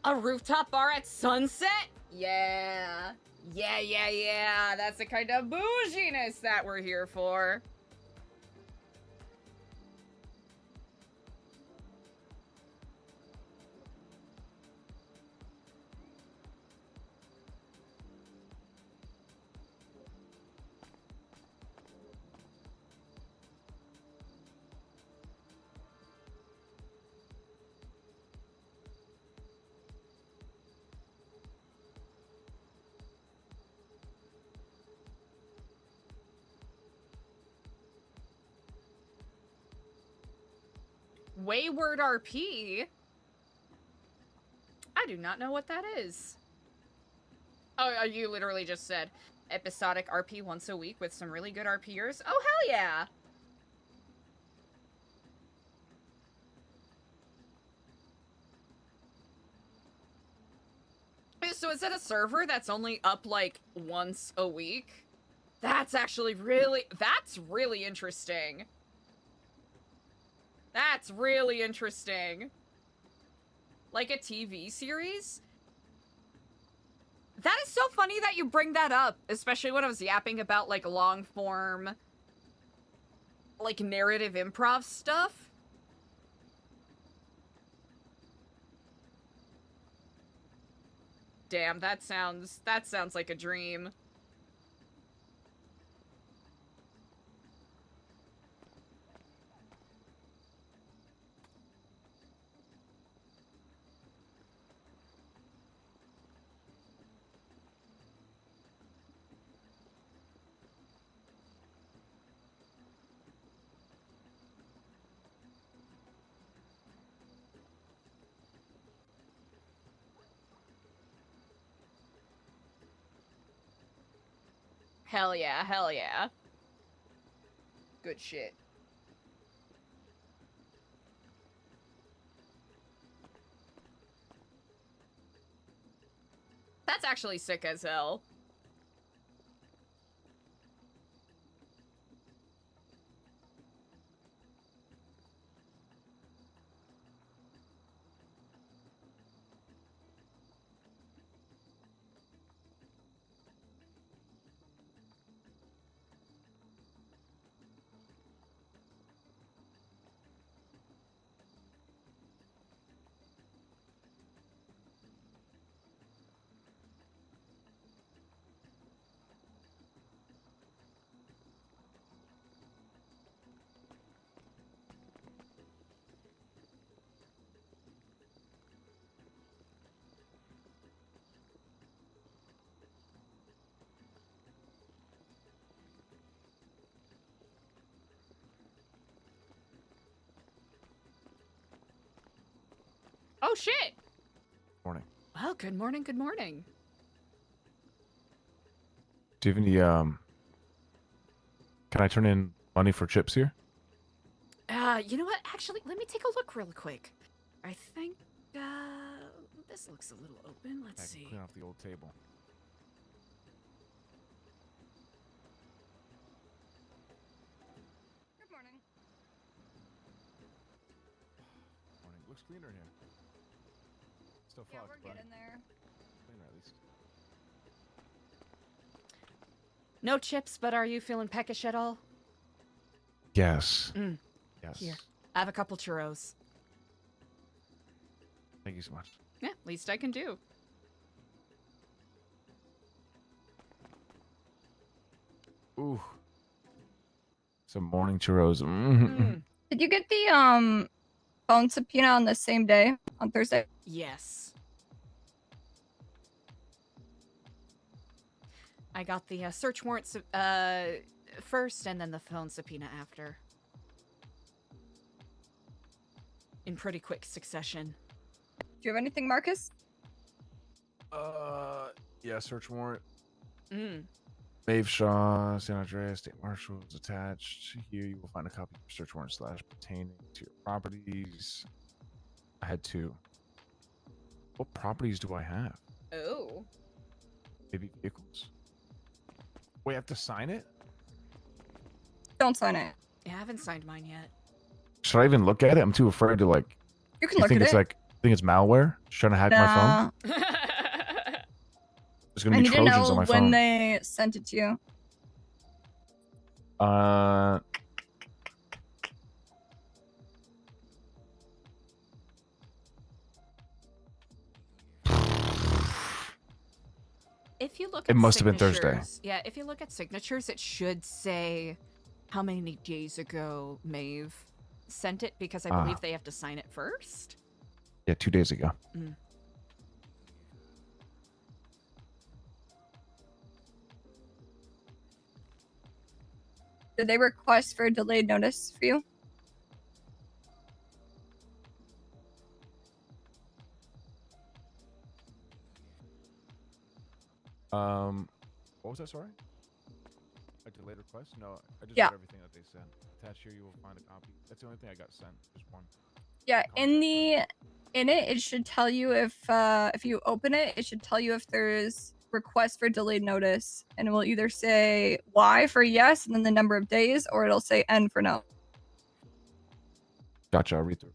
a rooftop bar at sunset? Yeah. Yeah. That's the kind of bouginess that we're here for. Wayward RP? I do not know what that is. Oh, you literally just said episodic RP once a week with some really good RPers? Oh, hell yeah! So is it a server that's only up, like, once a week? That's actually that's really interesting. That's really interesting. Like a TV series? That is so funny that you bring that up, especially when I was yapping about, like, long-form, like, narrative improv stuff. Damn, that sounds like a dream. Hell yeah, hell yeah. Good shit. That's actually sick as hell. Oh shit! Morning. Well, good morning, good morning. Do you have any, can I turn in money for chips here? You know what? Actually, let me take a look real quick. I think, this looks a little open. Let's I can see. clean off the old table. Good morning. Morning. Looks cleaner in here. Still Yeah, fogged, we're but getting there. cleaner at least. No chips, but are you feeling peckish at all? Yes. Mm. Yes. Here. I have a couple churros. Thank you so much. Yeah, least I can do. Ooh. Some morning churros. Mm. Did you get the phone subpoena on the same day on Thursday? Yes. I got the search warrant first and then the phone subpoena after. In pretty quick succession. Do you have anything, Marcus? Yeah, search warrant. Mm. Maeve Shaw, San Andreas, State Marshal is attached. Here you will find a copy of your search warrant / pertaining to your properties. I had 2. What properties do I have? Oh. Maybe vehicles? Wait, I have to sign it? Don't sign it. Yeah, I haven't signed mine yet. Should I even look at it? I'm too afraid to like. You can You look think at it's it. like? Think it's malware? Just trying to hack my phone? Nah. There's gonna I be need to Trojans on know my when phone. they sent it to you. If you look It at must have been Thursday. signatures- Yeah, if you look at signatures, it should say how many days ago Maeve sent it, because I believe they have to sign it first. Yeah, 2 days ago. Mm. Did they request for a delayed notice for you? What was that? Sorry. A delayed request? No, I just Yeah. read everything that they sent. Attached here, you will find a copy. That's the only thing I got sent. Just one. Yeah, in Contract. it should tell you if you open it, it should tell you if there's request for delayed notice, and it will either say Y for yes and then the number of days, or it'll say N for no. Gotcha. I'll read through.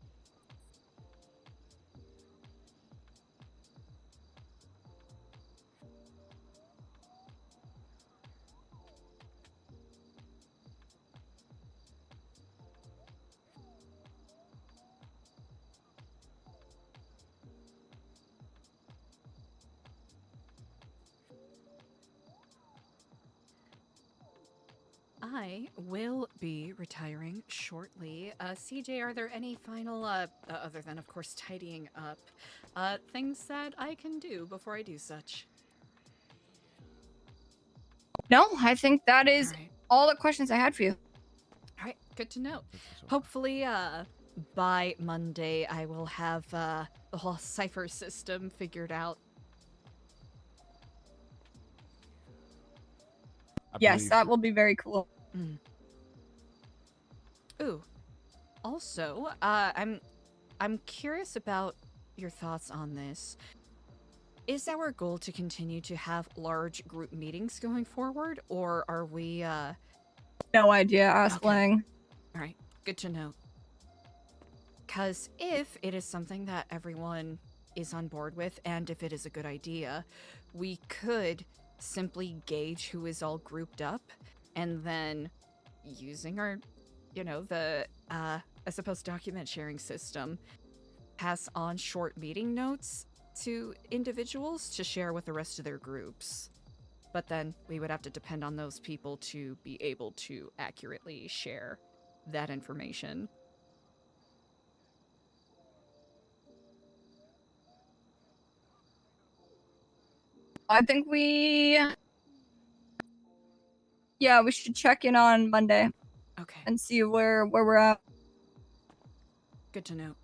I will be retiring shortly. CJ, are there any final, other than, of course, tidying up, things that I can do before I do such? No, I think that is Alright. all the questions I had for you. Alright, good to know. So Hopefully, by Monday, I will have, the whole cipher system figured out. I Yes, believe- that will be very cool. Ooh. Also, I'm curious about your thoughts on this. Is our goal to continue to have large group meetings going forward, or are we, No idea, ask Okay. Lang. Alright, good to know. Because if it is something that everyone is on board with, and if it is a good idea, we could simply gauge who is all grouped up, and then using our, I suppose, document sharing system, pass on short meeting notes to individuals to share with the rest of their groups. But then we would have to depend on those people to be able to accurately share that information. I think we should check in on Monday Okay, and see where we're at. good to know.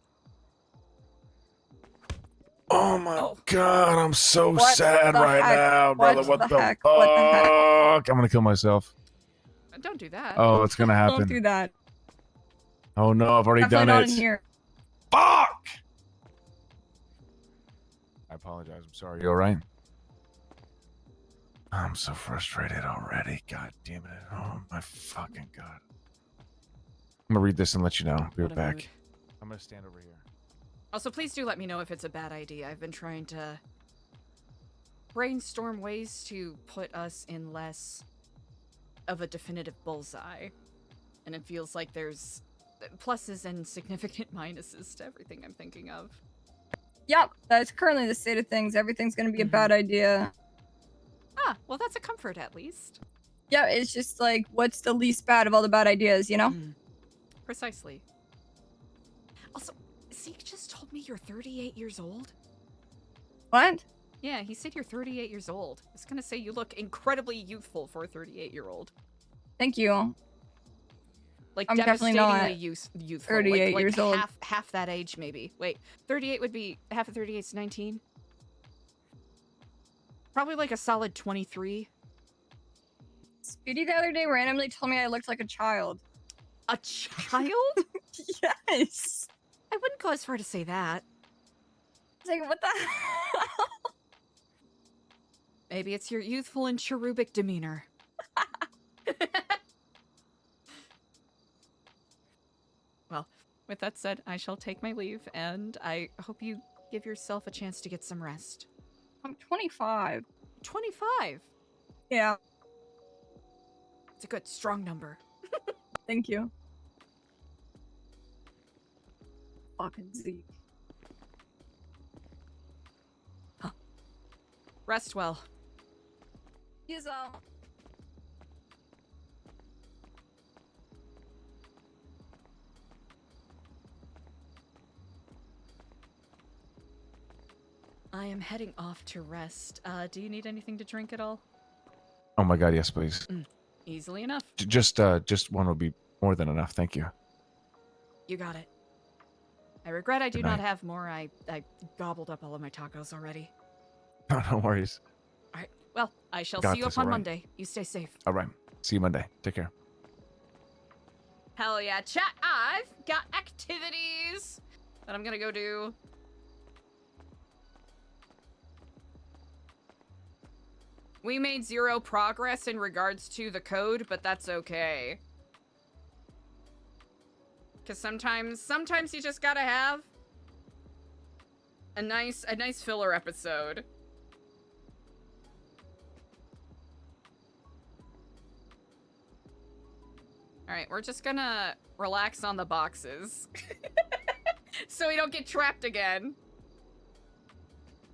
Oh my Oh. god, I'm so What sad the right heck? now, brother. What What the the heck? fuck? What the heck? I'm gonna kill myself. Don't do that. Oh, it's gonna happen. Don't do that. Oh no, I've already Definitely done not it. in here. Fuck! I apologize. I'm sorry. You alright? I'm so frustrated already. God damn it. Oh my fucking god. I'm gonna read this and let you know. Be What right a back. mood. I'm gonna stand over here. Also, please do let me know if it's a bad idea. I've been trying to brainstorm ways to put us in less of a definitive bullseye. And it feels like there's pluses and significant minuses to everything I'm thinking of. Yep, that's currently the state of things. Everything's gonna be a bad idea. Ah, well, that's a comfort at least. Yeah, it's just like, what's the least bad of all the bad ideas, you know? Precisely. Also, Zeke just told me you're 38 years old. What? Yeah, he said you're 38 years old. I was gonna say you look incredibly youthful for a 38-year-old. Thank you. Like, I'm definitely not devastatingly youthful. 38 like years old. half that age, maybe. Wait, 38 would be... Half of 38 is 19? Probably like a solid 23. Speedy the other day randomly told me I looked like a child. A child? Yes. I wouldn't go as far to say that. It's like, what the hell? Maybe it's your youthful and cherubic demeanor. Well, with that said, I shall take my leave, and I hope you give yourself a chance to get some rest. I'm 25. 25! Yeah, It's a good, strong number. thank you. Fucking Zeke. Rest well. He's all. I am heading off to rest. Do you need anything to drink at all? Oh my god, yes, please. Easily enough. Just one would be more than enough. Thank you. You got it. I regret I do Good not night. have more. I gobbled up all of my tacos already. No worries. Alright, well, I shall Got see you this, upon alright. Monday. You stay safe. All right. See you Monday. Take care. Hell yeah, chat. I've got activities that I'm gonna go do. We made 0 progress in regards to the code, but that's okay. Cause sometimes you just gotta have a nice filler episode. Alright, we're just gonna relax on the boxes. So we don't get trapped again.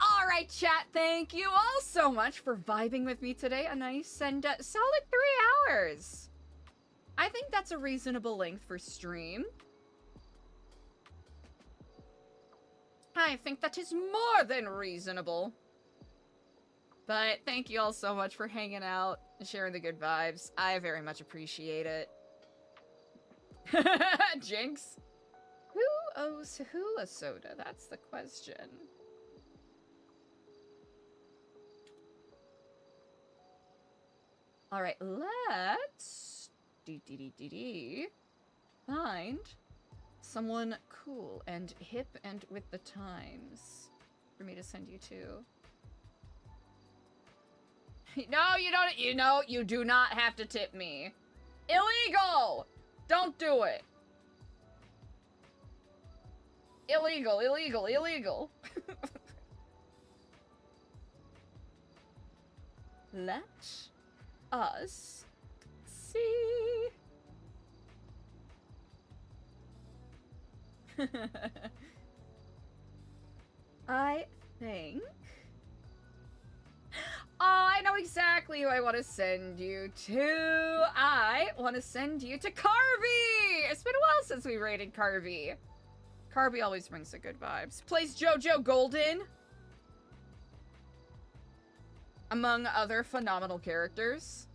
Alright, chat, thank you all so much for vibing with me today. A nice and solid 3 hours. I think that's a reasonable length for stream. I think that is more than reasonable. But thank you all so much for hanging out and sharing the good vibes. I very much appreciate it. Jinx. Who owes who a soda? That's the question. Alright, let's find someone cool and hip and with the times for me to send you to. No, you don't. You know, you do not have to tip me. Illegal! Don't do it. Illegal, illegal, illegal. Let us see. I think... Oh, I know exactly who I want to send you to. I want to send you to Carby! It's been a while since we rated Carby. Carby always brings the good vibes. Plays JoJo Golden. Among other phenomenal characters.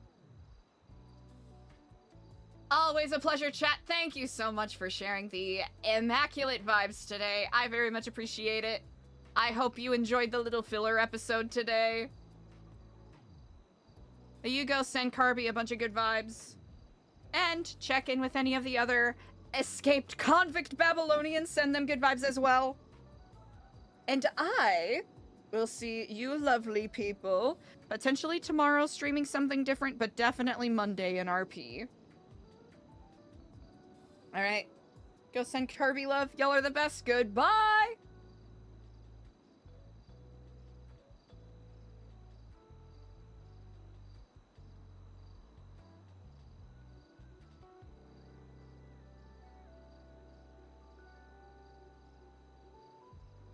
Always a pleasure, chat. Thank you so much for sharing the immaculate vibes today. I very much appreciate it. I hope you enjoyed the little filler episode today. You go send Carby a bunch of good vibes. And check in with any of the other escaped convict Babylonians. Send them good vibes as well. And I will see you lovely people. Potentially tomorrow streaming something different, but definitely Monday in RP. Alright. Go send Kirby love. Y'all are the best. Goodbye!